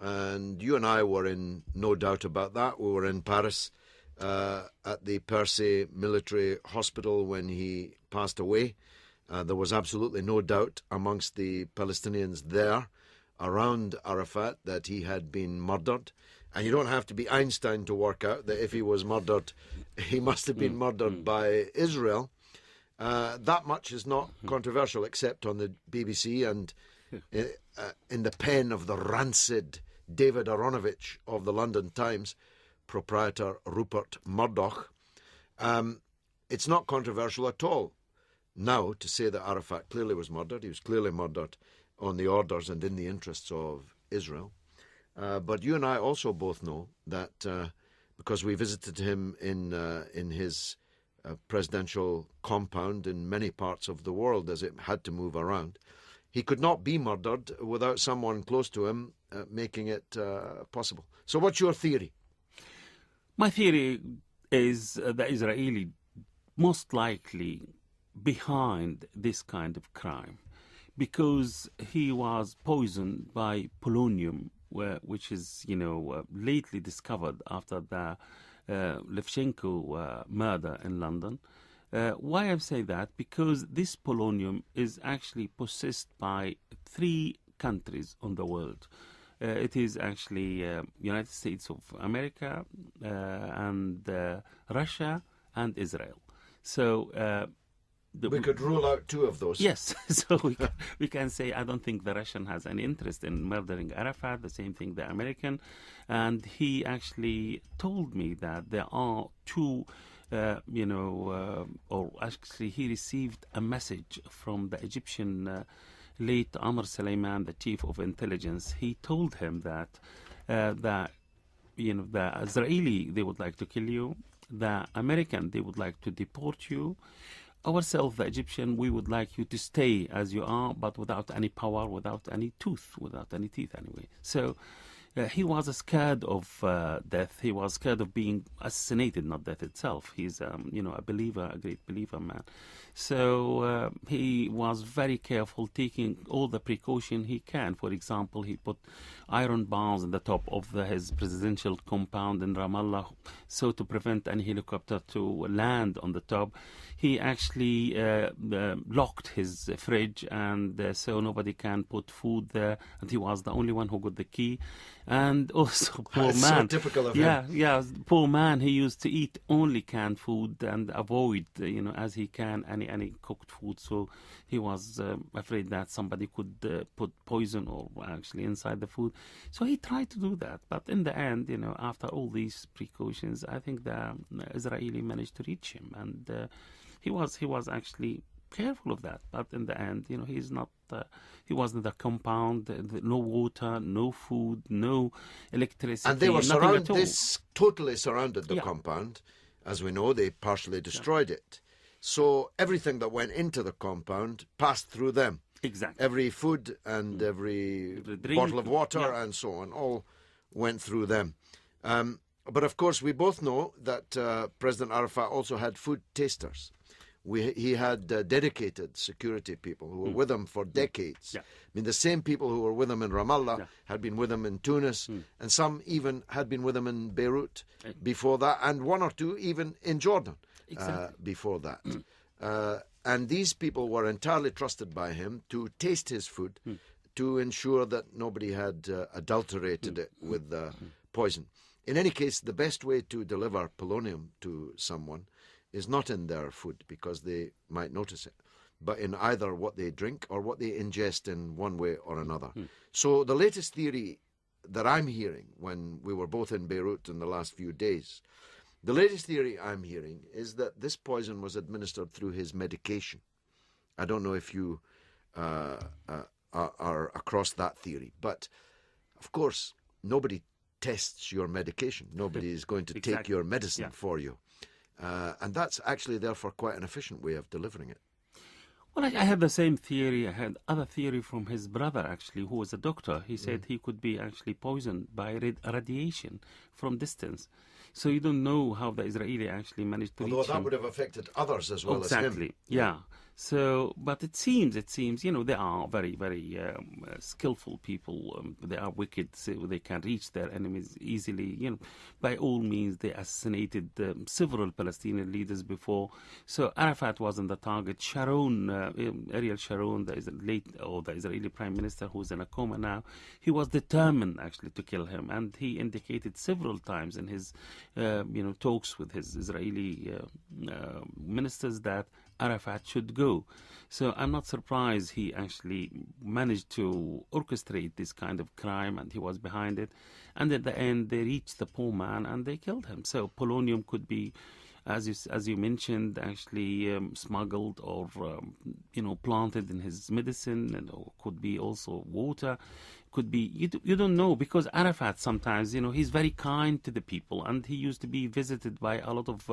Speaker 1: And you and I were in no doubt about that. We were in Paris at the Percy Military Hospital when he passed away. There was absolutely no doubt amongst the Palestinians there around Arafat that he had been murdered. And you don't have to be Einstein to work out that if he was murdered, he must have been murdered by Israel. That much is not controversial, except on the BBC and in the pen of the rancid David Aronovich of the London Times, proprietor Rupert Murdoch. It's not controversial at all now to say that Arafat clearly was murdered. He was clearly murdered on the orders and in the interests of Israel. But you and I also both know that because we visited him in his presidential compound in many parts of the world as it had to move around, he could not be murdered without someone close to him making it possible. So what's your theory?
Speaker 18: My theory is the Israeli most likely behind this kind of crime because he was poisoned by polonium, which is, lately discovered after the Levchenko murder in London. Why I say that? Because this polonium is actually possessed by 3 countries on the world. It is actually United States of America and Russia and Israel. So
Speaker 1: we could rule out 2 of those.
Speaker 18: Yes, so we can say I don't think the Russian has any interest in murdering Arafat, the same thing the American. And he actually told me that there are 2, or actually he received a message from the Egyptian late Amr Suleiman, the chief of intelligence. He told him that the Israeli, they would like to kill you. The American, they would like to deport you. Ourselves, the Egyptian, we would like you to stay as you are, but without any power, without any tooth, without any teeth anyway. So he was scared of death. He was scared of being assassinated, not death itself. He's, a believer, a great believer man. So he was very careful, taking all the precaution he can. For example, he put iron bars on the top of his presidential compound in Ramallah, so to prevent any helicopter to land on the top. He actually locked his fridge, and so nobody can put food there. And he was the only one who got the key. And also, poor
Speaker 1: It's
Speaker 18: man.
Speaker 1: so typical of him.
Speaker 18: Yeah, poor man. He used to eat only canned food and avoid, as he can, any cooked food. So he was afraid that somebody could put poison or actually inside the food. So he tried to do that. But in the end, after all these precautions, I think the Israeli managed to reach him, and he was actually careful of that. But in the end, he's not. He was in the compound. No water, no food, no electricity.
Speaker 1: And they were surrounded.
Speaker 18: They
Speaker 1: totally surrounded the compound. As we know, they partially destroyed it. So everything that went into the compound passed through them.
Speaker 18: Exactly.
Speaker 1: Every food and every bottle of water and so on all went through them. But of course, we both know that President Arafat also had food tasters. He had dedicated security people who were with him for decades.
Speaker 18: Yeah.
Speaker 1: I mean, the same people who were with him in Ramallah had been with him in Tunis, and some even had been with him in Beirut before that, and 1 or 2 even in Jordan before that. And these people were entirely trusted by him to taste his food, to ensure that nobody had adulterated it with poison. In any case, the best way to deliver polonium to someone is not in their food, because they might notice it, but in either what they drink or what they ingest in one way or another. So the latest theory that I'm hearing, when we were both in Beirut in the last few days, the latest theory I'm hearing is that this poison was administered through his medication. I don't know if you are across that theory, but of course, nobody tests your medication. Nobody is going to take your medicine for you. And that's actually, therefore, quite an efficient way of delivering it.
Speaker 18: Well, I had the same theory. I had other theory from his brother, actually, who was a doctor. He said he could be actually poisoned by radiation from distance. So you don't know how the Israeli actually managed to reach him.
Speaker 1: Although that would have affected others as well as him.
Speaker 18: Exactly, yeah. So, but it seems, they are very, very skillful people. They are wicked, so they can reach their enemies easily. By all means, they assassinated several Palestinian leaders before. So Arafat wasn't the target. Sharon, Ariel Sharon, the Israeli Prime Minister, who's in a coma now, he was determined actually to kill him, and he indicated several times in his, talks with his Israeli ministers that Arafat should go. So I'm not surprised he actually managed to orchestrate this kind of crime, and he was behind it. And at the end, they reached the poor man and they killed him. So polonium could be, as you mentioned, actually smuggled or planted in his medicine, and could be also water. Could be, you don't know, because Arafat sometimes, he's very kind to the people, and he used to be visited by a lot of,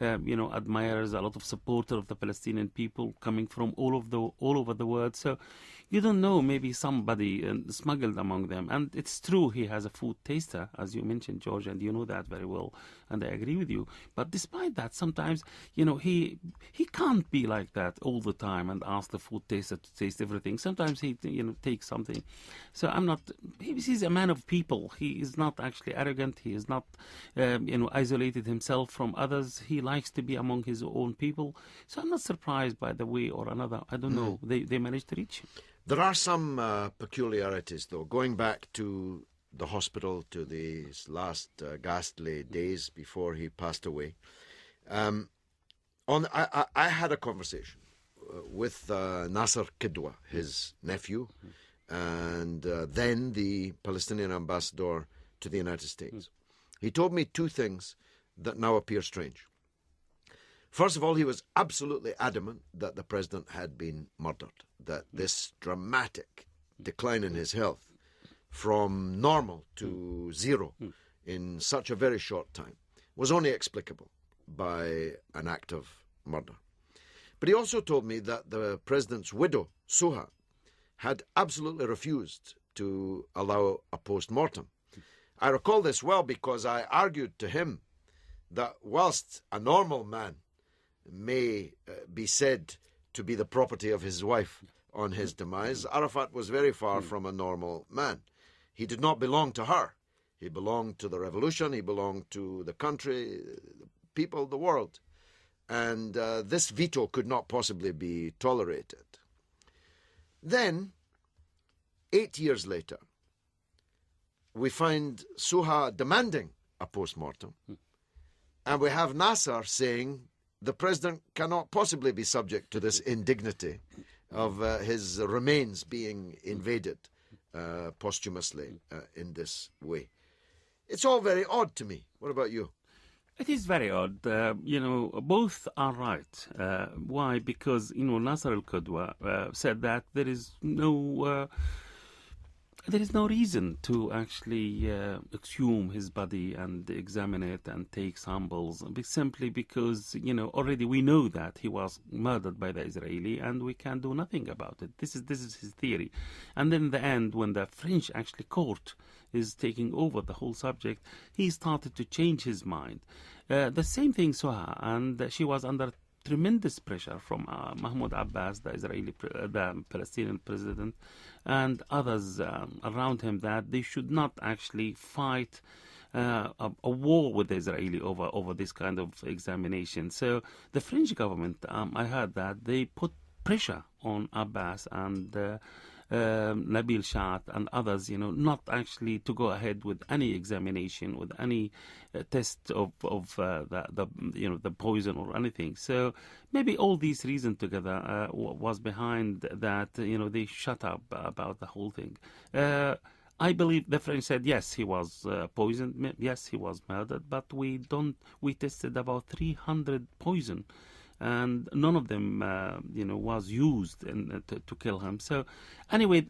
Speaker 18: admirers, a lot of supporters of the Palestinian people coming from all over the world. So you don't know, maybe somebody smuggled among them. And it's true, he has a food taster, as you mentioned, George, and you know that very well, and I agree with you. But despite that, sometimes, he can't be like that all the time and ask the food taster to taste everything. Sometimes he, takes something. So he's a man of people. He is not actually arrogant. He is not, isolated himself from others. He likes to be among his own people. So I'm not surprised by the way or another. I don't know. They managed to reach him.
Speaker 1: There are some peculiarities, though, going back to the hospital, to these last ghastly days before he passed away. I had a conversation with Nasser Kidwa, his nephew, and then the Palestinian ambassador to the United States. He told me two things that now appear strange. First of all, he was absolutely adamant that the president had been murdered, that this dramatic decline in his health from normal to zero in such a very short time was only explicable by an act of murder. But he also told me that the president's widow, Suha, had absolutely refused to allow a post-mortem. I recall this well because I argued to him that whilst a normal man may be said to be the property of his wife on his demise, Arafat was very far from a normal man. He did not belong to her. He belonged to the revolution, he belonged to the country, the people, the world. And this veto could not possibly be tolerated. Then, 8 years later, we find Suha demanding a post-mortem, and we have Nasser saying the president cannot possibly be subject to this indignity of his remains being invaded posthumously in this way. It's all very odd to me. What about you?
Speaker 18: It is very odd. Both are right. Why? Because, Nasser al-Qudwa said that there is no reason to actually exhume his body and examine it and take samples, simply because, already we know that he was murdered by the Israeli and we can do nothing about it. This is his theory. And then in the end, when the French actually court is taking over the whole subject, he started to change his mind. The same thing Suha, and she was under tremendous pressure from Mahmoud Abbas, the Palestinian president, and others around him, that they should not actually fight a war with the Israeli over this kind of examination. So the French government, I heard that they put pressure on Abbas and Nabil Shat and others, not actually to go ahead with any examination, with any test of the poison or anything. So maybe all these reasons together was behind that. They shut up about the whole thing. I believe the French said yes, he was poisoned, yes, he was murdered, but we tested about 300 poison, and none of them, was used to kill him. So, anyway,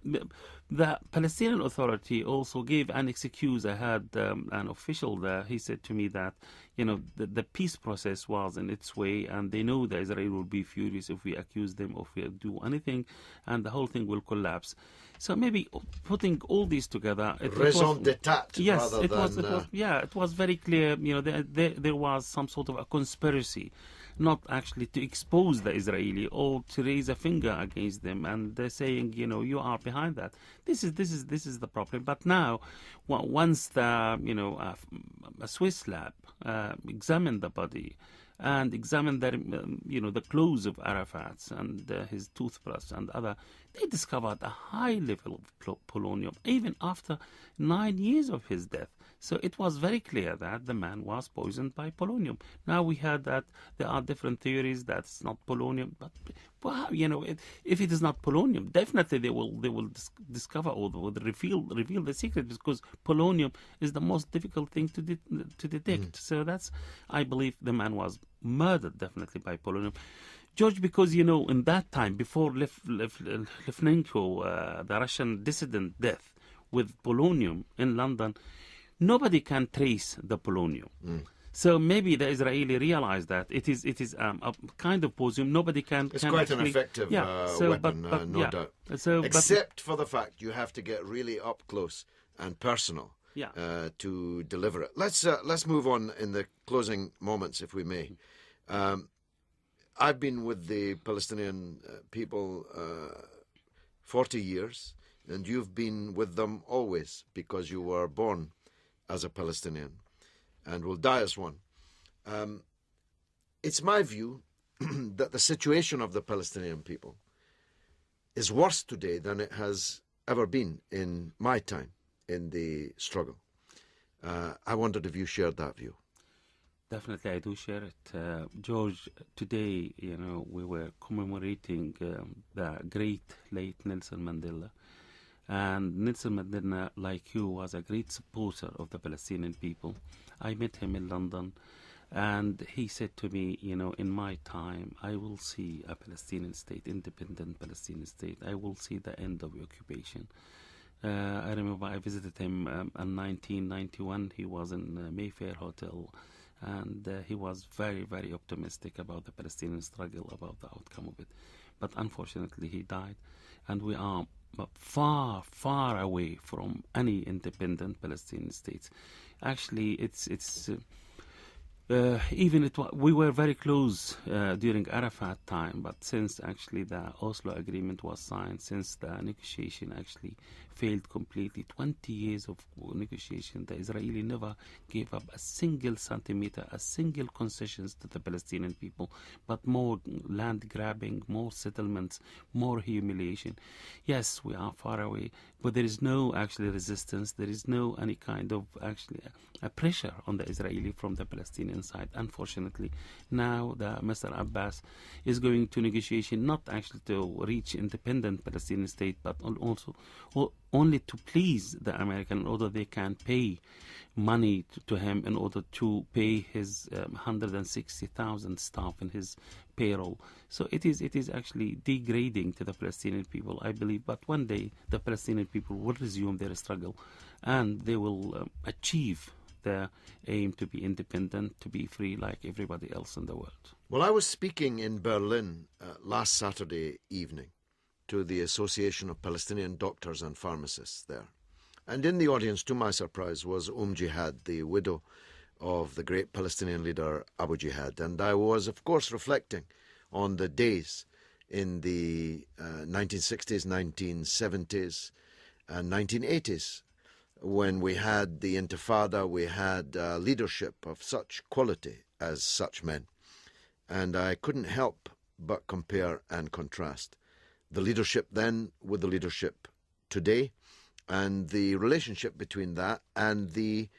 Speaker 18: the Palestinian Authority also gave an excuse. I had an official there. He said to me that, the peace process was in its way, and they know that Israel will be furious if we accuse them, or if we do anything, and the whole thing will collapse. So maybe putting all these together,
Speaker 1: raison d'etat.
Speaker 18: Yes,
Speaker 1: rather
Speaker 18: it was very clear. There was some sort of a conspiracy not actually to expose the Israeli or to raise a finger against them, and they're saying, you are behind that. This is the problem. But now, once the a Swiss lab examined the body and examined the clothes of Arafat's and his toothbrush and other, they discovered a high level of polonium even after 9 years of his death. So it was very clear that the man was poisoned by polonium. Now we heard that there are different theories that it's not polonium, but wow, if it is not polonium, definitely they will discover or will reveal the secret, because polonium is the most difficult thing to detect. So that's, I believe, the man was murdered definitely by polonium. George, because, in that time, before Litvinenko, the Russian dissident death with polonium in London, nobody can trace the polonium. So maybe the Israeli realized that it is a kind of poison. Nobody can.
Speaker 1: It's
Speaker 18: can
Speaker 1: quite
Speaker 18: actually,
Speaker 1: an effective weapon, no doubt. Except for the fact you have to get really up close and personal to deliver it. Let's move on in the closing moments, if we may. I've been with the Palestinian people 40 years, and you've been with them always because you were born as a Palestinian and will die as one. It's my view that the situation of the Palestinian people is worse today than it has ever been in my time in the struggle. I wondered if you shared that view.
Speaker 18: Definitely, I do share it. George, today, we were commemorating the great late Nelson Mandela. And Nelson Mandela, like you, was a great supporter of the Palestinian people. I met him in London, and he said to me, in my time, I will see a Palestinian state, independent Palestinian state. I will see the end of the occupation. I remember I visited him in 1991. He was in Mayfair Hotel, and he was very, very optimistic about the Palestinian struggle, about the outcome of it. But unfortunately, he died, and we are far, far away from any independent Palestinian states. Actually, we were very close during Arafat time, but since actually the Oslo agreement was signed, since the negotiation actually failed completely, 20 years of negotiation, the Israeli never gave up a single centimeter, a single concessions to the Palestinian people, but more land grabbing, more settlements, more humiliation. Yes, we are far away, but there is no actually resistance. There is no any kind of actually a pressure on the Israeli from the Palestinian side. Unfortunately, now the Mr. Abbas is going to negotiation not actually to reach independent Palestinian state, but also only to please the American, in order they can pay money to him in order to pay his 160,000 staff in his payroll. So it is actually degrading to the Palestinian people, I believe. But one day the Palestinian people will resume their struggle, and they will achieve their aim to be independent, to be free like everybody else in the world.
Speaker 1: Well, I was speaking in Berlin last Saturday evening to the Association of Palestinian Doctors and Pharmacists there. And in the audience, to my surprise, was Jihad, the widow of the great Palestinian leader Abu Jihad. And I was, of course, reflecting on the days in the 1960s, 1970s, and 1980s, when we had the Intifada, we had leadership of such quality as such men. And I couldn't help but compare and contrast the leadership then with the leadership today, and the relationship between that and the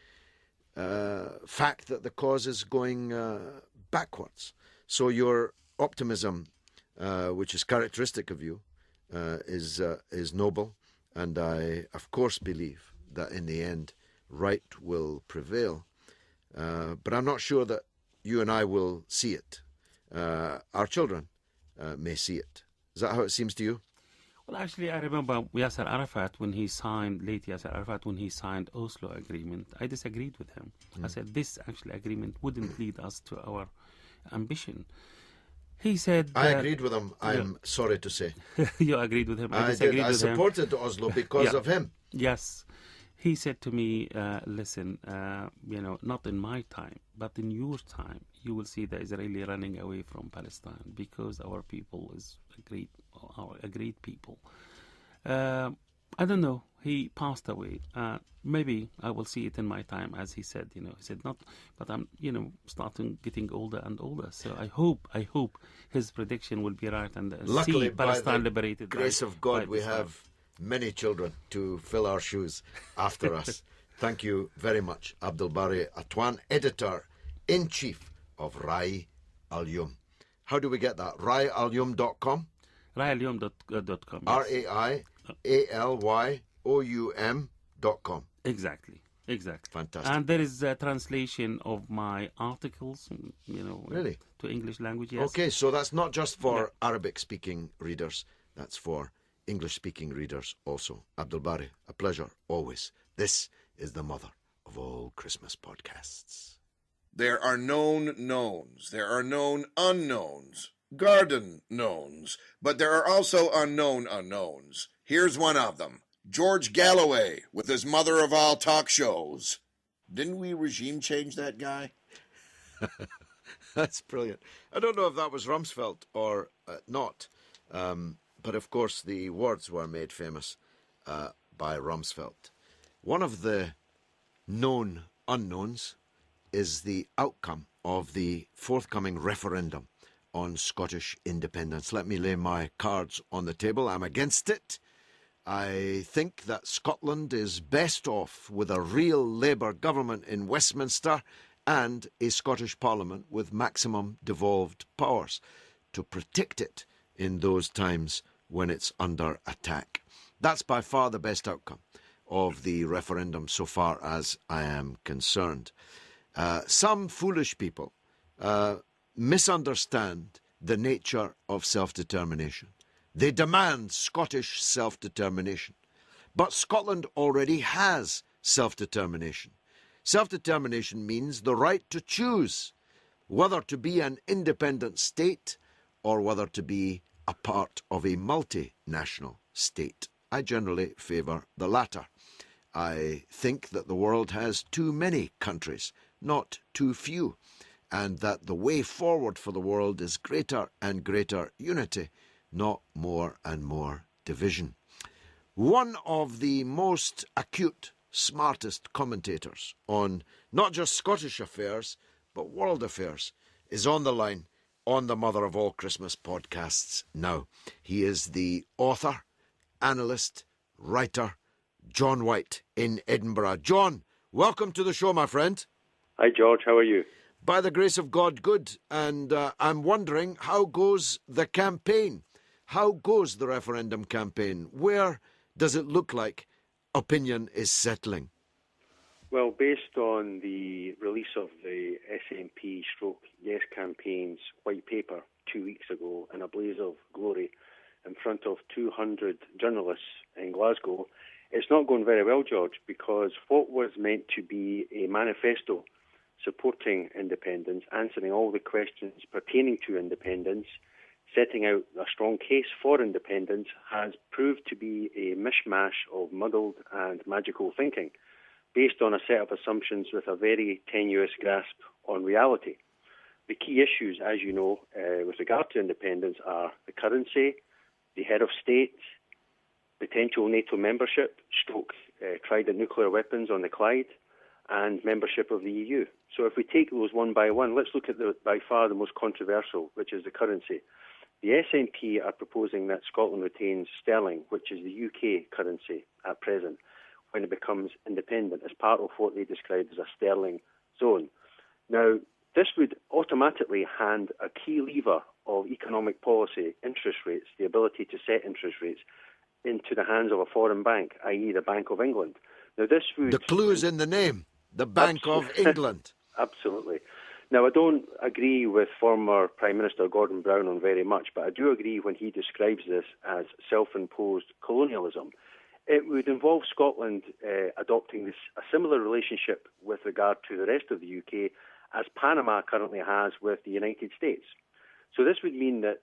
Speaker 1: fact that the cause is going backwards. So your optimism, which is characteristic of you, is noble, and I, of course, believe that in the end, right will prevail. But I'm not sure that you and I will see it. Our children may see it. Is that how it seems to you?
Speaker 18: Well, actually, I remember Yasser Arafat when he signed, late Yasser Arafat, when he signed Oslo agreement. I disagreed with him. I said this actually agreement wouldn't lead us to our ambition. He said...
Speaker 1: I agreed with him, I'm sorry to say.
Speaker 18: You agreed with him. I
Speaker 1: did. I
Speaker 18: with
Speaker 1: supported
Speaker 18: him.
Speaker 1: Oslo because of him.
Speaker 18: Yes. he said to me, listen, not in my time, but in your time, you will see the Israeli running away from Palestine because our people is a great people. I don't know. He passed away. Maybe I will see it in my time, as he said. He said not, but I'm, starting getting older and older. So I hope his prediction will be right and
Speaker 1: Luckily,
Speaker 18: see Palestine
Speaker 1: by the
Speaker 18: liberated.
Speaker 1: grace of God, we have many children to fill our shoes after us. Thank you very much, Abdul Bari Atwan, editor-in-chief of Rai Al-Yum. How do we get that? RaiAlyum.com?
Speaker 18: RaiAlyum.com.
Speaker 1: RaiAlyoum.com.
Speaker 18: Exactly.
Speaker 1: Fantastic.
Speaker 18: And there is a translation of my articles,
Speaker 1: Really?
Speaker 18: to English language. Yes.
Speaker 1: Okay, so that's not just for Arabic-speaking readers. That's for English-speaking readers also. Abdul Bari, a pleasure, always. This is the mother of all Christmas podcasts.
Speaker 3: There are known knowns. There are known unknowns. Garden knowns. But there are also unknown unknowns. Here's one of them. George Galloway with his mother of all talk shows. Didn't we regime change that guy?
Speaker 1: That's brilliant. I don't know if that was Rumsfeld or not, but of course the words were made famous by Rumsfeld. One of the known unknowns is the outcome of the forthcoming referendum on Scottish independence. Let me lay my cards on the table. I'm against it. I think that Scotland is best off with a real Labour government in Westminster and a Scottish Parliament with maximum devolved powers to protect it in those times when it's under attack. That's by far the best outcome of the referendum so far as I am concerned. Some foolish people misunderstand the nature of self-determination. They demand Scottish self-determination. But Scotland already has self-determination. Self-determination means the right to choose whether to be an independent state or whether to be a part of a multinational state. I generally favour the latter. I think that the world has too many countries, not too few, and that the way forward for the world is greater and greater unity, not more and more division. One of the most acute, smartest commentators on not just Scottish affairs, but world affairs, is on the line on the Mother of All Christmas podcasts now. He is the author, analyst, writer, John White in Edinburgh. John, welcome to the show, my friend.
Speaker 19: Hi, George. How are you?
Speaker 1: By the grace of God, good. And I'm wondering, how goes the campaign? How goes the referendum campaign? Where does it look like opinion is settling?
Speaker 19: Well, based on the release of the SNP/Yes campaign's white paper 2 weeks ago in a blaze of glory in front of 200 journalists in Glasgow, it's not going very well, George, because what was meant to be a manifesto supporting independence, answering all the questions pertaining to independence, setting out a strong case for independence, has proved to be a mishmash of muddled and magical thinking based on a set of assumptions with a very tenuous grasp on reality. The key issues, as you know, with regard to independence are the currency, the head of state, potential NATO membership, trident nuclear weapons on the Clyde, and membership of the EU. So if we take those one by one, let's look at by far the most controversial, which is the currency. The SNP are proposing that Scotland retains sterling, which is the UK currency at present, when it becomes independent, as part of what they describe as a sterling zone. Now, this would automatically hand a key lever of economic policy, interest rates, the ability to set interest rates, into the hands of a foreign bank, i.e. the Bank of England. Now, this would...
Speaker 1: The clue is in the name, the Bank of England.
Speaker 19: Absolutely. Now, I don't agree with former Prime Minister Gordon Brown on very much, but I do agree when he describes this as self-imposed colonialism. It would involve Scotland adopting a similar relationship with regard to the rest of the UK as Panama currently has with the United States. So this would mean that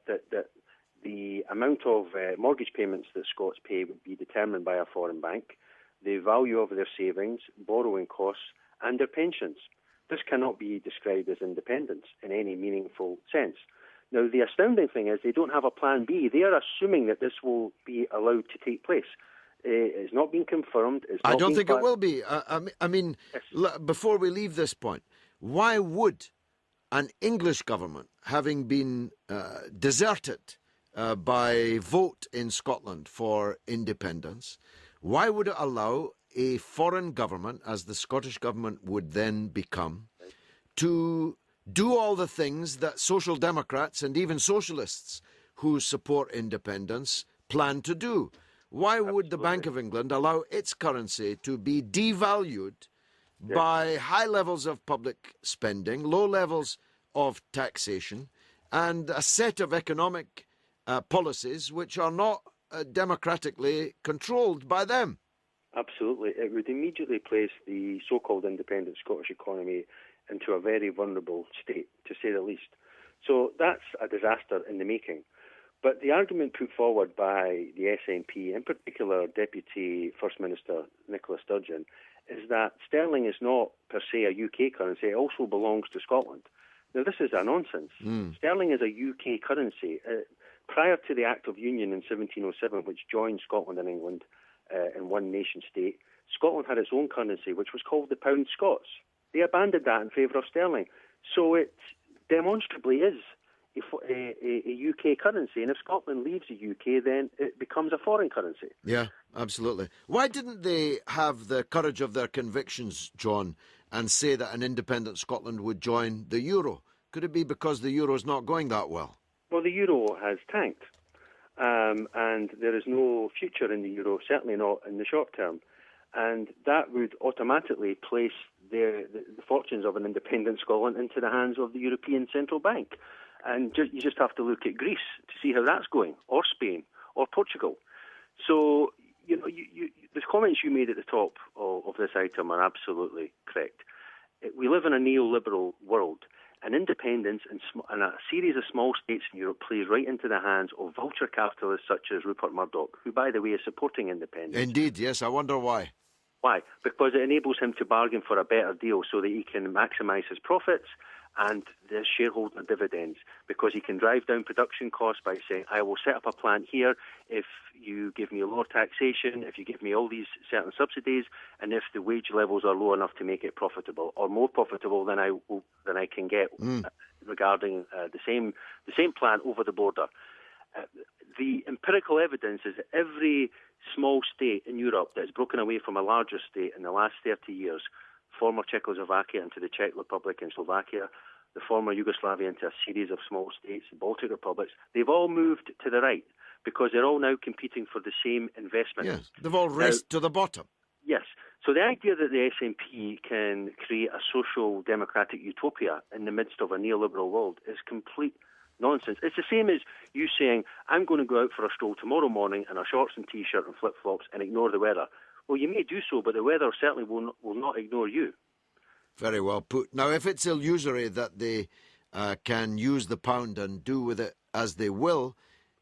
Speaker 19: the amount of mortgage payments that Scots pay would be determined by a foreign bank. the value of their savings, borrowing costs, and their pensions. This cannot be described as independence in any meaningful sense. Now, the astounding thing is they don't have a plan B. They are assuming that this will be allowed to take place. It's not been confirmed.
Speaker 1: I don't think it will be. I mean, before we leave this point, why would an English government, having been deserted by vote in Scotland for independence, why would it allow a foreign government, as the Scottish government would then become, to do all the things that Social Democrats and even socialists who support independence plan to do? Why would the Bank of England allow its currency to be devalued by high levels of public spending, low levels of taxation, and a set of economic policies which are not democratically controlled by them?
Speaker 19: Absolutely. It would immediately place the so-called independent Scottish economy into a very vulnerable state, to say the least. So that's a disaster in the making. But the argument put forward by the SNP, in particular Deputy First Minister Nicola Sturgeon, is that sterling is not per se a UK currency, it also belongs to Scotland. Now, this is a nonsense. Sterling is a UK currency. Prior to the Act of Union in 1707, which joined Scotland and England in one nation state, Scotland had its own currency, which was called the pound Scots. They abandoned that in favour of sterling. So it demonstrably is a UK currency, and if Scotland leaves the UK, then it becomes a foreign currency.
Speaker 1: Yeah, absolutely. Why didn't they have the courage of their convictions, John, and say that an independent Scotland would join the euro? Could it be because the euro is not going that well?
Speaker 19: Well, the euro has tanked, and there is no future in the euro, certainly not in the short term. And that would automatically place the fortunes of an independent Scotland into the hands of the European Central Bank. And you just have to look at Greece to see how that's going, or Spain, or Portugal. So, you know, the comments you made at the top of this item are absolutely correct. We live in a neoliberal world, and independence and a series of small states in Europe plays right into the hands of vulture capitalists such as Rupert Murdoch, who, by the way, is supporting independence.
Speaker 1: Indeed, yes. I wonder why.
Speaker 19: Why? Because it enables him to bargain for a better deal so that he can maximise his profits and the shareholder dividends, because he can drive down production costs by saying, I will set up a plant here if you give me lower taxation, if you give me all these certain subsidies, and if the wage levels are low enough to make it profitable, or more profitable than I can get regarding the same plant over the border. The empirical evidence is that every small state in Europe that has broken away from a larger state in the last 30 years, former Czechoslovakia into the Czech Republic and Slovakia, the former Yugoslavia into a series of small states, the Baltic republics, they've all moved to the right because they're all now competing for the same investment.
Speaker 1: Yes, they've all raced to the bottom.
Speaker 19: Yes. So the idea that the SNP can create a social democratic utopia in the midst of a neoliberal world is complete nonsense. It's the same as you saying, I'm going to go out for a stroll tomorrow morning in a shorts and T-shirt and flip-flops and ignore the weather. Well, you may do so, but the weather certainly will not ignore you.
Speaker 1: Very well put. Now, if it's illusory that they can use the pound and do with it as they will,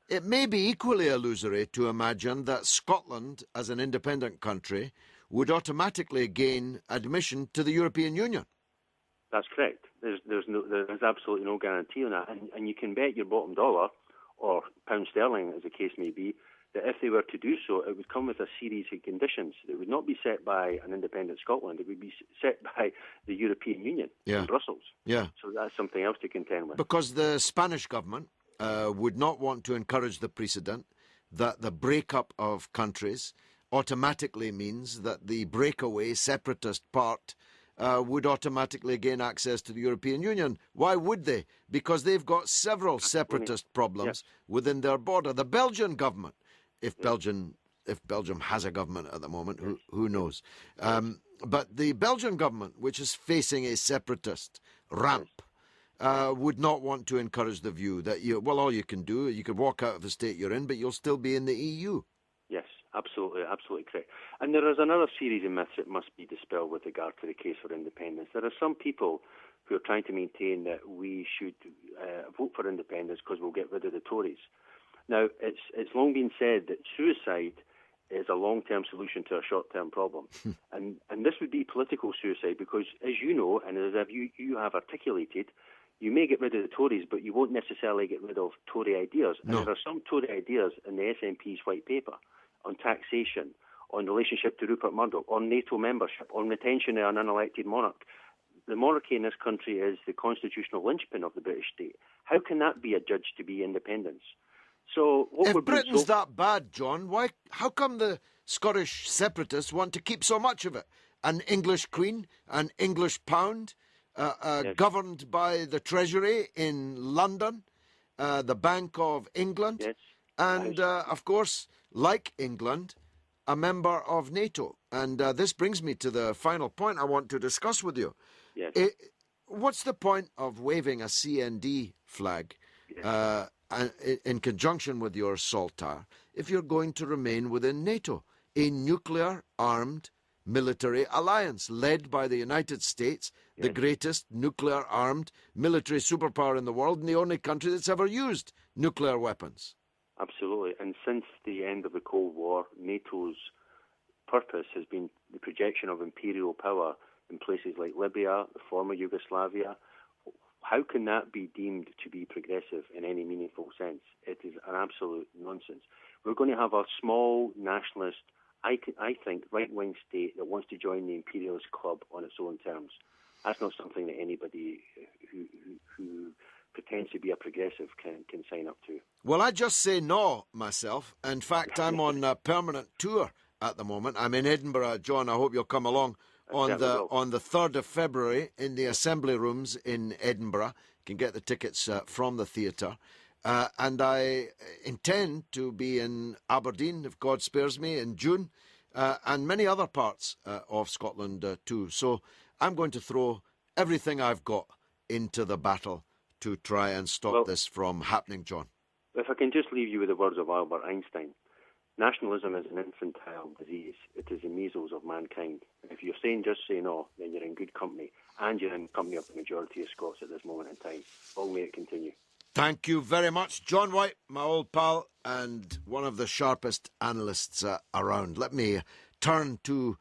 Speaker 1: it may be equally illusory to imagine that Scotland, as an independent country, would automatically gain admission to the European Union.
Speaker 19: That's correct. There's absolutely no guarantee on that. And you can bet your bottom dollar, or pound sterling as the case may be, that if they were to do so, it would come with a series of conditions that would not be set by an independent Scotland. It would be set by the European Union in Brussels.
Speaker 1: Yeah.
Speaker 19: So that's something else to contend with.
Speaker 1: Because the Spanish government would not want to encourage the precedent that the breakup of countries automatically means that the breakaway separatist part would automatically gain access to the European Union. Why would they? Because they've got several separatist problems within their border. The Belgian government, if Belgium has a government at the moment, who knows? But the Belgian government, which is facing a separatist ramp, would not want to encourage the view that all you can do, you can walk out of the state you're in, but you'll still be in the EU.
Speaker 19: Yes, absolutely correct. And there is another series of myths that must be dispelled with regard to the case for independence. There are some people who are trying to maintain that we should vote for independence because we'll get rid of the Tories. Now, it's long been said that suicide is a long-term solution to a short-term problem. and this would be political suicide because, as you know, and as you have articulated, you may get rid of the Tories, but you won't necessarily get rid of Tory ideas.
Speaker 1: No.
Speaker 19: And there are some Tory ideas in the SNP's white paper on taxation, on relationship to Rupert Murdoch, on NATO membership, on retention of an unelected monarch. The monarchy in this country is the constitutional linchpin of the British state. How can that be adjudged to be independence? So what
Speaker 1: If Britain's that bad, John, how come the Scottish separatists want to keep so much of it? An English queen, an English pound,
Speaker 19: Yes.
Speaker 1: governed by the Treasury in London, the Bank of England,
Speaker 19: Yes.
Speaker 1: and, of course, like England, a member of NATO. And this brings me to the final point I want to discuss with you.
Speaker 19: Yes.
Speaker 1: What's the point of waving a CND flag in conjunction with your saltire if you're going to remain within NATO, a nuclear-armed military alliance led by the United States, the greatest nuclear-armed military superpower in the world and the only country that's ever used nuclear weapons?
Speaker 19: Absolutely. And since the end of the Cold War, NATO's purpose has been the projection of imperial power in places like Libya, the former Yugoslavia. How can that be deemed to be progressive in any meaningful sense? It is an absolute nonsense. We're going to have a small nationalist, I think, right-wing state that wants to join the imperialist club on its own terms. That's not something that anybody who pretends to be a progressive can sign up to.
Speaker 1: Well, I just say no myself. In fact, I'm on a permanent tour at the moment. I'm in Edinburgh, John. I hope you'll come along on the 3rd of February in the Assembly Rooms in Edinburgh. You can get the tickets from the theatre. And I intend to be in Aberdeen, if God spares me, in June, and many other parts of Scotland too. So I'm going to throw everything I've got into the battle to try and stop this from happening, John.
Speaker 19: If I can just leave you with the words of Albert Einstein, nationalism is an infantile disease. It is the measles of mankind. If you're saying just say no, then you're in good company, and you're in company of the majority of Scots at this moment in time. Long may it continue.
Speaker 1: Thank you very much, John White, my old pal, and one of the sharpest analysts around. Let me turn to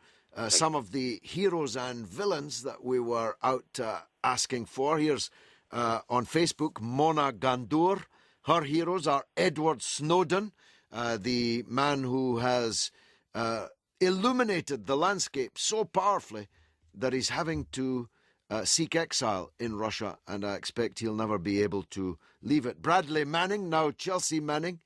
Speaker 1: some of the heroes and villains that we were out asking for. Here's on Facebook, Mona Gandour. Her heroes are Edward Snowden, the man who has illuminated the landscape so powerfully that he's having to seek exile in Russia, and I expect he'll never be able to leave it. Bradley Manning, now Chelsea Manning,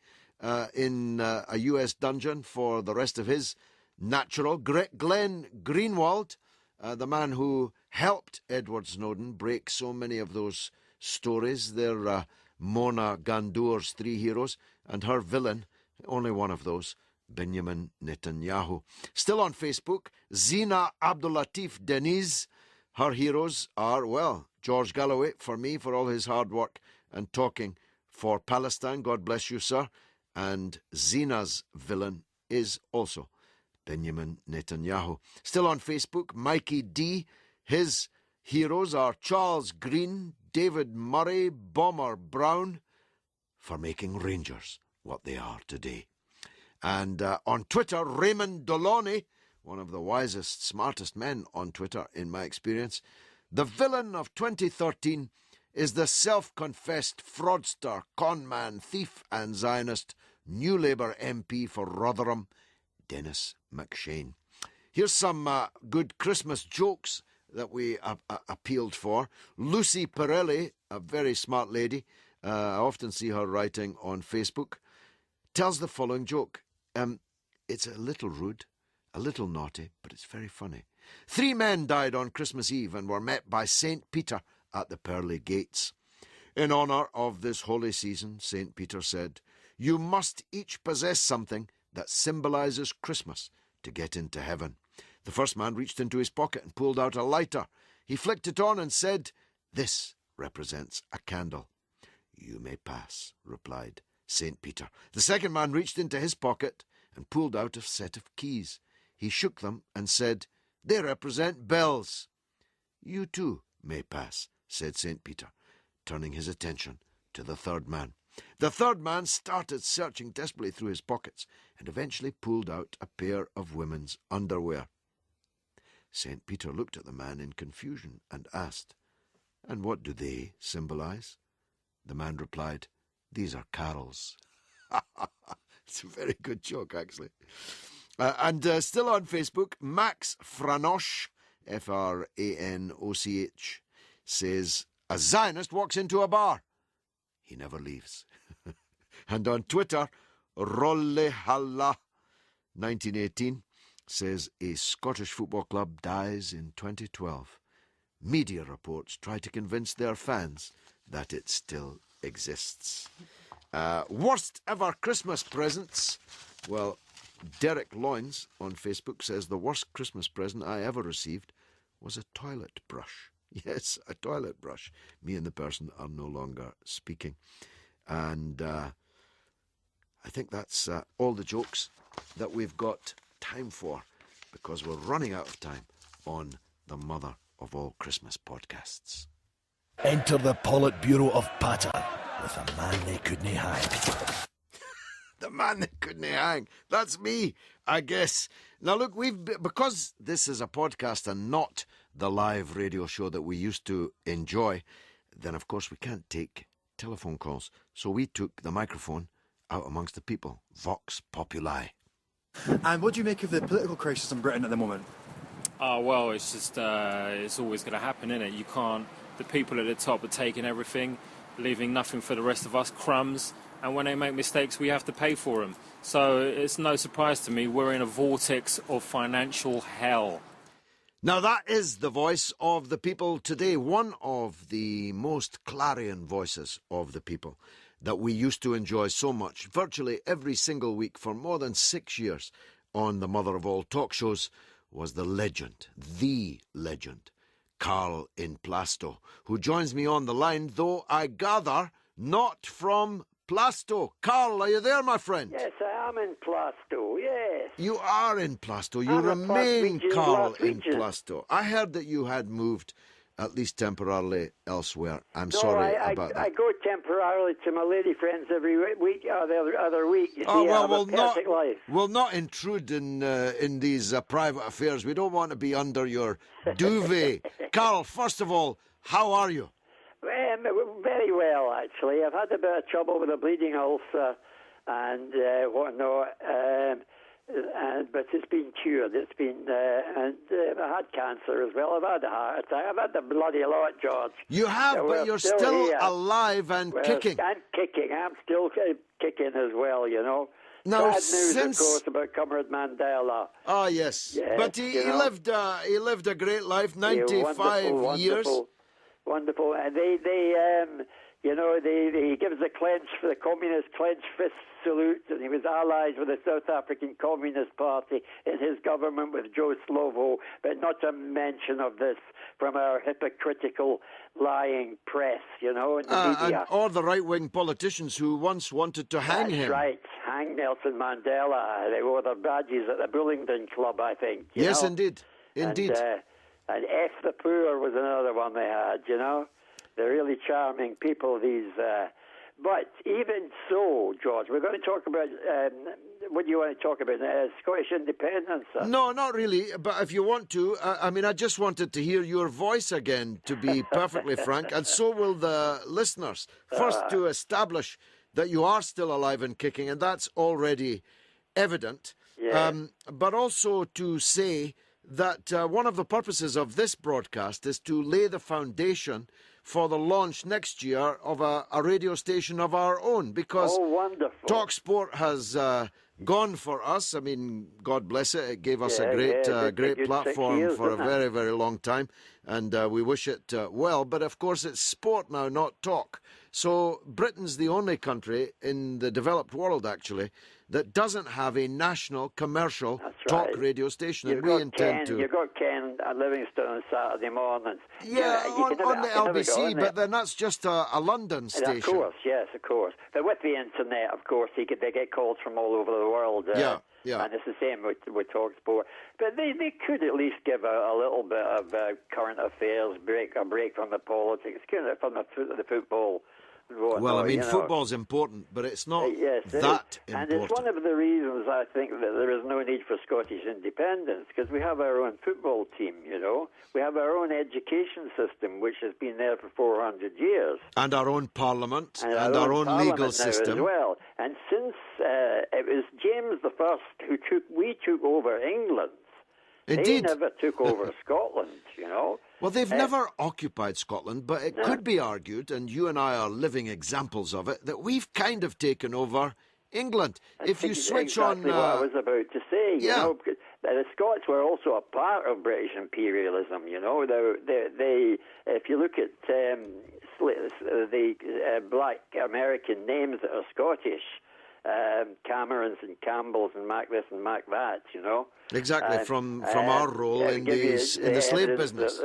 Speaker 1: in a US dungeon for the rest of his natural. Glenn Greenwald, the man who helped Edward Snowden break so many of those stories. They're Mona Gandour's three heroes, and her villain, only one of those, Benjamin Netanyahu. Still on Facebook, Zina Abdulatif Deniz. Her heroes are, well, George Galloway, for me, for all his hard work and talking for Palestine. God bless you, sir. And Zina's villain is also Benjamin Netanyahu. Still on Facebook, Mikey D. His heroes are Charles Green, David Murray, Bomber Brown, for making Rangers what they are today. And on Twitter, Raymond Doloney, one of the wisest, smartest men on Twitter, in my experience. The villain of 2013 is the self-confessed fraudster, conman, thief and Zionist New Labour MP for Rotherham, Dennis McShane. Here's some good Christmas jokes that we appealed for. Lucy Pirelli, a very smart lady, I often see her writing on Facebook, tells the following joke. It's a little rude, a little naughty, but it's very funny. 3 men died on Christmas Eve and were met by St. Peter at the pearly gates. In honour of this holy season, St. Peter said, "You must each possess something that symbolises Christmas to get into heaven." The first man reached into his pocket and pulled out a lighter. He flicked it on and said, "This represents a candle." "You may pass," replied St. Peter. The second man reached into his pocket and pulled out a set of keys. He shook them and said, "They represent bells." "You too may pass," said St. Peter, turning his attention to the third man. The third man started searching desperately through his pockets and eventually pulled out a pair of women's underwear. St. Peter looked at the man in confusion and asked, "And what do they symbolize?" The man replied, "These are Carol's." It's a very good joke, actually. And still on Facebook, Max Franoch, Franoch, says, "A Zionist walks into a bar. He never leaves." And on Twitter, Rollehalla 1918 says, "A Scottish football club dies in 2012. Media reports try to convince their fans that it still exists." Worst ever Christmas presents. Well, Derek Loynes on Facebook says the worst Christmas present I ever received was a toilet brush. Yes, a toilet brush. Me and the person are no longer speaking. And I think that's all the jokes that we've got time for, because we're running out of time on the Mother of All Christmas podcasts.
Speaker 6: Enter the Politburo of Patter with a man they couldn't hang.
Speaker 1: The man that couldn't hang. That's me, I guess. Now, look, because this is a podcast and not the live radio show that we used to enjoy, then, of course, we can't take telephone calls. So we took the microphone out amongst the people. Vox Populi.
Speaker 12: And what do you make of the political crisis in Britain at the moment?
Speaker 20: Well, it's just, it's always going to happen, isn't it? You can't, the people at the top are taking everything, leaving nothing for the rest of us, crumbs. And when they make mistakes, we have to pay for them. So it's no surprise to me, we're in a vortex of financial hell.
Speaker 1: Now, that is the voice of the people today, one of the most clarion voices of the people that we used to enjoy so much, virtually every single week for more than 6 years on the mother of all talk shows, was the legend, Carl in Plasto, who joins me on the line, though I gather not from Plasto. Carl, are you there, my friend?
Speaker 21: Yes, I am in Plasto, yes.
Speaker 1: You are in Plasto. You remain Carl in Plasto. I heard that you had moved, at least temporarily, elsewhere. I'm sorry about that.
Speaker 21: I go temporarily to my lady friends every week, or the other week. You
Speaker 1: Oh,
Speaker 21: see,
Speaker 1: well,
Speaker 21: I have a perfect life.
Speaker 1: we'll not intrude in these private affairs. We don't want to be under your duvet. Carl, first of all, how are you?
Speaker 21: Very well, actually. I've had a bit of trouble with a bleeding ulcer and whatnot, but it's been cured. It's been, and I had cancer as well. I've had a heart attack. I've had the bloody lot, George.
Speaker 1: You have,
Speaker 21: So
Speaker 1: but
Speaker 21: we're
Speaker 1: you're still
Speaker 21: here.
Speaker 1: alive and kicking.
Speaker 21: I'm kicking. I'm still kicking as well, you know.
Speaker 1: Now,
Speaker 21: Sad news,
Speaker 1: since...
Speaker 21: of course, about Comrade Mandela.
Speaker 1: Oh, yes.
Speaker 21: Yes,
Speaker 1: But he lived a great life, 95 years.
Speaker 21: Wonderful. And he gives the communist clenched fist salute, and he was allies with the South African Communist Party in his government with Joe Slovo, but not a mention of this from our hypocritical, lying press, in the media.
Speaker 1: Or the right-wing politicians who once wanted to hang him.
Speaker 21: That's right. Hang Nelson Mandela. They wore their badges at the Bullingdon Club, I think.
Speaker 1: Yes,
Speaker 21: know?
Speaker 1: indeed. Indeed.
Speaker 21: And F the Poor was another one they had, They're really charming people, these. But even so, George, we're going to talk about, what do you want to talk about? Scottish independence?
Speaker 1: No, not really. But if you want to, I just wanted to hear your voice again, to be perfectly frank, and so will the listeners. First, to establish that you are still alive and kicking, and that's already evident.
Speaker 21: Yeah.
Speaker 1: But also to say that one of the purposes of this broadcast is to lay the foundation for the launch next year of a radio station of our own, because TalkSport has gone for us. I mean, God bless it. It gave us a great platform for a very, very long time, and we wish it well. But of course, it's sport now, not talk. So Britain's the only country in the developed world, actually, that doesn't have a national commercial talk radio station.
Speaker 21: You've
Speaker 1: and we intend to.
Speaker 21: You've got Ken at Livingston on Saturday mornings.
Speaker 1: Yeah, on the LBC, but then that's just a London station.
Speaker 21: Of course, yes, of course. But with the internet, of course, they get calls from all over the world.
Speaker 1: Yeah.
Speaker 21: And it's the same with TalkSport. But they could at least give a little bit of current affairs, a break from the politics, from the football
Speaker 1: Well, I mean,
Speaker 21: you know.
Speaker 1: football's important, but it's not
Speaker 21: Yes, it
Speaker 1: that
Speaker 21: is. And
Speaker 1: important.
Speaker 21: it's one of the reasons I think that there is no need for Scottish independence, because we have our own football team, you know. We have our own education system, which has been there for 400 years.
Speaker 1: And our own parliament, and our own
Speaker 21: parliament
Speaker 1: legal
Speaker 21: now
Speaker 1: system.
Speaker 21: as well. And since it was James I we took over England.
Speaker 1: Indeed.
Speaker 21: They never took over Scotland, you know.
Speaker 1: Well, they've never occupied Scotland, but it could be argued, and you and I are living examples of it, that we've kind of taken over England. If you switch
Speaker 21: exactly
Speaker 1: on...
Speaker 21: what I was about to say, you
Speaker 1: yeah.
Speaker 21: know, because the Scots were also a part of British imperialism, you know. They if you look at the black American names that are Scottish, Camerons and Campbells and Mac this and Mac that, you know.
Speaker 1: Exactly, from our role in the slave business.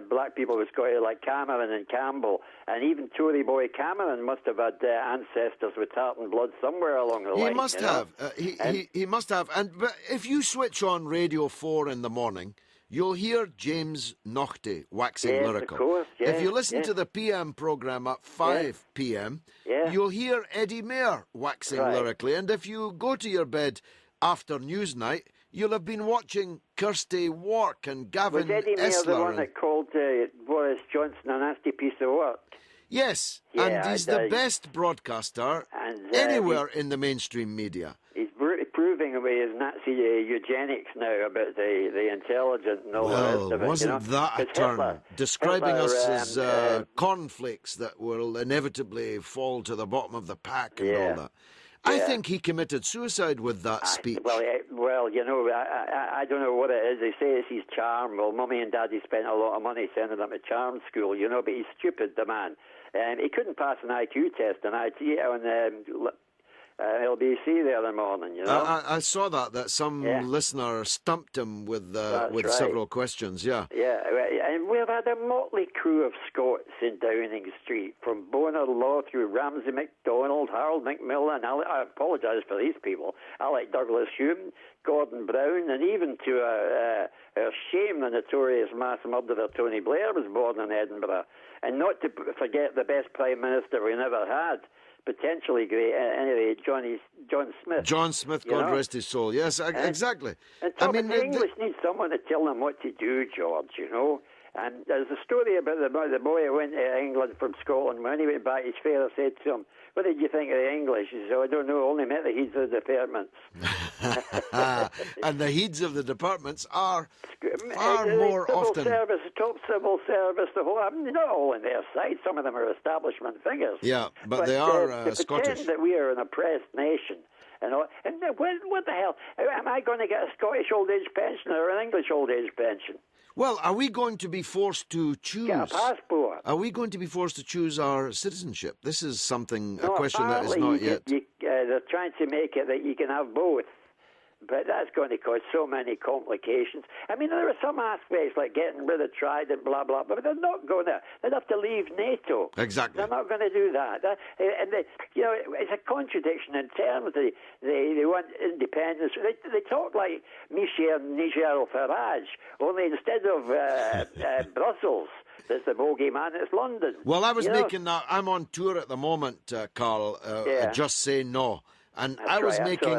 Speaker 21: Black people with Scottish like Cameron and Campbell, and even Tory boy Cameron must have had ancestors with tartan blood somewhere along the line.
Speaker 1: He must have. He must have. But if you switch on Radio 4 in the morning, you'll hear James Naughty waxing lyrical.
Speaker 21: Of course, yes,
Speaker 1: if you listen to the PM programme at 5 p.m, you'll hear Eddie Mair waxing lyrically. And if you go to your bed after Newsnight, you'll have been watching Kirsty Wark and Gavin
Speaker 21: Was Eddie Mair
Speaker 1: Esler.
Speaker 21: the one that called Boris Johnson a nasty piece of work?
Speaker 1: Yes,
Speaker 21: Yeah,
Speaker 1: and he's the best broadcaster anywhere in the mainstream media.
Speaker 21: He's proving with his Nazi eugenics now about the intelligent and all the rest of it.
Speaker 1: Wasn't that a
Speaker 21: 'Cause
Speaker 1: turn?
Speaker 21: Hitler,
Speaker 1: Describing us
Speaker 21: Hitler,
Speaker 1: as cornflakes that will inevitably fall to the bottom of the pack and all that. I think he committed suicide with that speech.
Speaker 21: Well, you know, I don't know what it is. They say it's his charm. Well, Mummy and Daddy spent a lot of money sending him to charm school, you know, but he's stupid, the man. He couldn't pass an IQ test on LBC the other morning, you know.
Speaker 1: I saw that some listener stumped him with
Speaker 21: right.
Speaker 1: several questions, yeah.
Speaker 21: Yeah, and we've had a motley crew of Scots in Downing Street, from Bonar Law through Ramsay MacDonald, Harold McMillan, I apologise for these people, Alec Douglas Hume, Gordon Brown, and even to our shame, the notorious mass murderer Tony Blair was born in Edinburgh. And not to forget the best Prime Minister we never had, potentially great, anyway, John Smith.
Speaker 1: John Smith, God rest his soul. Yes, exactly.
Speaker 21: And the English need someone to tell them what to do, George, you know. And there's a story about the boy who went to England from Scotland. When he went back, his father said to him, "What did you think of the English?" He said, "I don't know, only met the heads of the departments."
Speaker 1: And the heads of the departments are far more often...
Speaker 21: Top civil service, the whole... not all on their side. Some of them are establishment figures.
Speaker 1: Yeah, but they are Scottish.
Speaker 21: Pretend that we are an oppressed nation. And what the hell? Am I going to get a Scottish old age pension or an English old age pension?
Speaker 1: Well, are we going to be forced to choose?
Speaker 21: Get a passport.
Speaker 1: Are we going to be forced to choose our citizenship? This is a question that is not yet...
Speaker 21: They're trying to make it that you can have both. But that's going to cause so many complications. I mean, there are some aspects like getting rid of Trident, blah, blah, but they're not going to. They'd have to leave NATO.
Speaker 1: Exactly.
Speaker 21: They're not going to do that. It's a contradiction in terms. They want independence. They talk like Nigel Farage, only instead of Brussels, there's the bogeyman, it's London.
Speaker 1: Well, I was making that. I'm on tour at the moment, Carl. Just Say No. And I was making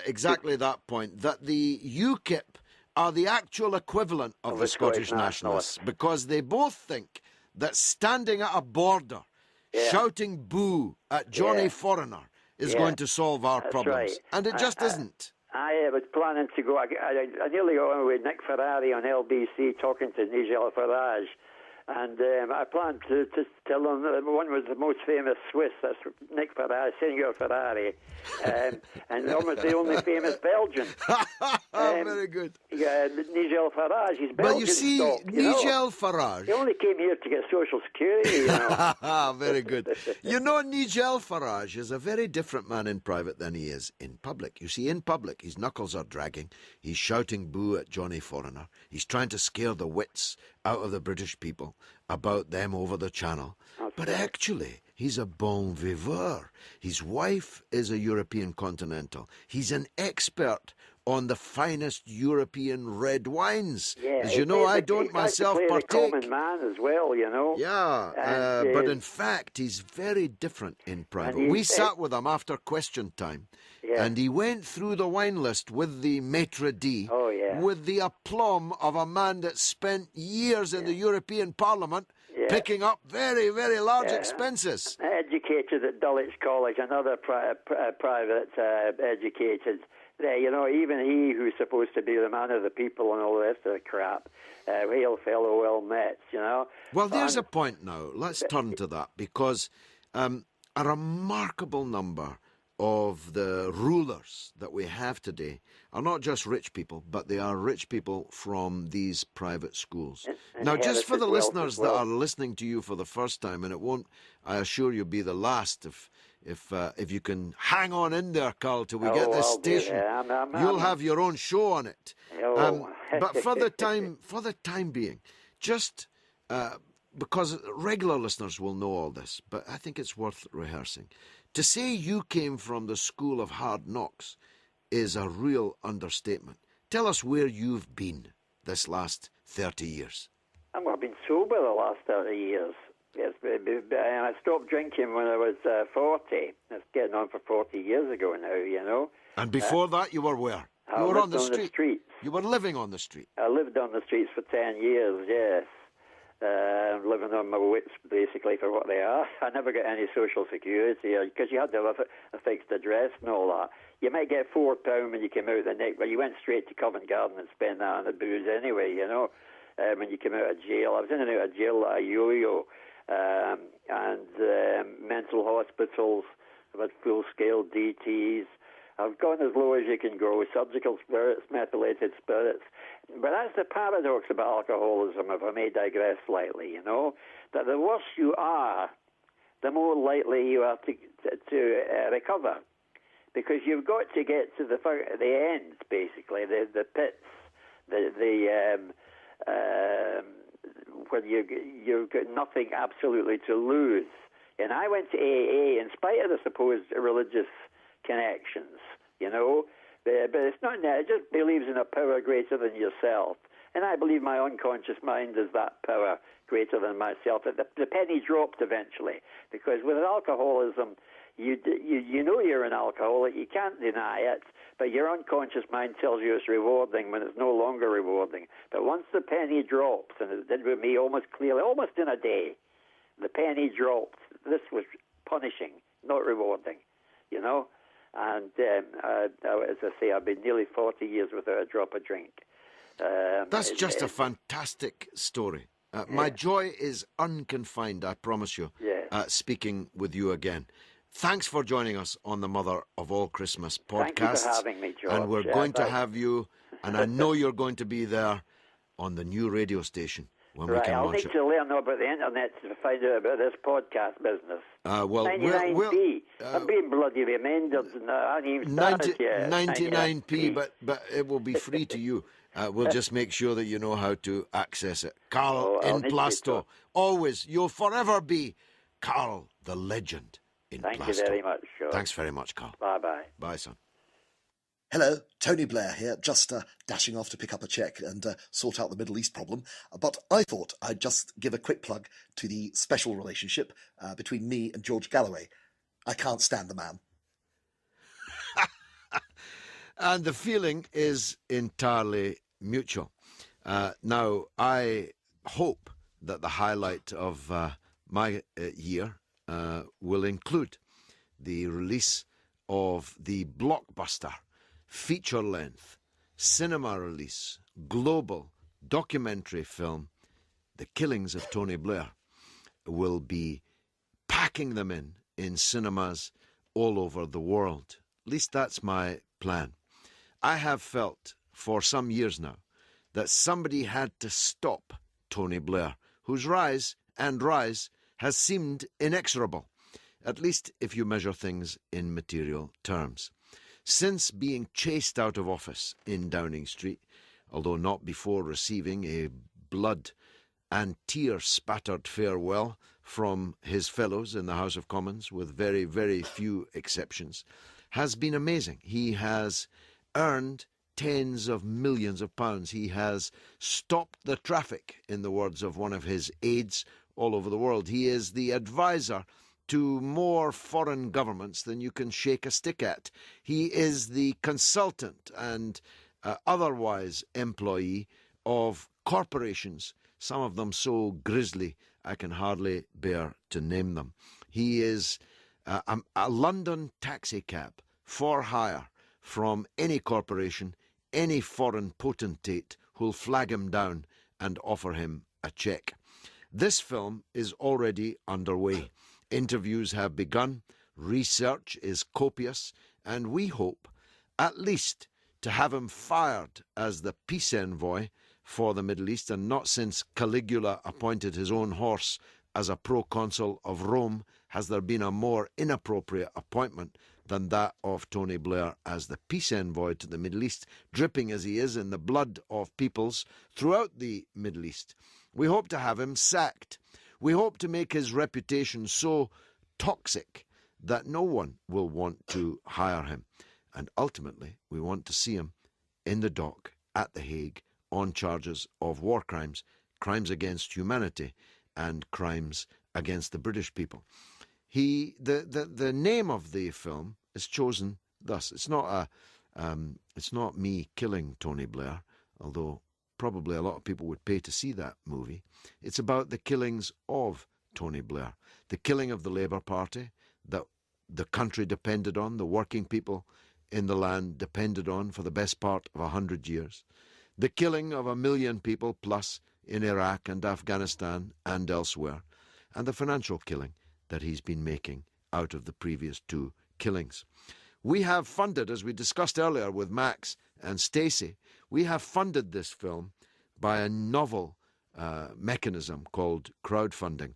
Speaker 1: exactly that point, that the UKIP are the actual equivalent of the Scottish nationalists, because they both think that standing at a border, shouting boo at Johnny Foreigner is going to solve our problems.
Speaker 21: Right.
Speaker 1: And it just isn't.
Speaker 21: I was planning to go. I nearly got on with Nick Ferrari on LBC talking to Nigel Farage. And I planned to tell them that one was the most famous Swiss, that's Nick Ferrari, Senor Ferrari, and almost the only famous Belgian.
Speaker 1: Very good.
Speaker 21: Nigel Farage, he's Belgian.
Speaker 1: Well, you see, Nigel Farage...
Speaker 21: He only came here to get Social Security, you know.
Speaker 1: Very good. You know, Nigel Farage is a very different man in private than he is in public. You see, in public, his knuckles are dragging. He's shouting boo at Johnny Foreigner. He's trying to scare the wits out of the British people about them over the channel. But actually, He's a bon viveur. His wife is a European continental. He's an expert on the finest European red wines.
Speaker 21: Yeah,
Speaker 1: as you know, I don't myself partake.
Speaker 21: The common man as well, you know.
Speaker 1: Yeah, but in fact, he's very different in private. We sat with him after question time, and he went through the wine list with the maitre d', with the aplomb of a man that spent years in the European Parliament picking up very, very large expenses.
Speaker 21: Educated at Dulwich College, another private educated. You know, even he, who's supposed to be the man of the people and all the rest of the crap, hail fellow, well met, you know.
Speaker 1: Well, there's a point now. Let's turn to that, because a remarkable number of the rulers that we have today are not just rich people, but they are rich people from these private schools. Now, just for the listeners that are listening to you for the first time, and it won't, I assure you, be the last, if you can hang on in there, Carl, till we get this station, you'll have your own show on it. But for the time being, just because regular listeners will know all this, but I think it's worth rehearsing. To say you came from the school of hard knocks is a real understatement. Tell us where you've been this last 30 years.
Speaker 21: I've been sober the last 30 years. Yes, I stopped drinking when I was 40. That's getting on for 40 years ago now, you know.
Speaker 1: And before that, you were where? You were on the street. You were living on the street.
Speaker 21: I lived on the streets for 10 years, yes. Living on my wits, basically, for what they are. I never got any social security, because you had to have a fixed address and all that. You might get £4 when you came out the neck, but you went straight to Covent Garden and spent that on the booze anyway, you know, when you came out of jail. I was in and out of jail like a yo-yo, and mental hospitals. I've had full-scale DTs. I've gone as low as you can go, surgical spirits, methylated spirits. But that's the paradox about alcoholism, if I may digress slightly, you know, that the worse you are, the more likely you are to recover. Because you've got to get to the end, basically, the pits, when you've got nothing absolutely to lose. And I went to AA in spite of the supposed religious connections, you know, but it's not that. It just believes in a power greater than yourself. And I believe my unconscious mind is that power greater than myself. The penny dropped eventually, because with alcoholism, you know you're an alcoholic, you can't deny it, but your unconscious mind tells you it's rewarding when it's no longer rewarding. But once the penny drops, and it did with me almost clearly, almost in a day, the penny dropped. This was punishing, not rewarding, you know. And as I say, I've been nearly 40 years without a drop of drink.
Speaker 1: That's just a fantastic story. My joy is unconfined, I promise you, speaking with you again. Thanks for joining us on the Mother of All Christmas podcast.
Speaker 21: Thank you for having me, George.
Speaker 1: And we're going to have you, and I know you're going to be there on the new radio station when we can
Speaker 21: I'll
Speaker 1: launch
Speaker 21: need to learn about the internet to find out about this podcast business. 99p. I'm being bloody reminded. I haven't even started yet.
Speaker 1: 99p, but it will be free to you. We'll just make sure that you know how to access it. Carl in Plasto. Always, you'll forever be Carl the legend in Plasto.
Speaker 21: Thank you very much, George.
Speaker 1: Thanks very much, Carl.
Speaker 21: Bye-bye.
Speaker 1: Bye, son.
Speaker 4: Hello, Tony Blair here, just dashing off to pick up a cheque and sort out the Middle East problem. But I thought I'd just give a quick plug to the special relationship between me and George Galloway. I can't stand the man.
Speaker 1: And the feeling is entirely mutual. Now, I hope that the highlight of my year will include the release of the blockbuster feature-length, cinema release, global documentary film, The Killings of Tony Blair. Will be packing them in cinemas all over the world. At least that's my plan. I have felt for some years now that somebody had to stop Tony Blair, whose rise has seemed inexorable, at least if you measure things in material terms. Since being chased out of office in Downing Street, although not before receiving a blood and tear-spattered farewell from his fellows in the House of Commons, with very, very few exceptions, has been amazing. He has earned tens of millions of pounds. He has stopped the traffic, in the words of one of his aides, all over the world. He is the advisor to more foreign governments than you can shake a stick at. He is the consultant and otherwise employee of corporations, some of them so grisly I can hardly bear to name them. He is a London taxi cab for hire from any corporation, any foreign potentate who'll flag him down and offer him a cheque. This film is already underway. Interviews have begun, research is copious, and we hope at least to have him fired as the peace envoy for the Middle East, and not since Caligula appointed his own horse as a proconsul of Rome has there been a more inappropriate appointment than that of Tony Blair as the peace envoy to the Middle East, dripping as he is in the blood of peoples throughout the Middle East. We hope to have him sacked. We hope to make his reputation so toxic that no one will want to hire him. And ultimately, we want to see him in the dock at The Hague on charges of war crimes, crimes against humanity, and crimes against the British people. The name of the film is chosen thus. It's not me killing Tony Blair, although probably a lot of people would pay to see that movie. It's about the killings of Tony Blair, the killing of the Labour Party that the country depended on, the working people in the land depended on for the best part of 100 years, the killing of 1 million people plus in Iraq and Afghanistan and elsewhere, and the financial killing that he's been making out of the previous 2 killings. We have funded, as we discussed earlier with Max and Stacey, we have funded this film by a novel mechanism called crowdfunding.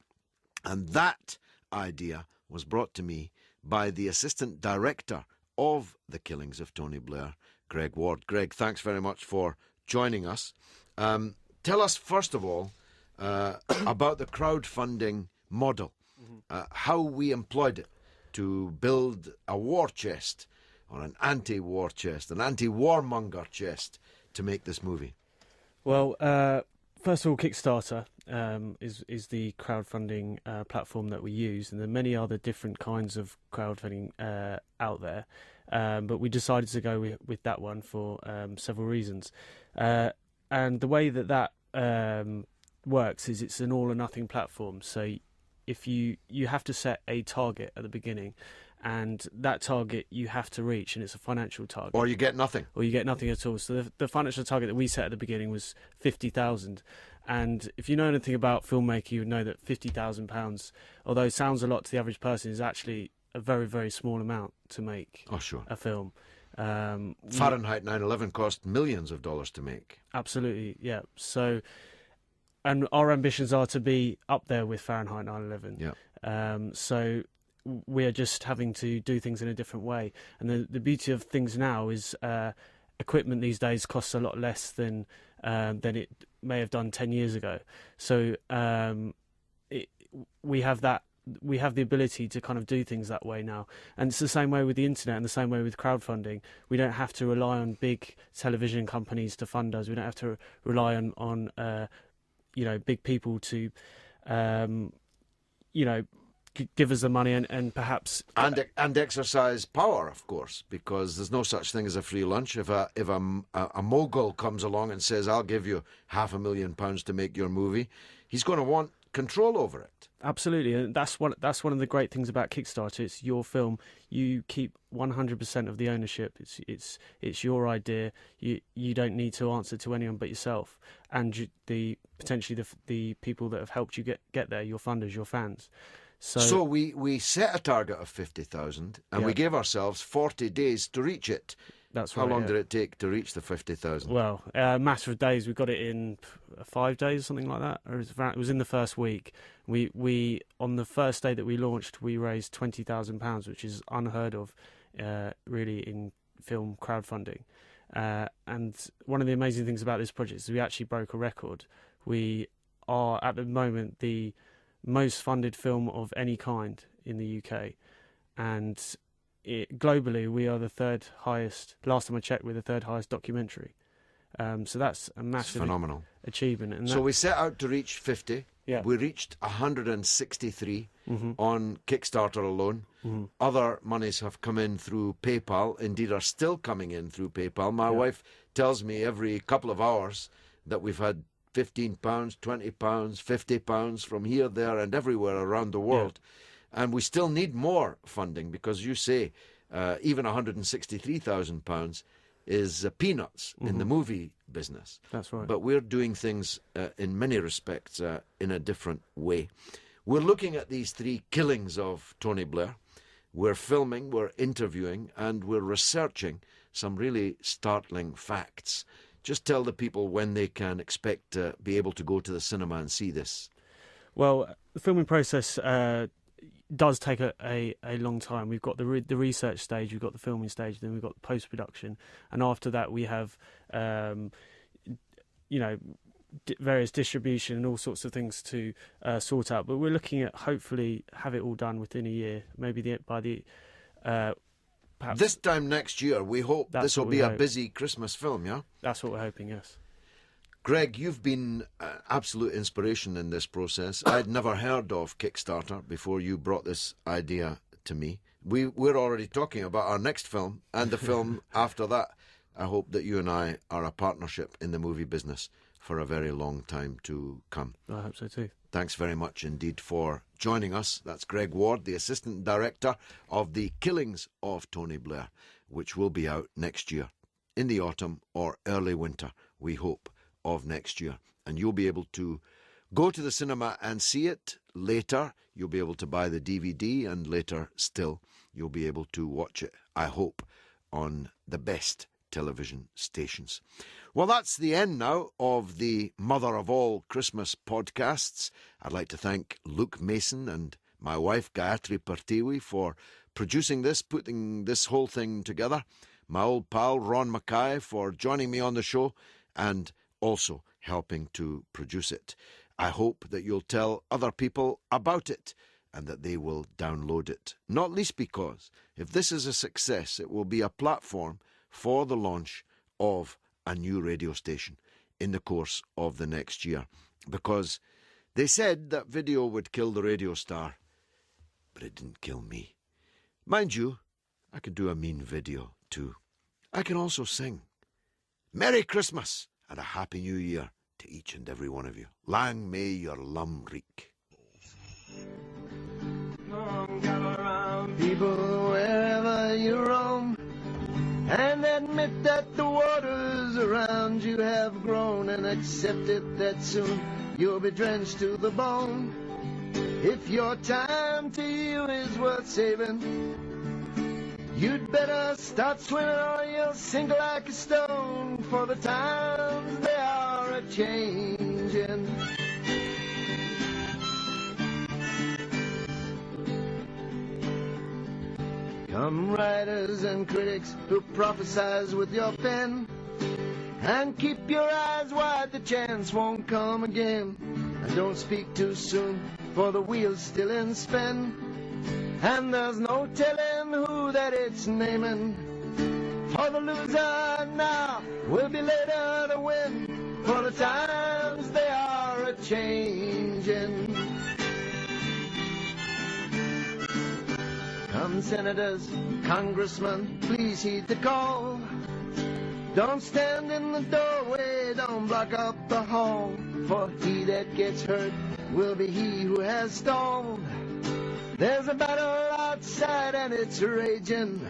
Speaker 1: And that idea was brought to me by the Assistant Director of the killings of Tony Blair, Greg Ward. Greg, thanks very much for joining us. Tell us, first of all, about the crowdfunding model, how we employed it to build a war chest, or an anti-war chest, an anti-warmonger chest, to make this movie.
Speaker 7: Well, first of all, Kickstarter is the crowdfunding platform that we use, and there are many other different kinds of crowdfunding out there, but we decided to go with that one for several reasons. And the way that works is it's an all-or-nothing platform. So if you have to set a target at the beginning, and that target you have to reach, and it's a financial target.
Speaker 1: Or you get nothing.
Speaker 7: Or you get nothing at all. So the financial target that we set at the beginning was £50,000. And if you know anything about filmmaking, you would know that £50,000, although it sounds a lot to the average person, is actually a very, very small amount to make a film.
Speaker 1: Fahrenheit 9/11 cost millions of dollars to make.
Speaker 7: Absolutely, yeah. So, and our ambitions are to be up there with Fahrenheit 9/11.
Speaker 1: Yeah.
Speaker 7: So we are just having to do things in a different way. And the beauty of things now is equipment these days costs a lot less than it may have done 10 years ago. So we have the ability to kind of do things that way now. And it's the same way with the internet and the same way with crowdfunding. We don't have to rely on big television companies to fund us. We don't have to rely on big people to, give us the money and perhaps
Speaker 1: and exercise power, of course, because there's no such thing as a free lunch. If a mogul comes along and says, "I'll give you £500,000 to make your movie," he's going to want control over it.
Speaker 7: Absolutely, and that's one of the great things about Kickstarter. It's your film. You keep 100% of the ownership. It's your idea. You don't need to answer to anyone but yourself and potentially the people that have helped you get there, your funders, your fans.
Speaker 1: So we set a target of 50,000 and we gave ourselves 40 days to reach it.
Speaker 7: That's right.
Speaker 1: How long did it take to reach the 50,000?
Speaker 7: Well, a matter of days. We got it in 5 days, something like that. Or it was in the first week. We on the first day that we launched, we raised £20,000, which is unheard of, really, in film crowdfunding. And one of the amazing things about this project is we actually broke a record. We are at the moment the most funded film of any kind in the UK, and globally we are the third highest. Last time I checked, we're the third highest documentary. So that's a massive
Speaker 1: phenomenal
Speaker 7: achievement. And
Speaker 1: so we set out to reach 50.
Speaker 7: Yeah.
Speaker 1: We reached 163
Speaker 7: Mhm.
Speaker 1: on Kickstarter alone.
Speaker 7: Mhm.
Speaker 1: Other monies have come in through PayPal, indeed are still coming in through PayPal. My wife tells me every couple of hours that we've had £15, £20, £50 from here, there and everywhere around the world. And we still need more funding because you say even £163,000 is peanuts in the movie business.
Speaker 7: That's right.
Speaker 1: But we're doing things in many respects in a different way. We're looking at these 3 killings of Tony Blair. We're filming, we're interviewing, and we're researching some really startling facts. Just tell the people when they can expect to be able to go to the cinema and see this.
Speaker 7: Well, the filming process does take a long time. We've got the research stage, we've got the filming stage, then we've got the post-production, and after that we have various distribution and all sorts of things to sort out. But we're looking at hopefully have it all done within a year, maybe perhaps
Speaker 1: this time next year. We hope this will be a busy Christmas film, yeah?
Speaker 7: That's what we're hoping, yes.
Speaker 1: Greg, you've been absolute inspiration in this process. I'd never heard of Kickstarter before you brought this idea to me. We're already talking about our next film and the film after that. I hope that you and I are a partnership in the movie business for a very long time to come.
Speaker 7: I hope so too.
Speaker 1: Thanks very much indeed for joining us. That's Greg Ward, the Assistant Director of The Killings of Tony Blair, which will be out next year, in the autumn or early winter, we hope, of next year. And you'll be able to go to the cinema and see it later. You'll be able to buy the DVD, and later still you'll be able to watch it, I hope, on the best television stations. Well, that's the end now of the Mother of All Christmas podcasts. I'd like to thank Luke Mason and my wife Gayatri Partiwi for producing this, putting this whole thing together. My old pal Ron Mackay for joining me on the show and also helping to produce it. I hope that you'll tell other people about it and that they will download it. Not least because if this is a success, it will be a platform for the launch of a new radio station in the course of the next year. Because they said that video would kill the radio star, but it didn't kill me. Mind you, I could do a mean video too. I can also sing. Merry Christmas and a Happy New Year to each and every one of you. Lang may your lum reek.
Speaker 8: Gather around, people, wherever you roam, and admit that the waters around you have grown, and accept it that soon you'll be drenched to the bone. If your time to you is worth saving, you'd better start swimming or you'll sink like a stone, for the times they are a-changing. Come writers and critics who prophesize with your pen, and keep your eyes wide, the chance won't come again. And don't speak too soon, for the wheel's still in spin, and there's no telling who that it's naming. For the loser now will be later to win, for the times they are a-changing. Come senators, congressmen, please heed the call. Don't stand in the doorway, don't block up the hall, for he that gets hurt will be he who has stalled. There's a battle outside and it's raging.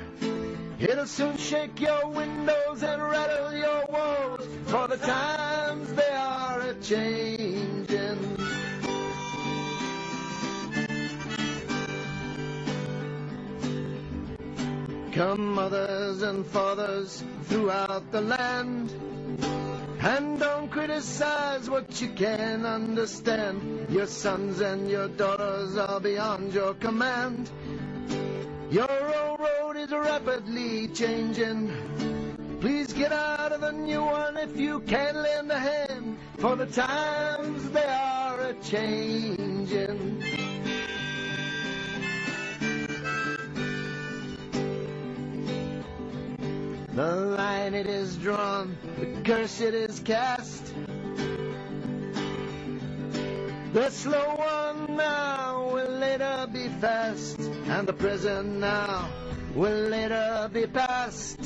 Speaker 8: It'll soon shake your windows and rattle your walls, for the times they are a-changing. Come mothers and fathers throughout the land, and don't criticize what you can understand. Your sons and your daughters are beyond your command. Your old road is rapidly changing. Please get out of the new one if you can lend a hand, for the times they are a-changing. raging. The line it is drawn, the curse it is cast. The slow one now will later be fast, and the present now will later be past.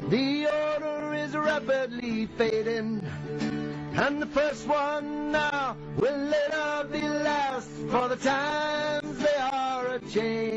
Speaker 8: The order is rapidly fading, and the first one now will later be last, for the times they are a-changing.